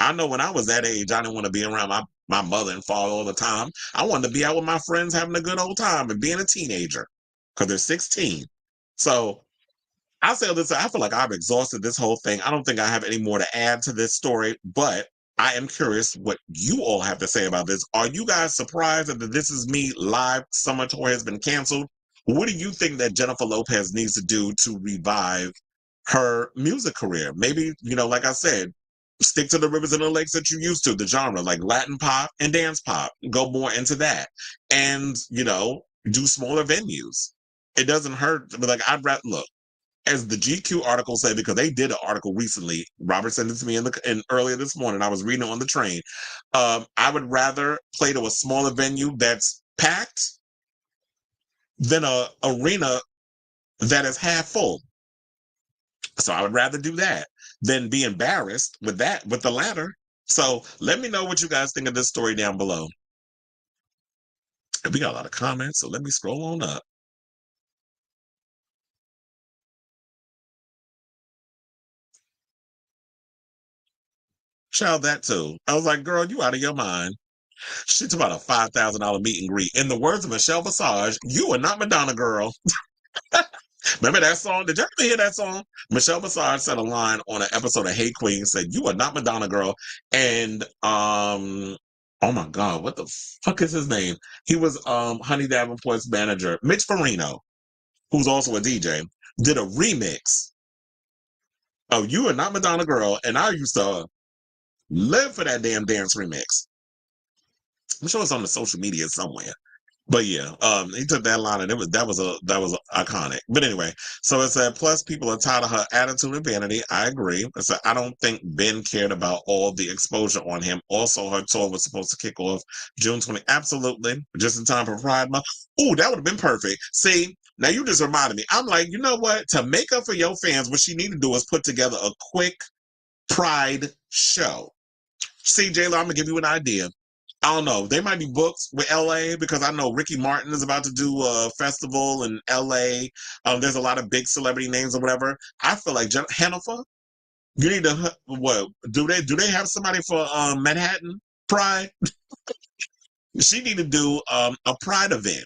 I know when I was that age, I didn't want to be around my mother and father all the time. I wanted to be out with my friends having a good old time and being a teenager because they're 16. So I'll say this, I feel like I've exhausted this whole thing. I don't think I have any more to add to this story, but I am curious what you all have to say about this. Are you guys surprised that the This Is Me live summer tour has been canceled? What do you think that Jennifer Lopez needs to do to revive her music career? Maybe, like I said, stick to the rivers and the lakes that you used to, the genre, like Latin pop and dance pop. Go more into that. And, do smaller venues. It doesn't hurt, but I'd rather, look, as the GQ article said, because they did an article recently, Robert sent it to me in earlier this morning. I was reading it on the train. I would rather play to a smaller venue that's packed than a arena that is half full. So I would rather do that than be embarrassed with the latter. So let me know what you guys think of this story down below. And we got a lot of comments, so let me scroll on up. Shout that too. I was like, girl, you out of your mind. She's about a $5,000 meet and greet. In the words of Michelle Visage, you are not Madonna, girl. Remember that song? Did you ever hear that song? Michelle Visage said a line on an episode of Hey Queen, said, you are not Madonna, girl. And oh my God, what the fuck is his name? He was Honey Davenport's manager, Mitch Farino, who's also a DJ, did a remix of You Are Not Madonna, Girl, and I used to live for that damn dance remix. I'm sure it's on the social media somewhere. But yeah, he took that line and that was iconic. But anyway, so it said, plus people are tired of her attitude and vanity. I agree. It said, I don't think Ben cared about all the exposure on him. Also, her tour was supposed to kick off June 20. Absolutely. Just in time for Pride Month. Ooh, that would have been perfect. See, now you just reminded me. I'm like, you know what? To make up for your fans, what she need to do is put together a quick Pride show. See, Jayla, I'm gonna give you an idea. I don't know. They might be booked with LA because I know Ricky Martin is about to do a festival in LA. There's a lot of big celebrity names or whatever. I feel like Hannaford. You need to what? Do they have somebody for Manhattan Pride? She need to do a Pride event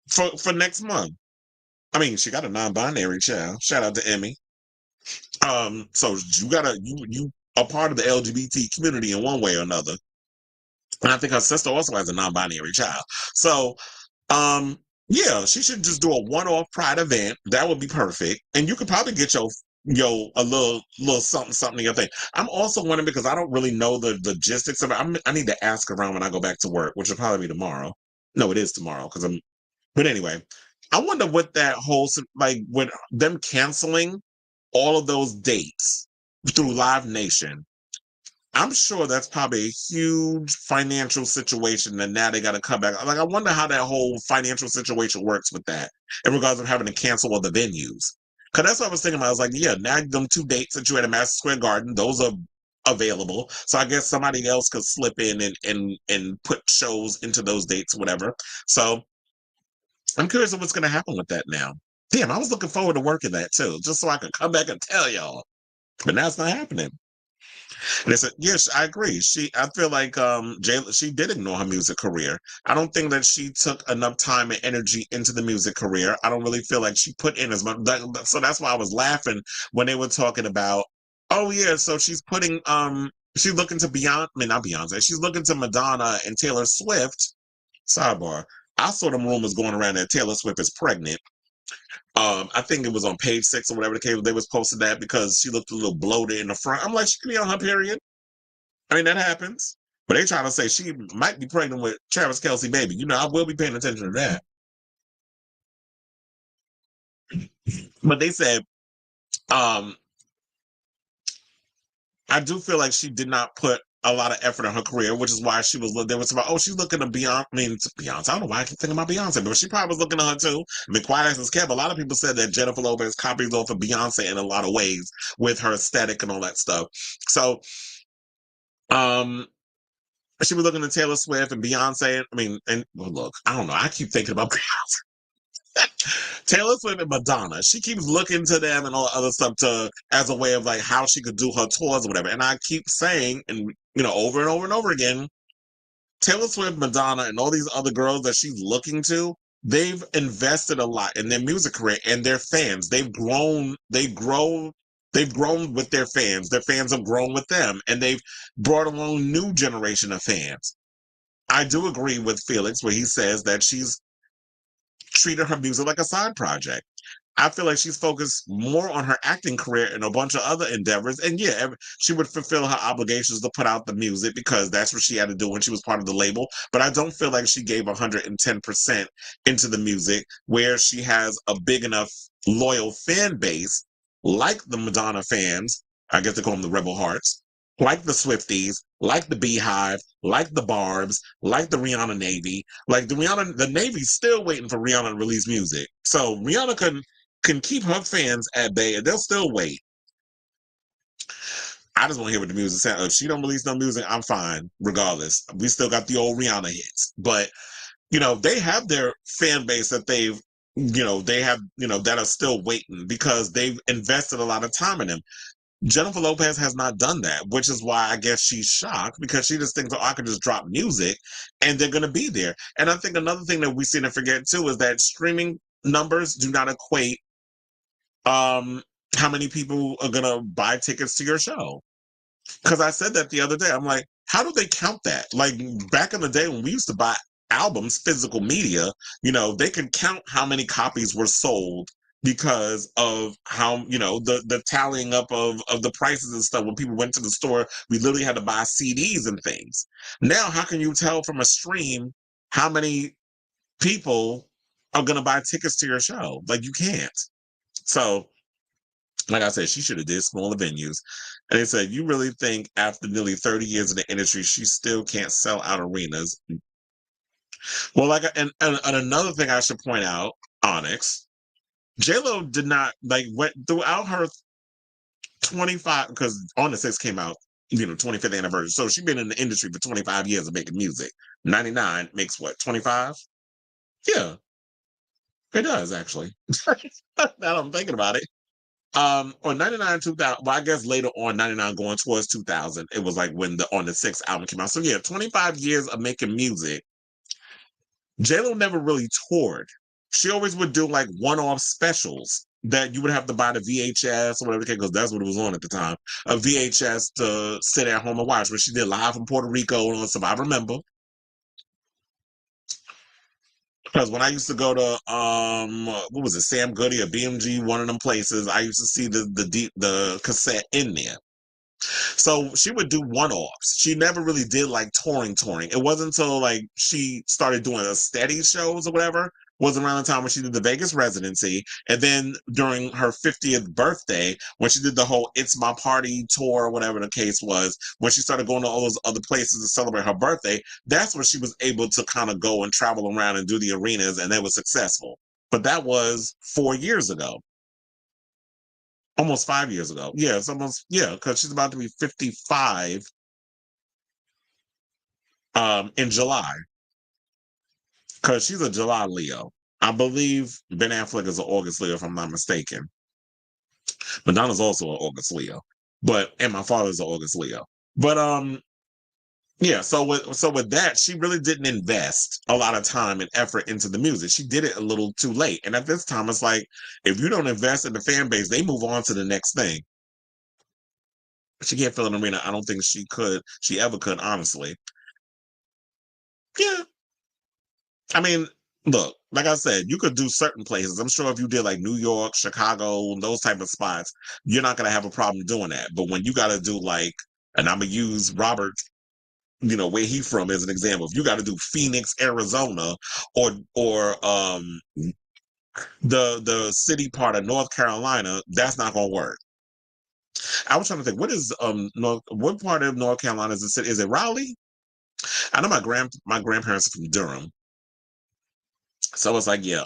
for next month. I mean, she got a non-binary child. Shout out to Emmy. So you are part of the LGBT community in one way or another. And I think her sister also has a non-binary child. So, yeah, she should just do a one-off Pride event. That would be perfect. And you could probably get a little something in your thing. I'm also wondering, because I don't really know the logistics of it. I need to ask around when I go back to work, which will probably be tomorrow. No, it is tomorrow but anyway, I wonder what that whole, like, with them canceling all of those dates through Live Nation. I'm sure that's probably a huge financial situation, and now they got to come back. Like, I wonder how that whole financial situation works with that in regards of having to cancel all the venues. Because that's what I was thinking about. I was like, yeah, now them 2 dates that you had at Madison Square Garden, those are available. So I guess somebody else could slip in and put shows into those dates, whatever. So I'm curious of what's going to happen with that now. Damn, I was looking forward to working that too, just so I could come back and tell y'all. But now it's not happening. And they said, yes, I agree. I feel like she did ignore her music career. I don't think that she took enough time and energy into the music career. I don't really feel like she put in as much. So that's why I was laughing when they were talking about, oh yeah, so she's looking to Beyonce, I mean not Beyonce, she's looking to Madonna and Taylor Swift. Sidebar. I saw them rumors going around that Taylor Swift is pregnant. I think it was on page 6 or whatever the case. They was posting that because she looked a little bloated in the front. I'm like, she could be on her period. I mean, that happens. But they trying to say she might be pregnant with Travis Kelce baby. You know, I will be paying attention to that. But they said, um, I do feel like she did not put a lot of effort in her career, which is why she was. There was about, oh, she's looking to Beyonce. I mean, to Beyonce. I don't know why I keep thinking about Beyonce, but she probably was looking at her too. I mean, quiet as it's kept. A lot of people said that Jennifer Lopez copies off of Beyonce in a lot of ways with her aesthetic and all that stuff. So, she was looking at Taylor Swift and Beyonce. I mean, and well, look, I don't know. I keep thinking about Taylor Swift and Madonna. She keeps looking to them and all the other stuff as a way of like how she could do her tours or whatever. And I keep saying, and over and over and over again, Taylor Swift, Madonna, and all these other girls that she's looking to, they've invested a lot in their music career and their fans. They've grown with their fans. Their fans have grown with them, and they've brought along new generation of fans. I do agree with Felix where he says that she's treated her music like a side project. I feel like she's focused more on her acting career and a bunch of other endeavors. And yeah, she would fulfill her obligations to put out the music because that's what she had to do when she was part of the label. But I don't feel like she gave 110% into the music where she has a big enough loyal fan base like the Madonna fans. I guess they call them the Rebel Hearts, like the Swifties, like the Beehive, like the Barbs, like the Rihanna Navy. Like the Navy's still waiting for Rihanna to release music. So Rihanna can keep her fans at bay and they'll still wait. I just want to hear what the music sounds. If she don't release no music, I'm fine, regardless. We still got the old Rihanna hits. But, they have their fan base that that are still waiting because they've invested a lot of time in them. Jennifer Lopez has not done that, which is why I guess she's shocked because she just thinks, oh, I could just drop music and they're going to be there. And I think another thing that we seem to forget too is that streaming numbers do not equate how many people are going to buy tickets to your show. Because I said that the other day. I'm like, how do they count that? Like back in the day when we used to buy albums, physical media, they could count how many copies were sold because of how the tallying up of the prices and stuff. When people went to the store, we literally had to buy CDs and things. Now how can you tell from a stream how many people are going to buy tickets to your show? Like you can't. So like I said, she should have did smaller venues. And they said, you really think after nearly 30 years in the industry she still can't sell out arenas? Well, like, and another thing I should point out, Onyx, J-Lo did not went throughout her 25, because On the 6 came out 25th anniversary, so she's been in the industry for 25 years of making music. 99 makes what, 25? Yeah, it does actually. Now I'm thinking about it. On 99, 2000, well, I guess later on 99 going towards 2000, it was like when the On the 6 album came out. So yeah, 25 years of making music. J-Lo never really toured. She always would do like one-off specials that you would have to buy the VHS or whatever, because that's what it was on at the time. A VHS to sit at home and watch. When she did Live from Puerto Rico and all stuff, I remember. Because when I used to go to what was it, Sam Goody or BMG, one of them places, I used to see the cassette in there. So she would do one-offs. She never really did like touring. It wasn't until like she started doing a steady shows or whatever, was around the time when she did the Vegas residency. And then during her 50th birthday, when she did the whole It's My Party tour, whatever the case was, when she started going to all those other places to celebrate her birthday, that's when she was able to kind of go and travel around and do the arenas, and they were successful. But that was 4 years ago. Almost 5 years ago. Yeah, it's almost, yeah, because she's about to be 55 in July. Because she's a July Leo. I believe Ben Affleck is an August Leo, if I'm not mistaken. Madonna's also an August Leo. And my father's an August Leo. But yeah, so with that, she really didn't invest a lot of time and effort into the music. She did it a little too late. And at this time, it's like, if you don't invest in the fan base, they move on to the next thing. She can't fill an arena. I don't think she ever could, honestly. Yeah. I mean, look, like I said, you could do certain places. I'm sure if you did like New York, Chicago, those type of spots, you're not gonna have a problem doing that. But when you gotta do like, and I'm gonna use Robert, where he from as an example. If you gotta do Phoenix, Arizona, or the city part of North Carolina, that's not gonna work. I was trying to think, what part of North Carolina is the city? Is it Raleigh? I know my grandparents are from Durham. So it's like, yeah,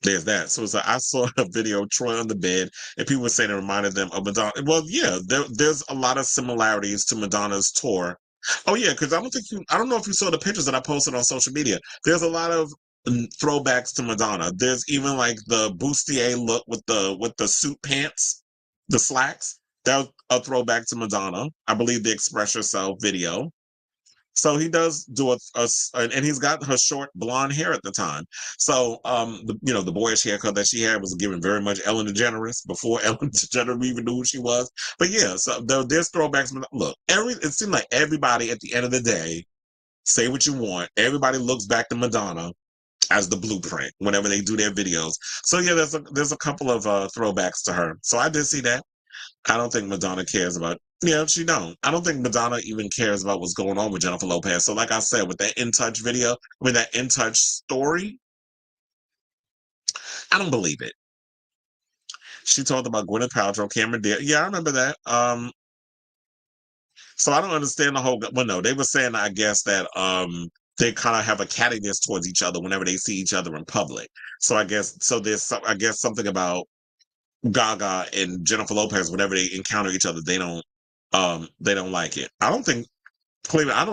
there's that. So it's like I saw a video of Troy on the bed, and people were saying it reminded them of Madonna. Well, yeah, there's a lot of similarities to Madonna's tour. Oh yeah, because I don't know if you saw the pictures that I posted on social media. There's a lot of throwbacks to Madonna. There's even like the bustier look with the suit pants, the slacks. That's a throwback to Madonna. I believe the Express Yourself video. So he does do and he's got her short blonde hair at the time. So, the boyish haircut that she had was given very much Ellen DeGeneres before Ellen DeGeneres even knew who she was. But yeah, so there's throwbacks. Look, it seemed like everybody at the end of the day, say what you want, everybody looks back to Madonna as the blueprint whenever they do their videos. So yeah, there's a couple of throwbacks to her. So I did see that. I don't think Madonna cares about. Yeah, she don't. I don't think Madonna even cares about what's going on with Jennifer Lopez. So, like I said, with that In Touch video, that In Touch story, I don't believe it. She talked about Gwyneth Paltrow, Cameron Diaz. Yeah, I remember that. So I don't understand the whole. Well, no, they were saying, I guess, that they kind of have a cattiness towards each other whenever they see each other in public. So I guess I guess something about Gaga and Jennifer Lopez, whenever they encounter each other, they don't like it. I don't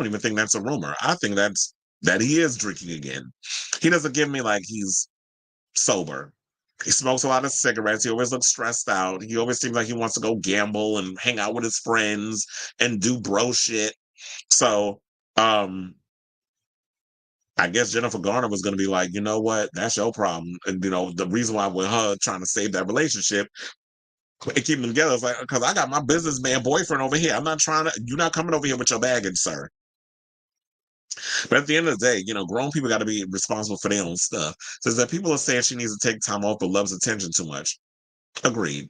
even think that's a rumor. I think that he is drinking again. He doesn't give me like he's sober. He smokes a lot of cigarettes. He always looks stressed out. He always seems like he wants to go gamble and hang out with his friends and do bro shit. So, I guess Jennifer Garner was going to be like, you know what? That's your problem. And, the reason why with her trying to save that relationship and keep them together is like, because I got my businessman boyfriend over here. You're not coming over here with your baggage, sir. But at the end of the day, grown people got to be responsible for their own stuff. Says that people are saying she needs to take time off but loves attention too much. Agreed.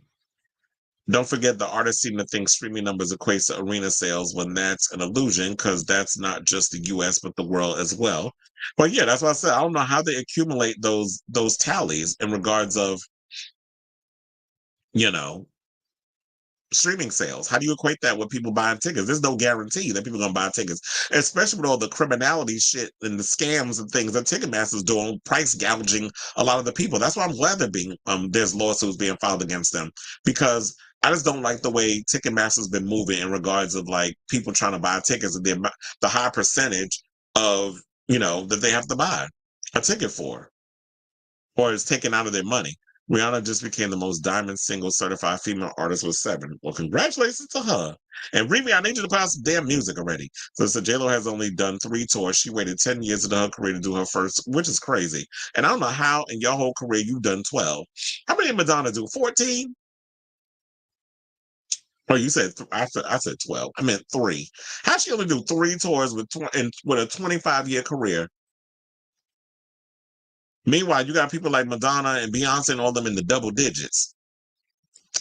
Don't forget the artists seem to think streaming numbers equates to arena sales when that's an illusion because that's not just the US but the world as well. But yeah, that's what I said. I don't know how they accumulate those tallies in regards of, you know, streaming sales. How do you equate that with people buying tickets? There's no guarantee that people are going to buy tickets, especially with all the criminality shit and the scams and things that Ticketmaster's doing, price gouging a lot of the people. That's why I'm glad there's lawsuits being filed against them, because I just don't like the way Ticketmaster's been moving in regards of like people trying to buy tickets and the high percentage of, that they have to buy a ticket for, or is taken out of their money. Rihanna just became the most diamond single certified female artist with 7. Well, congratulations to her. And Riri, I need you to put out some damn music already. So J-Lo has only done 3 tours. She waited 10 years into her career to do her first, which is crazy. And I don't know how in your whole career you've done 12. How many did Madonna do? 14? Oh, you said I said 12. I meant 3. How'd she only do 3 tours with a 25-year career? Meanwhile, you got people like Madonna and Beyonce and all them in the double digits.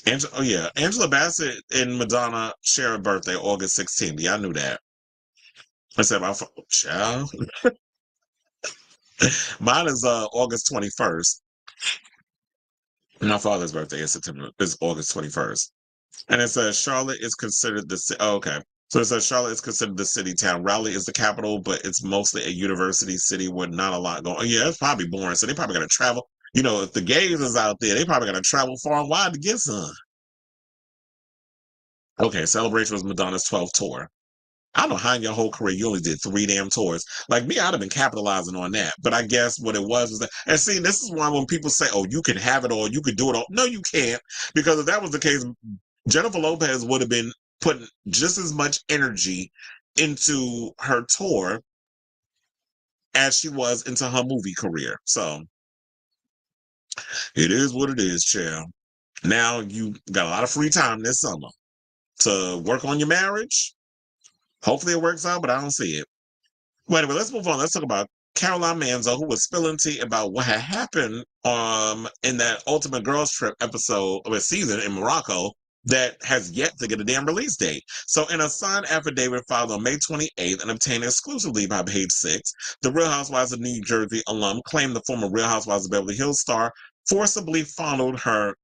Angela Bassett and Madonna share a birthday, August 16th. Yeah, I knew that. I said, child. Mine is August 21st. My father's birthday is August 21st. And it says Charlotte is considered okay. So it says Charlotte is considered the city town. Raleigh is the capital, but it's mostly a university city with not a lot going on. Yeah, it's probably boring. So they probably got to travel. If the gays is out there, they probably got to travel far and wide to get some. Okay, Celebration was Madonna's 12th tour. I don't know how in your whole career you only did 3 damn tours. Like me, I'd have been capitalizing on that. But I guess what it was that, and see, this is why when people say, oh, you can have it all, you can do it all. No, you can't. Because if that was the case, Jennifer Lopez would have been putting just as much energy into her tour as she was into her movie career. So it is what it is, child. Now you got a lot of free time this summer to work on your marriage. Hopefully it works out, but I don't see it. Well, anyway, let's move on. Let's talk about Caroline Manzo, who was spilling tea about what had happened in that Ultimate Girls Trip episode of a season in Morocco that has yet to get a damn release date. So in a signed affidavit filed on May 28th and obtained exclusively by Page Six, the Real Housewives of New Jersey alum claimed the former Real Housewives of Beverly Hills star forcibly fondled her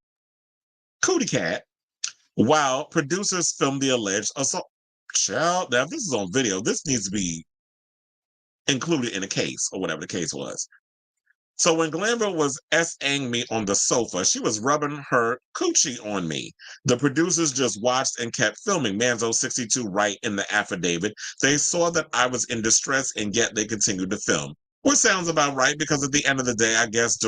cootie cat while producers filmed the alleged assault. Child, now if this is on video, this needs to be included in a case or whatever the case was. So when Glanville was S-ing me on the sofa, she was rubbing her coochie on me. The producers just watched and kept filming. Manzo 62 write in the affidavit. They saw that I was in distress and yet they continued to film. Which sounds about right because at the end of the day, I guess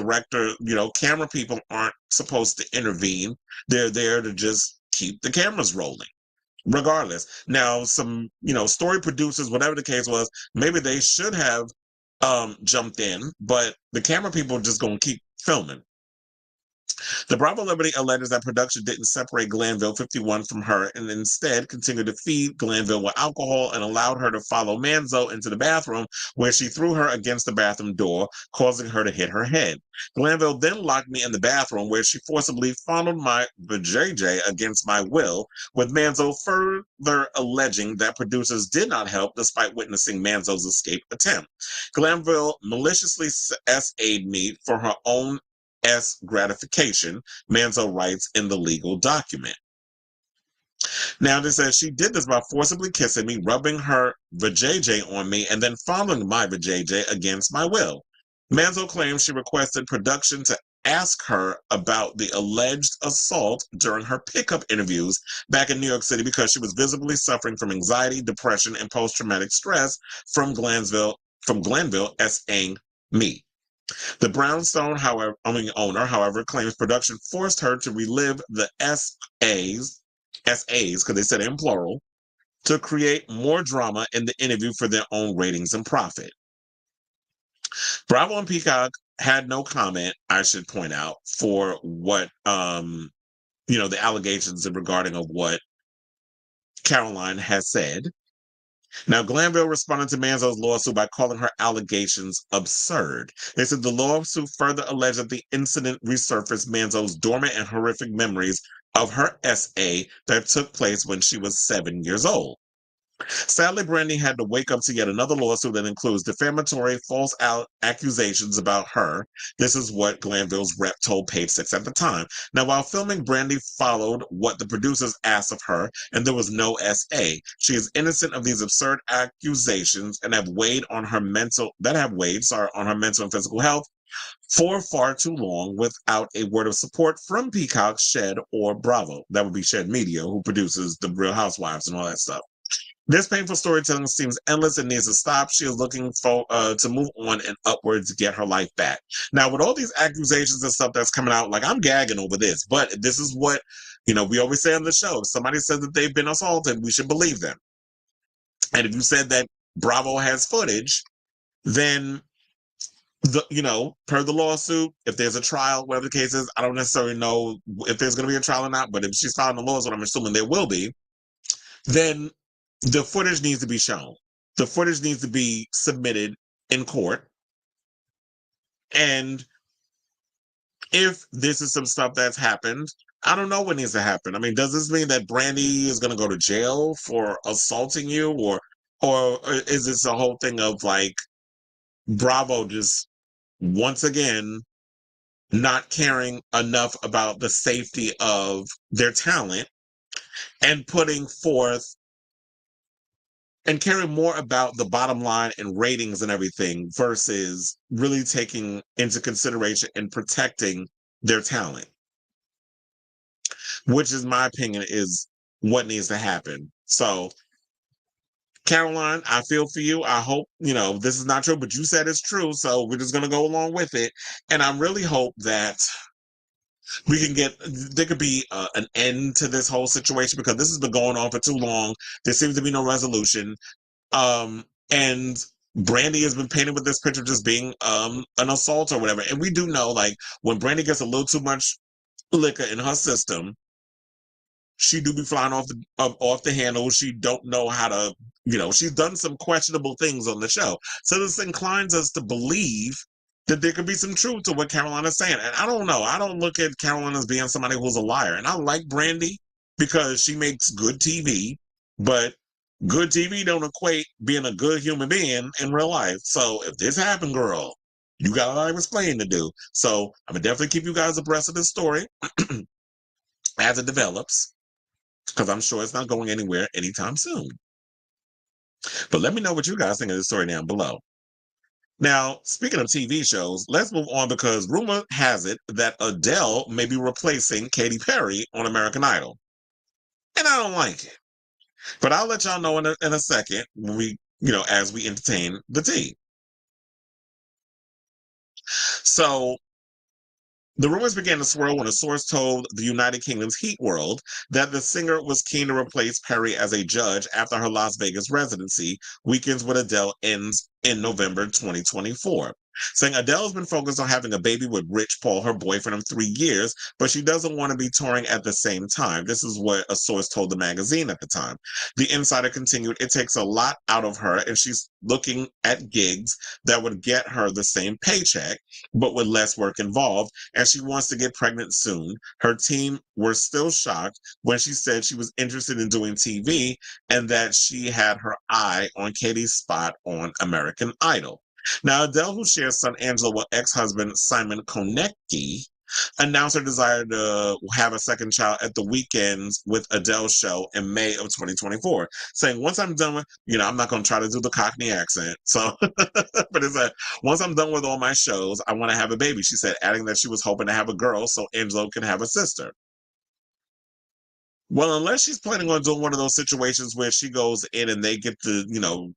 camera people aren't supposed to intervene. They're there to just keep the cameras rolling. Regardless. Now, some, story producers, whatever the case was, maybe they should have jumped in, but the camera people are just going to keep filming. The Bravo Liberty alleges that production didn't separate Glanville 51 from her and instead continued to feed Glanville with alcohol and allowed her to follow Manzo into the bathroom where she threw her against the bathroom door, causing her to hit her head. Glanville then locked me in the bathroom where she forcibly fondled my vajayjay against my will, with Manzo further alleging that producers did not help despite witnessing Manzo's escape attempt. Glanville maliciously S.A.'d me for her own gratification, Manzo writes in the legal document. Now, this says she did this by forcibly kissing me, rubbing her vajayjay on me, and then fondling my vajayjay against my will. Manzo claims she requested production to ask her about the alleged assault during her pickup interviews back in New York City because she was visibly suffering from anxiety, depression, and post-traumatic stress from Glanville S.ing me. The Brownstone, owner, however, claims production forced her to relive the SAs, because they said it in plural, to create more drama in the interview for their own ratings and profit. Bravo and Peacock had no comment, I should point out, for what, the allegations regarding of what Caroline has said. Now, Glanville responded to Manzo's lawsuit by calling her allegations absurd. They said the lawsuit further alleged that the incident resurfaced Manzo's dormant and horrific memories of her SA that took place when she was 7 years old. Sadly, Brandy had to wake up to yet another lawsuit that includes defamatory false accusations about her. This is what Glanville's rep told Page Six at the time. Now, while filming, Brandy followed what the producers asked of her, and there was no SA. She is innocent of these absurd accusations and have weighed on her mental and physical health for far too long without a word of support from Peacock, Shed, or Bravo. That would be Shed Media, who produces The Real Housewives and all that stuff. This painful storytelling seems endless and needs to stop. She is looking for to move on and upwards to get her life back. Now, with all these accusations and stuff that's coming out, I'm gagging over this, but this is what, we always say on the show. If somebody says that they've been assaulted, we should believe them. And if you said that Bravo has footage, then, per the lawsuit, if there's a trial, whatever the case is, I don't necessarily know if there's going to be a trial or not, but if she's filing the lawsuit, I'm assuming there will be, then the footage needs to be shown. The footage needs to be submitted in court. And if this is some stuff that's happened, I don't know what needs to happen. I mean, does this mean that Brandy is going to go to jail for assaulting you? Or is this a whole thing of Bravo just once again not caring enough about the safety of their talent and putting forth and caring more about the bottom line and ratings and everything versus really taking into consideration and protecting their talent, which is my opinion is what needs to happen. So, Caroline, I feel for you. I hope, this is not true, but you said it's true. So we're just going to go along with it. And I really hope that there could be an end to this whole situation because this has been going on for too long. There seems to be no resolution. And Brandy has been painted with this picture of just being an assault or whatever. And we do know, like, when Brandy gets a little too much liquor in her system, she do be flying off the handle. She don't know how to, she's done some questionable things on the show. So this inclines us to believe that there could be some truth to what Carolina's saying. And I don't know. I don't look at Carolina as being somebody who's a liar. And I like Brandy because she makes good TV, but good TV don't equate being a good human being in real life. So if this happened, girl, you got a lot of explaining to do. So I'm gonna definitely keep you guys abreast of this story as it develops, because I'm sure it's not going anywhere anytime soon. But let me know what you guys think of this story down below. Now, speaking of TV shows, let's move on because rumor has it that Adele may be replacing Katy Perry on American Idol. And I don't like it. But I'll let y'all know in a second when we, as we entertain the tea. So the rumors began to swirl when a source told the United Kingdom's Heat World that the singer was keen to replace Perry as a judge after her Las Vegas residency, Weekends with Adele, ends in November 2024. Saying Adele's been focused on having a baby with Rich Paul, her boyfriend of 3 years, but she doesn't want to be touring at the same time. This is what a source told the magazine at the time. The insider continued, it takes a lot out of her, and she's looking at gigs that would get her the same paycheck, but with less work involved, and she wants to get pregnant soon. Her team were still shocked when she said she was interested in doing TV and that she had her eye on Katy's spot on American Idol. Now, Adele, who shares son Angela with ex-husband Simon Konecki, announced her desire to have a second child at the Weekends with Adele show in May of 2024, saying, once I'm done with, I'm not going to try to do the Cockney accent. So, but it's like, once I'm done with all my shows, I want to have a baby, she said, adding that she was hoping to have a girl so Angela can have a sister. Well, unless she's planning on doing one of those situations where she goes in and they get to,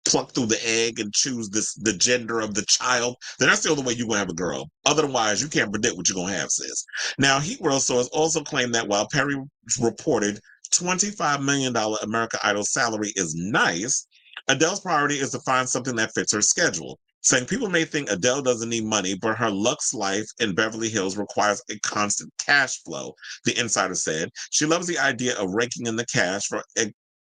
pluck through the egg and choose the gender of the child, then that's the only way you're going to have a girl. Otherwise, you can't predict what you're going to have, sis. Now, Heat World source also claimed that while Perry reported $25 million American Idol salary is nice, Adele's priority is to find something that fits her schedule. Saying people may think Adele doesn't need money, but her luxe life in Beverly Hills requires a constant cash flow, the insider said. She loves the idea of raking in the cash for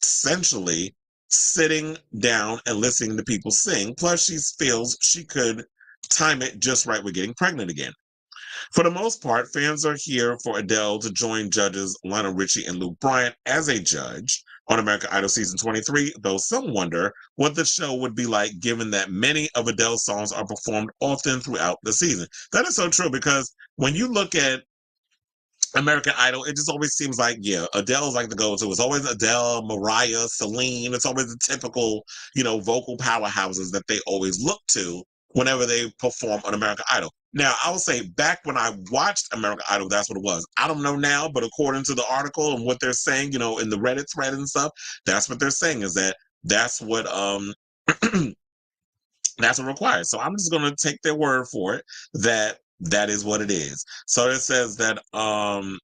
essentially sitting down and listening to people sing. Plus, she feels she could time it just right with getting pregnant again. For the most part, fans are here for Adele to join judges Lionel Richie and Luke Bryan as a judge on American Idol Season 23, though some wonder what the show would be like given that many of Adele's songs are performed often throughout the season. That is so true because when you look at American Idol, it just always seems like, Adele's like the go-to. It's always Adele, Mariah, Celine. It's always the typical, vocal powerhouses that they always look to whenever they perform on American Idol. Now, I will say back when I watched American Idol, that's what it was. I don't know now, but according to the article and what they're saying, in the Reddit thread and stuff, that's what they're saying is that that's what that's what required. So I'm just going to take their word for it that is what it is. So it says that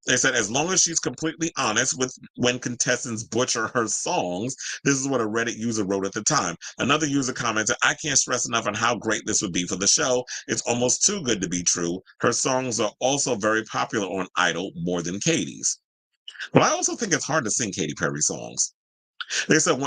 they said as long as she's completely honest with when contestants butcher her songs, this is what a Reddit user wrote at the time. Another user commented, I can't stress enough on how great this would be for the show. It's almost too good to be true. Her songs are also very popular on Idol, more than Katy's. But I also think it's hard to sing Katy Perry songs. They said,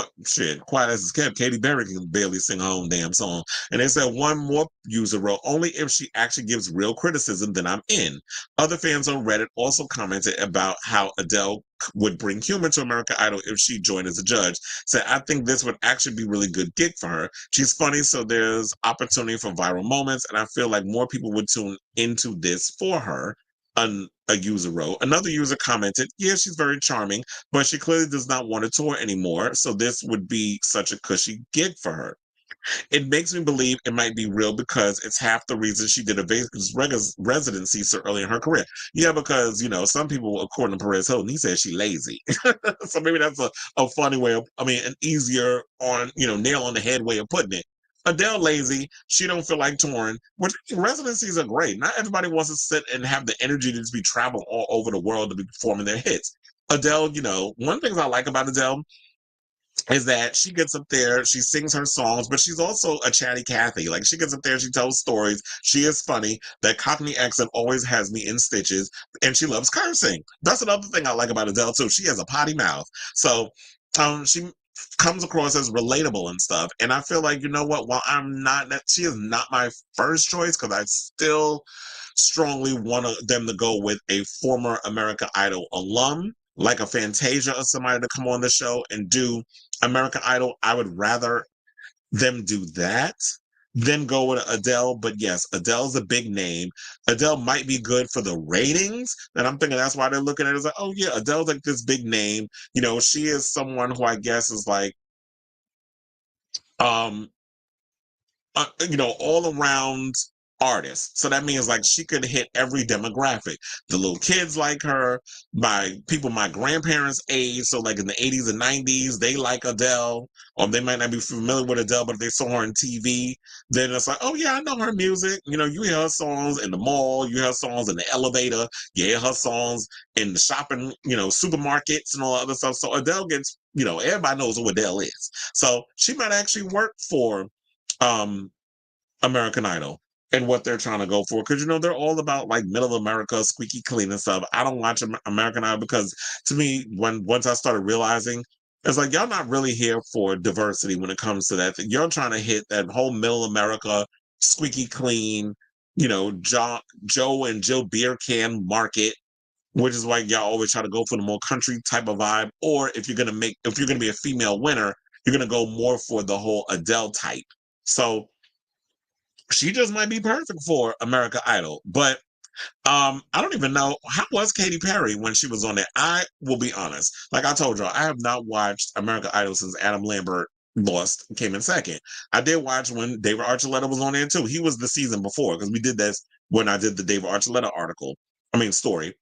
quiet as it's kept, Katy Perry can barely sing her own damn song. And they said one more user wrote, only if she actually gives real criticism, then I'm in. Other fans on Reddit also commented about how Adele would bring humor to American Idol if she joined as a judge. Said, I think this would actually be a really good gig for her. She's funny, so there's opportunity for viral moments, and I feel like more people would tune into this for her. A user wrote. Another user commented, yeah, she's very charming, but she clearly does not want to tour anymore, so this would be such a cushy gig for her. It makes me believe it might be real because it's half the reason she did a Vegas residency so early in her career. Yeah, because, some people, according to Perez Hilton, he says she's lazy. So maybe that's a funny way of, an easier on, nail on the head way of putting it. Adele lazy. She don't feel like touring. Which residencies are great. Not everybody wants to sit and have the energy to just be traveling all over the world to be performing their hits. Adele, one thing I like about Adele is that she gets up there, she sings her songs, but she's also a chatty Cathy. Like, she gets up there, she tells stories. She is funny. That Cockney accent always has me in stitches, and she loves cursing. That's another thing I like about Adele too. She has a potty mouth, so she comes across as relatable and stuff. And I feel like, you know what? While she is not my first choice, because I still strongly want them to go with a former American Idol alum, like a Fantasia or somebody, to come on the show and do American Idol. I would rather them do that than go with Adele. But yes, Adele's a big name. Adele might be good for the ratings, and I'm thinking that's why they're looking at it as like, oh yeah, Adele's like this big name. She is someone who I guess is like, um, all around artist. So that means like she could hit every demographic. The little kids like her, my grandparents' age. So like in the 80s and 90s, they like Adele, or they might not be familiar with Adele, but if they saw her on TV, then it's like, oh yeah, I know her music. You hear her songs in the mall, you hear her songs in the elevator, you hear her songs in the shopping, supermarkets and all that other stuff. So Adele gets, everybody knows who Adele is. So she might actually work for American Idol and what they're trying to go for, because they're all about like middle America, squeaky clean and stuff. I don't watch American Idol because to me, once I started realizing, it's like y'all not really here for diversity when it comes to that. You're trying to hit that whole middle America, squeaky clean, Joe and Jill beer can market, which is why y'all always try to go for the more country type of vibe. Or if you're gonna be a female winner, you're gonna go more for the whole Adele type. So she just might be perfect for America Idol. But I don't even know, how was Katy Perry when she was on there? I will be honest. Like I told y'all, I have not watched America Idol since Adam Lambert came in second. I did watch when David Archuleta was on there too. He was the season before, because we did this when I did the David Archuleta story a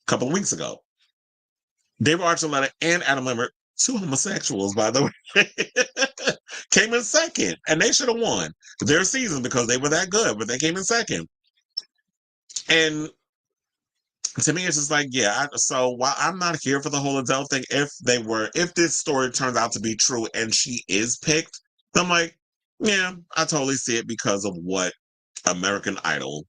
couple of weeks ago. David Archuleta and Adam Lambert, two homosexuals, by the way, came in second, and they should have won their season because they were that good, but they came in second. And to me, it's just like, yeah. So while I'm not here for the whole Adele thing, if this story turns out to be true and she is picked, I'm like, yeah, I totally see it because of what American Idol,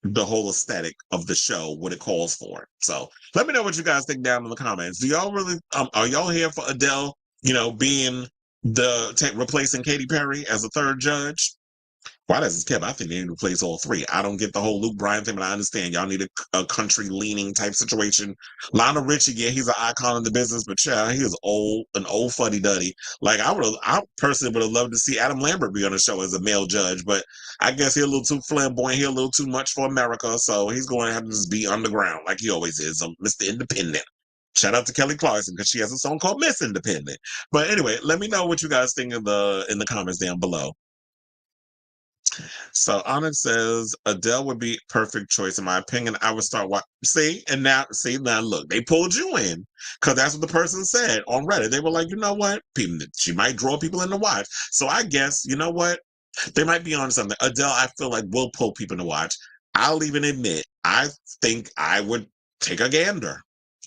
the whole aesthetic of the show, what it calls for. So let me know what you guys think down in the comments. Do y'all really are y'all here for Adele, being replacing Katy Perry as a third judge? Why does it kept? I think they need to replace all three. I don't get the whole Luke Bryan thing, but I understand y'all need a country leaning type situation. Lionel Richie, yeah, he's an icon in the business, but yeah, he is an old fuddy duddy. Like I personally would have loved to see Adam Lambert be on the show as a male judge, but I guess he's a little too flamboyant. He's a little too much for America, so he's going to have to just be underground like he always is, Mr. Independent. Shout out to Kelly Clarkson because she has a song called Miss Independent. But anyway, let me know what you guys think in the comments down below. So Onyx says Adele would be perfect choice in my opinion. I would start see now look, they pulled you in because that's what the person said on Reddit. They were like, you know what, she might draw people in to watch. So I guess you know what, they might be on something. Adele, I feel like will pull people to watch. I'll even admit, I think I would take a gander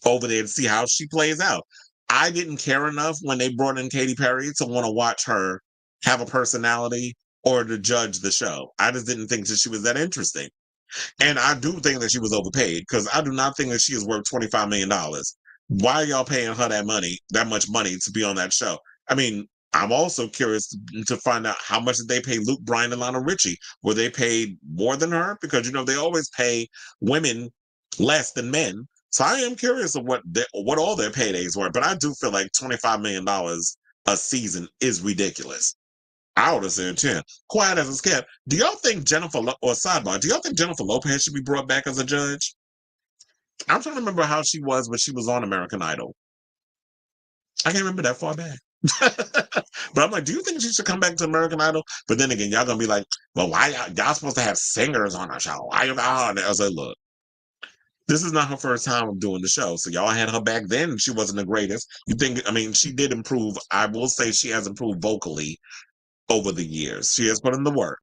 over there to see how she plays out. I didn't care enough when they brought in Katy Perry to want to watch her have a personality or to judge the show. I just didn't think that she was that interesting. And I do think that she was overpaid because I do not think that she is worth $25 million. Why are y'all paying her that much money to be on that show? I mean, I'm also curious to find out how much did they pay Luke Bryan and Lionel Richie? Were they paid more than her? Because, they always pay women less than men. So I am curious of what all their paydays were. But I do feel like $25 million a season is ridiculous. I would have said 10. Quiet as it's kept. Do y'all think do y'all think Jennifer Lopez should be brought back as a judge? I'm trying to remember how she was when she was on American Idol. I can't remember that far back. But I'm like, do you think she should come back to American Idol? But then again, y'all gonna be like, well, why y'all supposed to have singers on our show? Why you got I was like, look, this is not her first time of doing the show. So y'all had her back then. She wasn't the greatest. She did improve. I will say she has improved vocally over the years. She has put in the work.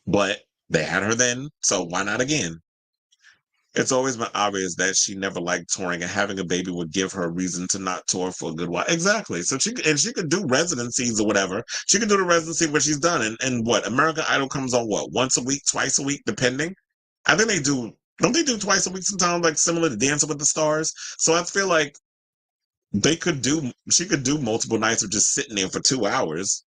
But they had her then, so why not again? It's always been obvious that she never liked touring, and having a baby would give her a reason to not tour for a good while. Exactly. So she could do residencies or whatever. She could do the residency where she's done. And what, American Idol comes on what, once a week, twice a week, depending? I think they do. Don't they do twice a week sometimes, like similar to Dancing with the Stars? So I feel like she could do multiple nights of just sitting there for 2 hours.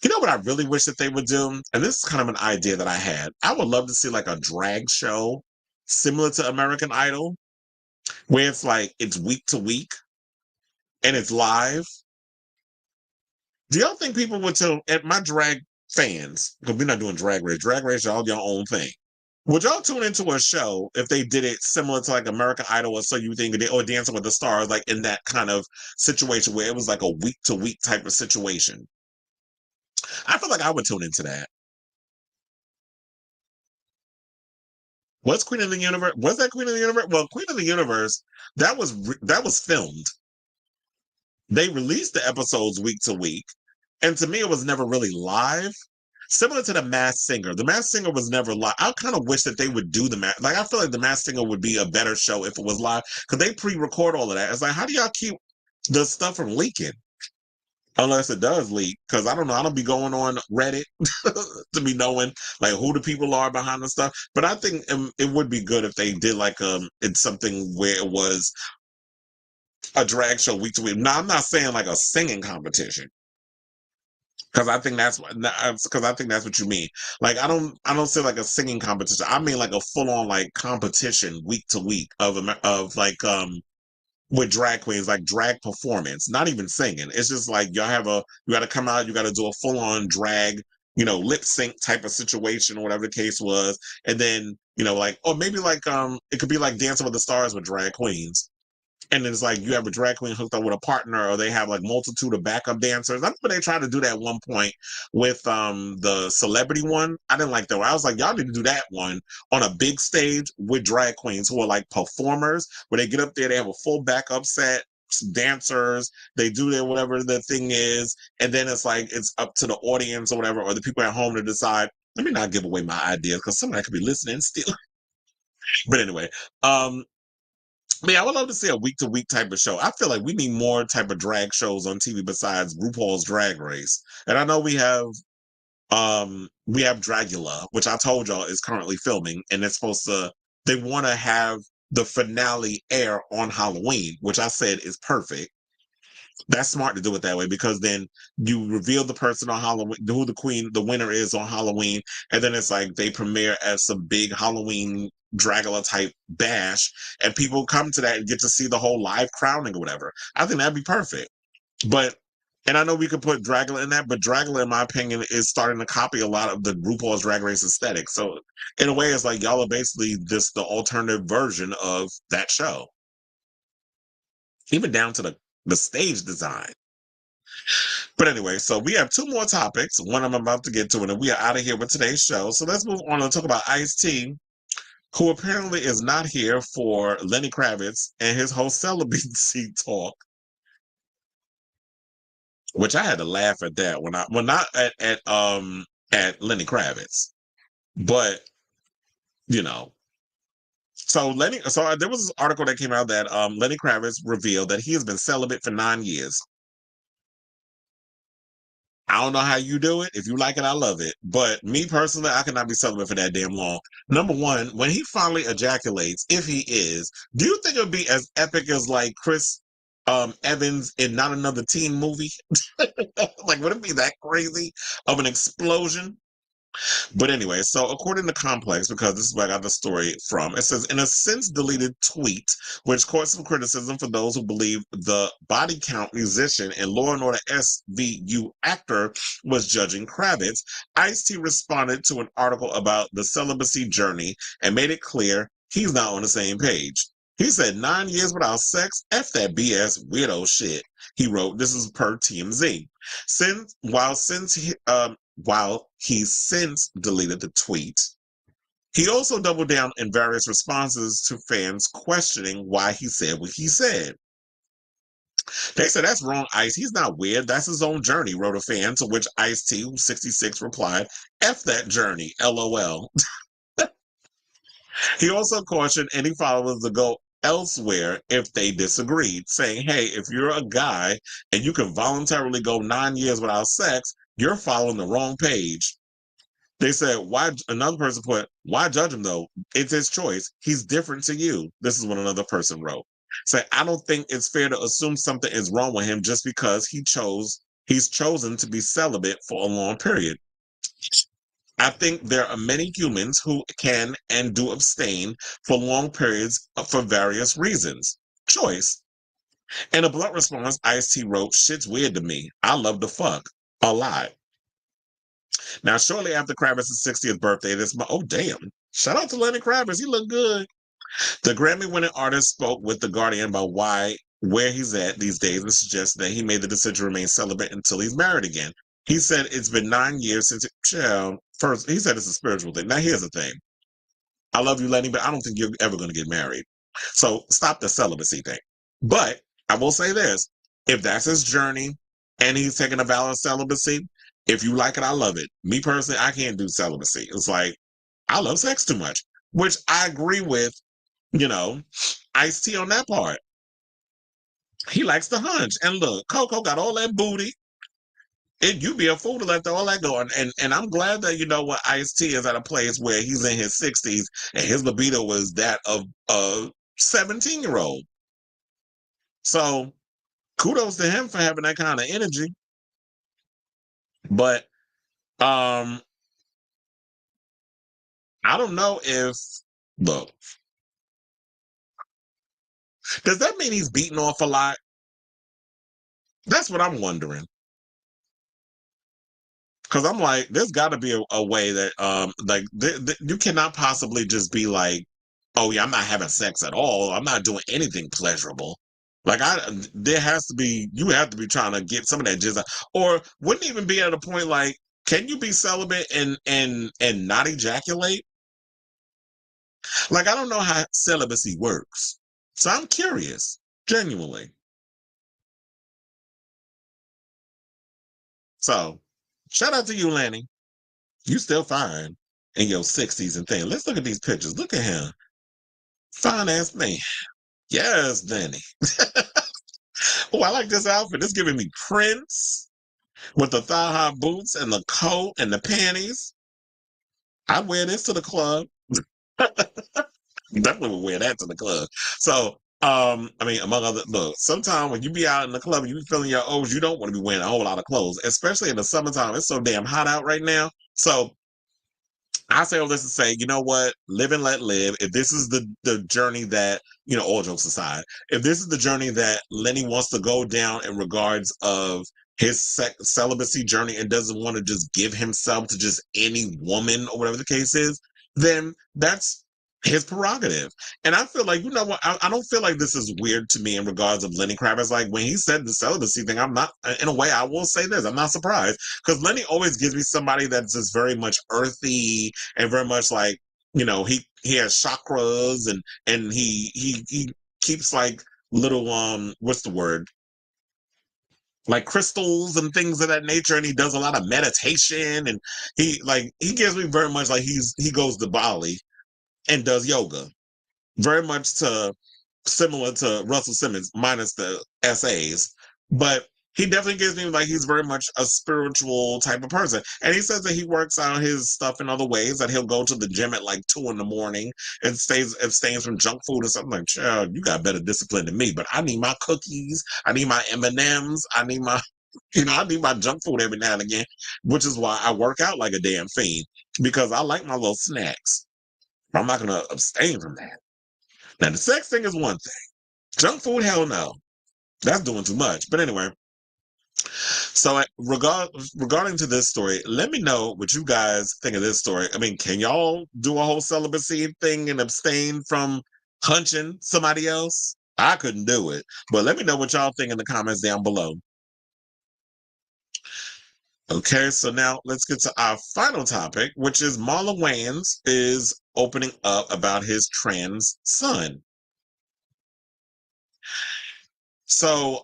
You know what I really wish that they would do? And this is kind of an idea that I had. I would love to see like a drag show similar to American Idol, where it's like it's week to week and it's live. Do y'all think people would tell at my drag fans, because we're not doing drag race. Drag race, y'all your own thing. Would y'all tune into a show if they did it similar to like American Idol or So You Think, or Dancing with the Stars, like in that kind of situation where it was like a week to week type of situation? I feel like I would tune into that. What's Queen of the Universe? Was that Queen of the Universe? Well, Queen of the Universe, that was filmed. They released the episodes week to week, and to me, it was never really live. Similar to the Masked Singer, the Masked Singer was never live. I kind of wish that they would do like I feel like the Masked Singer would be a better show if it was live, because they pre-record all of that. It's like, how do y'all keep the stuff from leaking? Unless it does leak, because I don't know. I don't be going on Reddit to be knowing like who the people are behind the stuff. But I think it would be good if they did like it's something where it was a drag show week to week. Now I'm not saying like a singing competition, because I think that's what you mean. Like I don't say like a singing competition. I mean like a full on like competition week to week of like with drag queens, like drag performance, not even singing. It's just like you got to come out, you got to do a full on drag, lip sync type of situation or whatever the case was. And then, like, or maybe like, it could be like Dancing with the Stars with drag queens. And then it's like you have a drag queen hooked up with a partner, or they have like multitude of backup dancers. I remember they tried to do that at one point with the celebrity one. I didn't like that one. I was like, y'all need to do that one on a big stage with drag queens who are like performers, where they get up there, they have a full backup set, dancers, they do their whatever the thing is, and then it's like it's up to the audience or whatever, or the people at home to decide. Let me not give away my ideas because somebody could be listening still. But anyway, yeah, I would love to see a week to week type of show. I feel like we need more type of drag shows on TV besides RuPaul's Drag Race. And I know we have Dragula, which I told y'all is currently filming, and they want to have the finale air on Halloween, which I said is perfect. That's smart to do it that way, because then you reveal the person on Halloween, who the winner is on Halloween, and then it's like they premiere as some big Halloween Dracula type bash, and people come to that and get to see the whole live crowning or whatever. I think that'd be perfect. And I know we could put Dracula in that, but Dracula, in my opinion, is starting to copy a lot of the RuPaul's Drag Race aesthetic. So in a way, it's like y'all are basically just the alternative version of that show, even down to the stage design. But anyway, so we have two more topics. One I'm about to get to, and then we are out of here with today's show. So let's move on and talk about Ice-T, who apparently is not here for Lenny Kravitz and his whole celibacy talk. Which I had to laugh at that not at Lenny Kravitz, but so there was this article that came out that Lenny Kravitz revealed that he has been celibate for 9 years. I don't know how you do it. If you like it, I love it. But me personally, I cannot be celibate for that damn long. Number one, when he finally ejaculates, if he is, do you think it'll be as epic as like Chris Evans in Not Another Teen Movie? Like, would it be that crazy of an explosion? But anyway, so according to Complex, because this is where I got the story from, it says, in a since deleted tweet, which caught some criticism for those who believe the body count musician and Law and Order SVU actor was judging Kravitz, Ice-T responded to an article about the celibacy journey and made it clear he's not on the same page. He said 9 years without sex, F that BS weirdo shit. He wrote, this is per TMZ. While he's since deleted the tweet, he also doubled down in various responses to fans questioning why he said what he said. They said, that's wrong, Ice. He's not weird. That's his own journey, wrote a fan, to which Ice-T, who's 66, replied, F that journey, LOL. He also cautioned any followers to go elsewhere if they disagreed, saying, hey, if you're a guy and you can voluntarily go 9 years without sex, you're following the wrong page. They said, why? Another person put, why judge him though? It's his choice. He's different to you. This is what another person wrote. Say, I don't think it's fair to assume something is wrong with him just because he's chosen to be celibate for a long period. I think there are many humans who can and do abstain for long periods for various reasons. Choice. In a blunt response, Ice-T wrote, shit's weird to me. I love to fuck. A lot. Now, shortly after Kravitz's 60th birthday, oh, damn. Shout out to Lenny Kravitz. He looked good. The Grammy-winning artist spoke with The Guardian about where he's at these days and suggested that he made the decision to remain celibate until he's married again. He said it's been 9 years since first, he said it's a spiritual thing. Now, here's the thing. I love you, Lenny, but I don't think you're ever going to get married. So stop the celibacy thing. But I will say this. If that's his journey and he's taking a vow of celibacy, if you like it, I love it. Me personally, I can't do celibacy. It's like, I love sex too much, which I agree with, Ice-T on that part. He likes to hunch. And look, Coco got all that booty. You'd be a fool to let all that go. And I'm glad that, Ice-T is at a place where he's in his 60s and his libido was that of a 17-year-old. So kudos to him for having that kind of energy. But I don't know if, look, does that mean he's beating off a lot? That's what I'm wondering. Because I'm like, there's got to be a way that, you cannot possibly just be like, oh yeah, I'm not having sex at all. I'm not doing anything pleasurable. Like you have to be trying to get some of that jizz out. Or wouldn't even be at a point like, can you be celibate and not ejaculate? Like, I don't know how celibacy works. So I'm curious, genuinely. So shout out to you, Lenny. You still fine in your 60s and things. Let's look at these pictures. Look at him. Fine ass man. Yes, Lenny. Oh, I like this outfit. It's giving me Prince with the thigh-high boots and the coat and the panties. I'd wear this to the club. Definitely would wear that to the club. So, among other, look, sometimes when you be out in the club and you be feeling your O's, you don't want to be wearing a whole lot of clothes, especially in the summertime. It's so damn hot out right now. So I say all this to say, you know what? Live and let live. If this is the journey that, all jokes aside, if this is the journey that Lenny wants to go down in regards of his celibacy journey and doesn't want to just give himself to just any woman or whatever the case is, then that's his prerogative. And I feel like, you know what? I don't feel like this is weird to me in regards of Lenny Kravitz. Like when he said the celibacy thing, I'm not, in a way, I will say this, I'm not surprised because Lenny always gives me somebody that's just very much earthy and very much like, he has chakras and he keeps like little, what's the word? Like crystals and things of that nature, and he does a lot of meditation, and he gives me very much like he goes to Bali and does yoga, very much similar to Russell Simmons, minus the essays. But he definitely gives me like he's very much a spiritual type of person. And he says that he works out his stuff in other ways, that he'll go to the gym at like 2 a.m. and abstains from junk food and something. Like, child, you got better discipline than me, but I need my cookies, I need my M&Ms, I need my I need my junk food every now and again, which is why I work out like a damn fiend, because I like my little snacks. I'm not going to abstain from that. Now, the sex thing is one thing. Junk food, hell no. That's doing too much. But anyway, so regarding to this story, let me know what you guys think of this story. I mean, can y'all do a whole celibacy thing and abstain from hunching somebody else? I couldn't do it. But let me know what y'all think in the comments down below. Okay, so now let's get to our final topic, which is Marlon Wayans is opening up about his trans son. So,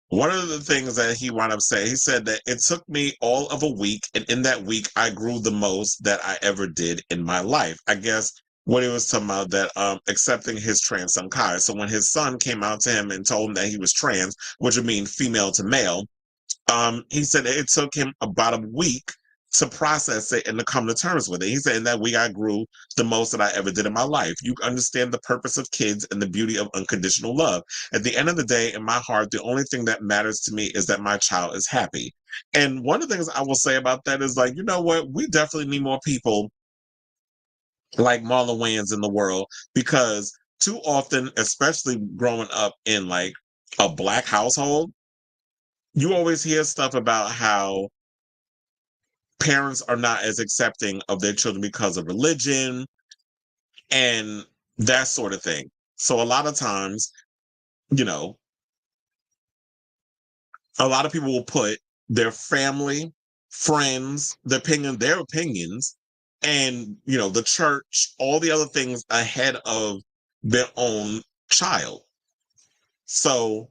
one of the things that he wound up saying, he said that it took me all of a week, and in that week, I grew the most that I ever did in my life. I guess what he was talking about that accepting his trans son Kai. So when his son came out to him and told him that he was trans, which would mean female to male, he said it took him about a week to process it and to come to terms with it. He said in that week I grew the most that I ever did in my life. You understand the purpose of kids and the beauty of unconditional love. At the end of the day, in my heart, the only thing that matters to me is that my child is happy. And one of the things I will say about that is like, you know what? We definitely need more people like Marlon Wayans in the world, because too often, especially growing up in like a Black household, you always hear stuff about how parents are not as accepting of their children because of religion and that sort of thing. So a lot of times, you know, a lot of people will put their family, friends, their opinions, and the church, all the other things ahead of their own child. So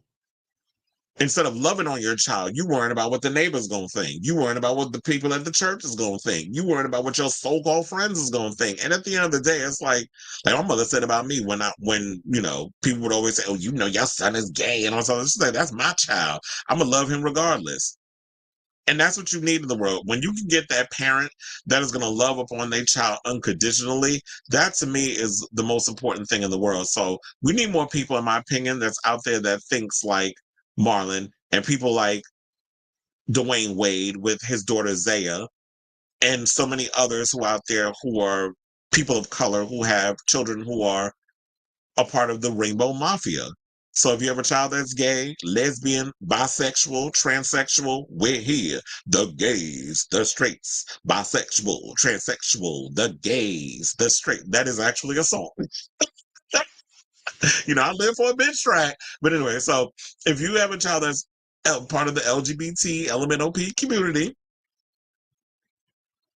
instead of loving on your child, you worrying about what the neighbor's gonna think. You worrying about what the people at the church is gonna think. You worrying about what your so-called friends is gonna think. And at the end of the day, it's like my mother said about me when people would always say, "Oh, your son is gay," and all that. She's like, "That's my child. I'm gonna love him regardless." And that's what you need in the world. When you can get that parent that is going to love upon their child unconditionally, that to me is the most important thing in the world. So we need more people, in my opinion, that's out there that thinks like Marlon, and people like Dwayne Wade with his daughter Zaya, and so many others who out there who are people of color who have children who are a part of the Rainbow Mafia. So if you have a child that's gay, lesbian, bisexual, transsexual, we're here. The gays, the straights, bisexual, transsexual, the gays, the straight. That is actually a song. I live for a bitch track. But anyway, so if you have a child that's part of the LGBT, LMNOP community,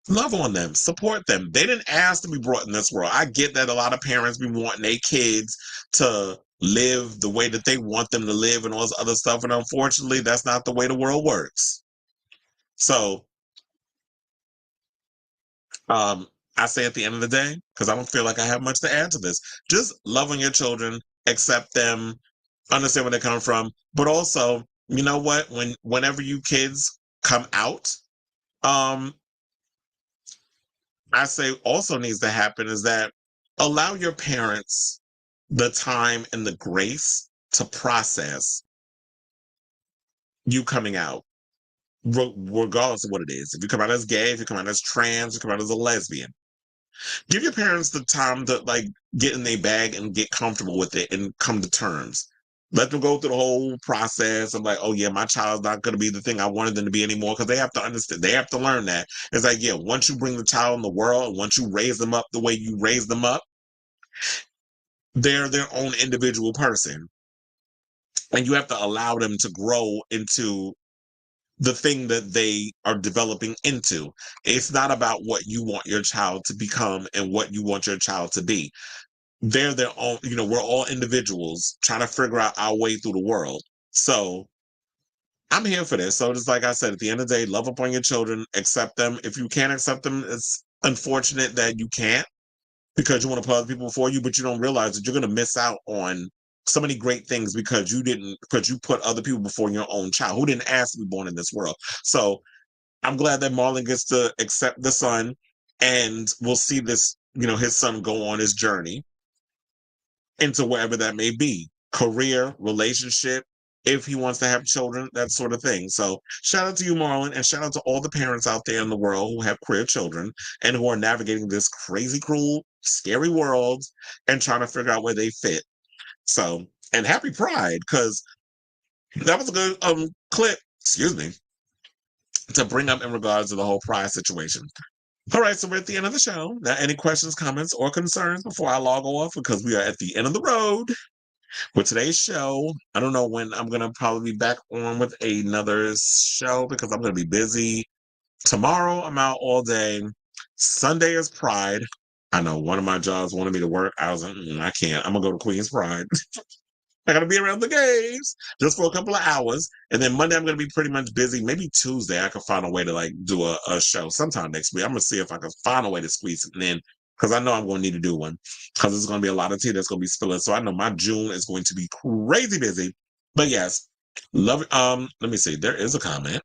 love on them, support them. They didn't ask to be brought in this world. I get that a lot of parents be wanting their kids to live the way that they want them to live and all this other stuff. And unfortunately, that's not the way the world works. So, I say at the end of the day, because I don't feel like I have much to add to this, just love on your children, accept them, understand where they come from. But also, you know what? Whenever you kids come out, um, I say also needs to happen is that allow your parents the time and the grace to process you coming out, regardless of what it is. If you come out as gay, if you come out as trans, if you come out as a lesbian, give your parents the time to like get in their bag and get comfortable with it and come to terms. Let them go through the whole process of like, oh yeah, my child's not going to be the thing I wanted them to be anymore, because they have to understand, they have to learn that. It's like, yeah, once you bring the child in the world, once you raise them up the way you raise them up, they're their own individual person. And you have to allow them to grow into the thing that they are developing into. It's not about what you want your child to become and what you want your child to be. They're their own, we're all individuals trying to figure out our way through the world. So I'm here for this. So just like I said, at the end of the day, love upon your children, accept them. If you can't accept them, it's unfortunate that you can't, because you want to put other people before you, but you don't realize that you're going to miss out on so many great things because you put other people before your own child who didn't ask to be born in this world. So I'm glad that Marlon gets to accept the son, and we'll see this, his son go on his journey into wherever that may be, career, relationship, if he wants to have children, that sort of thing. So shout out to you, Marlon, and shout out to all the parents out there in the world who have queer children and who are navigating this crazy, cruel, scary world and trying to figure out where they fit. So, and happy Pride, because that was a good clip, excuse me, to bring up in regards to the whole Pride situation. All right, so we're at the end of the show. Now, any questions, comments, or concerns before I log off? Because we are at the end of the road with today's show. I don't know when I'm going to probably be back on with another show because I'm going to be busy. Tomorrow, I'm out all day. Sunday is Pride. I know one of my jobs wanted me to work. I was like, I can't. I'm going to go to Queen's Pride. I gotta be around the games just for a couple of hours. And then Monday I'm gonna be pretty much busy. Maybe Tuesday I can find a way to like do a show sometime next week. I'm gonna see if I can find a way to squeeze it in because I know I'm gonna need to do one because there's gonna be a lot of tea that's gonna be spilling. So I know my June is going to be crazy busy. But yes, love it. Let me see. There is a comment.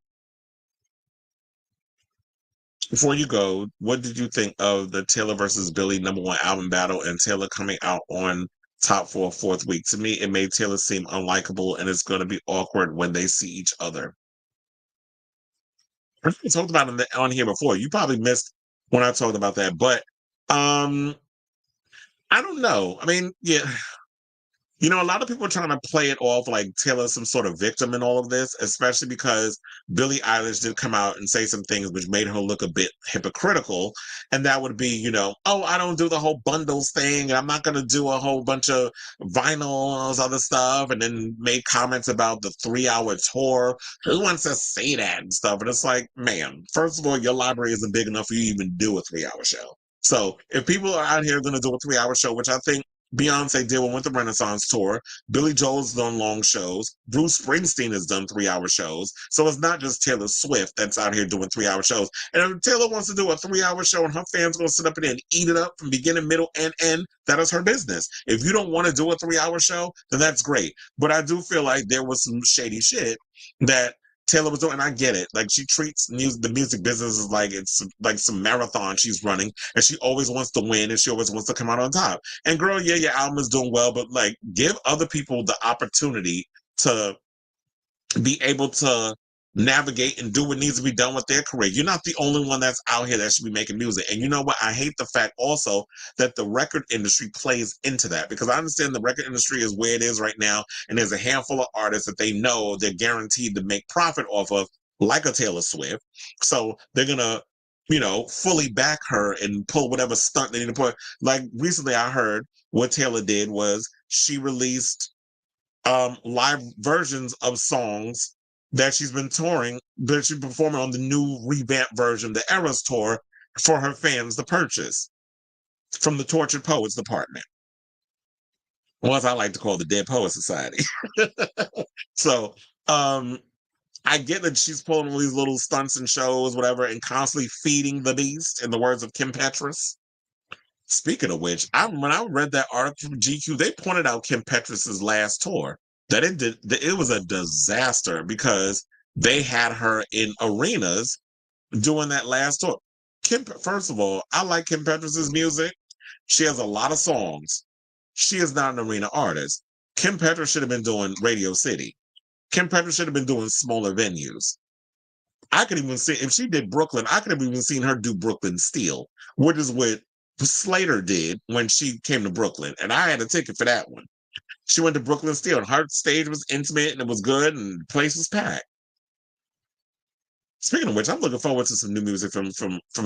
Before you go, what did you think of the Taylor versus Billy #1 album battle and Taylor coming out on top for a fourth week? To me, it made Taylor seem unlikable and it's going to be awkward when they see each other. I talked about it on here before. You probably missed when I talked about that, but I don't know. I mean, yeah. You know, a lot of people are trying to play it off like Taylor's some sort of victim in all of this, especially because Billie Eilish did come out and say some things which made her look a bit hypocritical. And that would be, you know, oh, I don't do the whole bundles thing, and I'm not going to do a whole bunch of vinyl and all this other stuff. And then made comments about the 3-hour tour. Who wants to say that and stuff? And it's like, man, first of all, your library isn't big enough for you to even do a 3-hour show. So if people are out here going to do a 3-hour show, which I think Beyonce did one with the Renaissance tour. Billy Joel's done long shows. Bruce Springsteen has done 3-hour shows. So it's not just Taylor Swift that's out here doing 3-hour shows. And if Taylor wants to do a 3-hour show and her fans going to sit up in there and eat it up from beginning, middle, and end, that is her business. If you don't want to do a 3-hour show, then that's great. But I do feel like there was some shady shit that Taylor was doing, and I get it. Like, she treats the music business as like it's like some marathon she's running, and she always wants to win, and she always wants to come out on top. And girl, yeah, your album is doing well, but like, give other people the opportunity to be able to navigate and do what needs to be done with their career. You're not the only one that's out here that should be making music. And you know what? I hate the fact also that the record industry plays into that, because I understand the record industry is where it is right now. And there's a handful of artists that they know they're guaranteed to make profit off of, like a Taylor Swift. So they're going to, you know, fully back her and pull whatever stunt they need to put. Like recently I heard what Taylor did was she released live versions of songs that she's been touring, that she's performing on the new revamped version, the Eras tour, for her fans to purchase from the Tortured Poets Department. Or as I like to call the Dead Poet Society. So I get that she's pulling all these little stunts and shows, whatever, and constantly feeding the beast, in the words of Kim Petras. Speaking of which, when I read that article from GQ, they pointed out Kim Petras's last tour. That it was a disaster because they had her in arenas doing that last tour. First of all, I like Kim Petras's music. She has a lot of songs. She is not an arena artist. Kim Petras should have been doing Radio City. Kim Petras should have been doing smaller venues. I could even see, if she did Brooklyn, I could have even seen her do Brooklyn Steel, which is what Slater did when she came to Brooklyn. And I had a ticket for that one. She went to Brooklyn Steel, and her stage was intimate and it was good, and the place was packed. Speaking of which, I'm looking forward to some new music from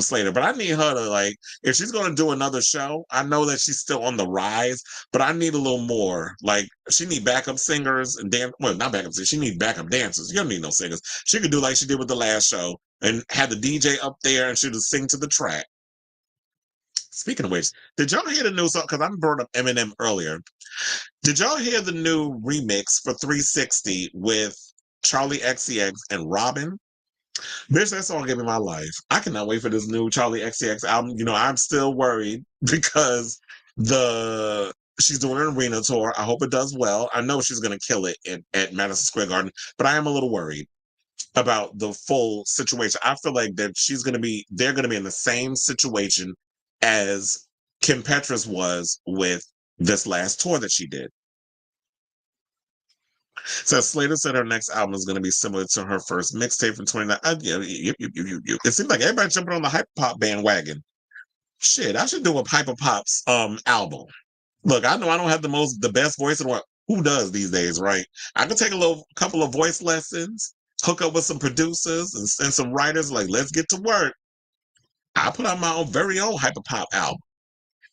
Slater. But I need her to, like, if she's going to do another show, I know that she's still on the rise, but I need a little more. Like, she need backup singers and not backup singers. She need backup dancers. You don't need no singers. She could do like she did with the last show and have the DJ up there and she would sing to the track. Speaking of which, did y'all hear the new song? Because I brought up Eminem earlier. Did y'all hear the new remix for 360 with Charlie XCX and Robin? Bitch, that song gave me my life. I cannot wait for this new Charlie XCX album. You know, I'm still worried because she's doing an arena tour. I hope it does well. I know she's going to kill it at Madison Square Garden, but I am a little worried about the full situation. I feel like that they're going to be in the same situation as Kim Petras was with this last tour that she did. So Slater said her next album is going to be similar to her first mixtape from 29. It seems like everybody jumping on the hyper pop bandwagon. Shit, I should do a hyper pop's album. Look, I know I don't have the best voice in the world. Who does these days, right? I could take couple of voice lessons, hook up with some producers and some writers. Like, let's get to work. I put out my very own hyper pop album.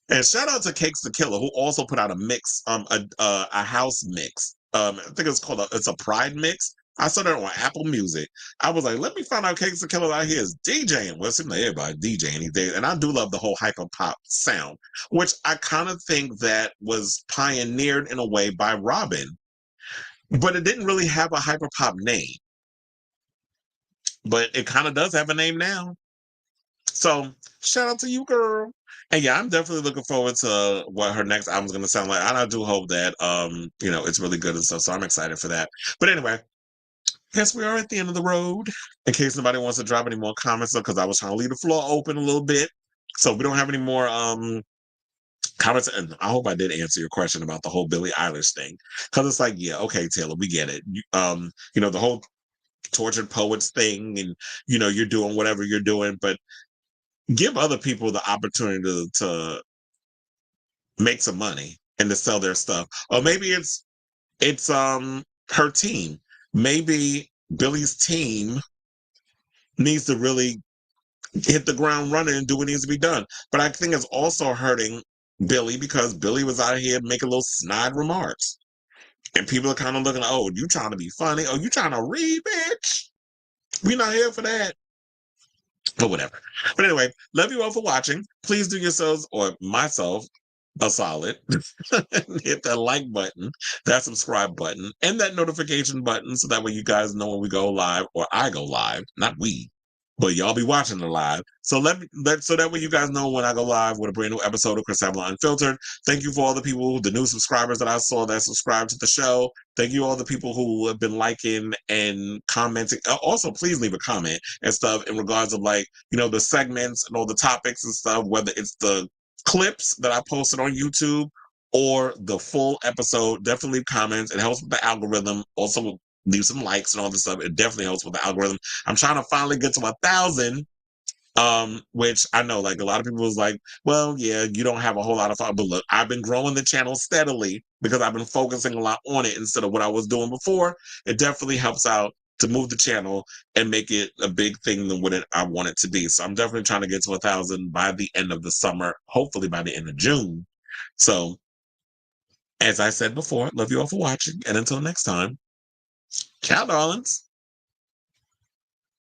And shout out to Cakes the Killer, who also put out a mix, a house mix. I think it's a Pride mix. I saw that on Apple Music. I was like, let me find out Cakes the Killer out here is DJing. Well, it seems like everybody DJing these days. And I do love the whole hyper pop sound, which I kind of think that was pioneered in a way by Robin but it didn't really have a hyperpop name. But it kind of does have a name now. So shout out to you, girl. And yeah, I'm definitely looking forward to what her next album's gonna sound like. And I do hope that it's really good and stuff. So I'm excited for that. But anyway, guess we are at the end of the road. In case nobody wants to drop any more comments, because I was trying to leave the floor open a little bit. So we don't have any more comments. And I hope I did answer your question about the whole Billie Eilish thing. Because it's like, yeah, okay, Taylor, we get it. The whole tortured poets thing, and you're doing whatever you're doing, but give other people the opportunity to make some money and to sell their stuff. Or maybe it's her team. Maybe Billie's team needs to really hit the ground running and do what needs to be done. But I think it's also hurting Billie, because Billie was out here making little snide remarks. And people are kind of looking, oh, you trying to be funny? Oh, you trying to read, bitch? We not here for that. But whatever. But anyway, love you all for watching. Please do yourselves or myself a solid. Hit that like button, that subscribe button, and that notification button, so that way you guys know when we go live, or I go live. Not we, but y'all be watching the live. So so that way you guys know when I go live with a brand new episode of Chris Avila Unfiltered. Thank you for all the people, the new subscribers that I saw that subscribed to the show. Thank you all the people who have been liking and commenting. Also, please leave a comment and stuff in regards of the segments and all the topics and stuff, whether it's the clips that I posted on YouTube or the full episode. Definitely leave comments. It helps with the algorithm. Also, leave some likes and all this stuff. It definitely helps with the algorithm. I'm trying to finally get to 1,000, which I know a lot of people was like, well, yeah, you don't have a whole lot of fun. But look, I've been growing the channel steadily because I've been focusing a lot on it instead of what I was doing before. It definitely helps out to move the channel and make it a big thing than what I want it to be. So I'm definitely trying to get to 1,000 by the end of the summer, hopefully by the end of June. So as I said before, love you all for watching. And until next time, ciao, darlings.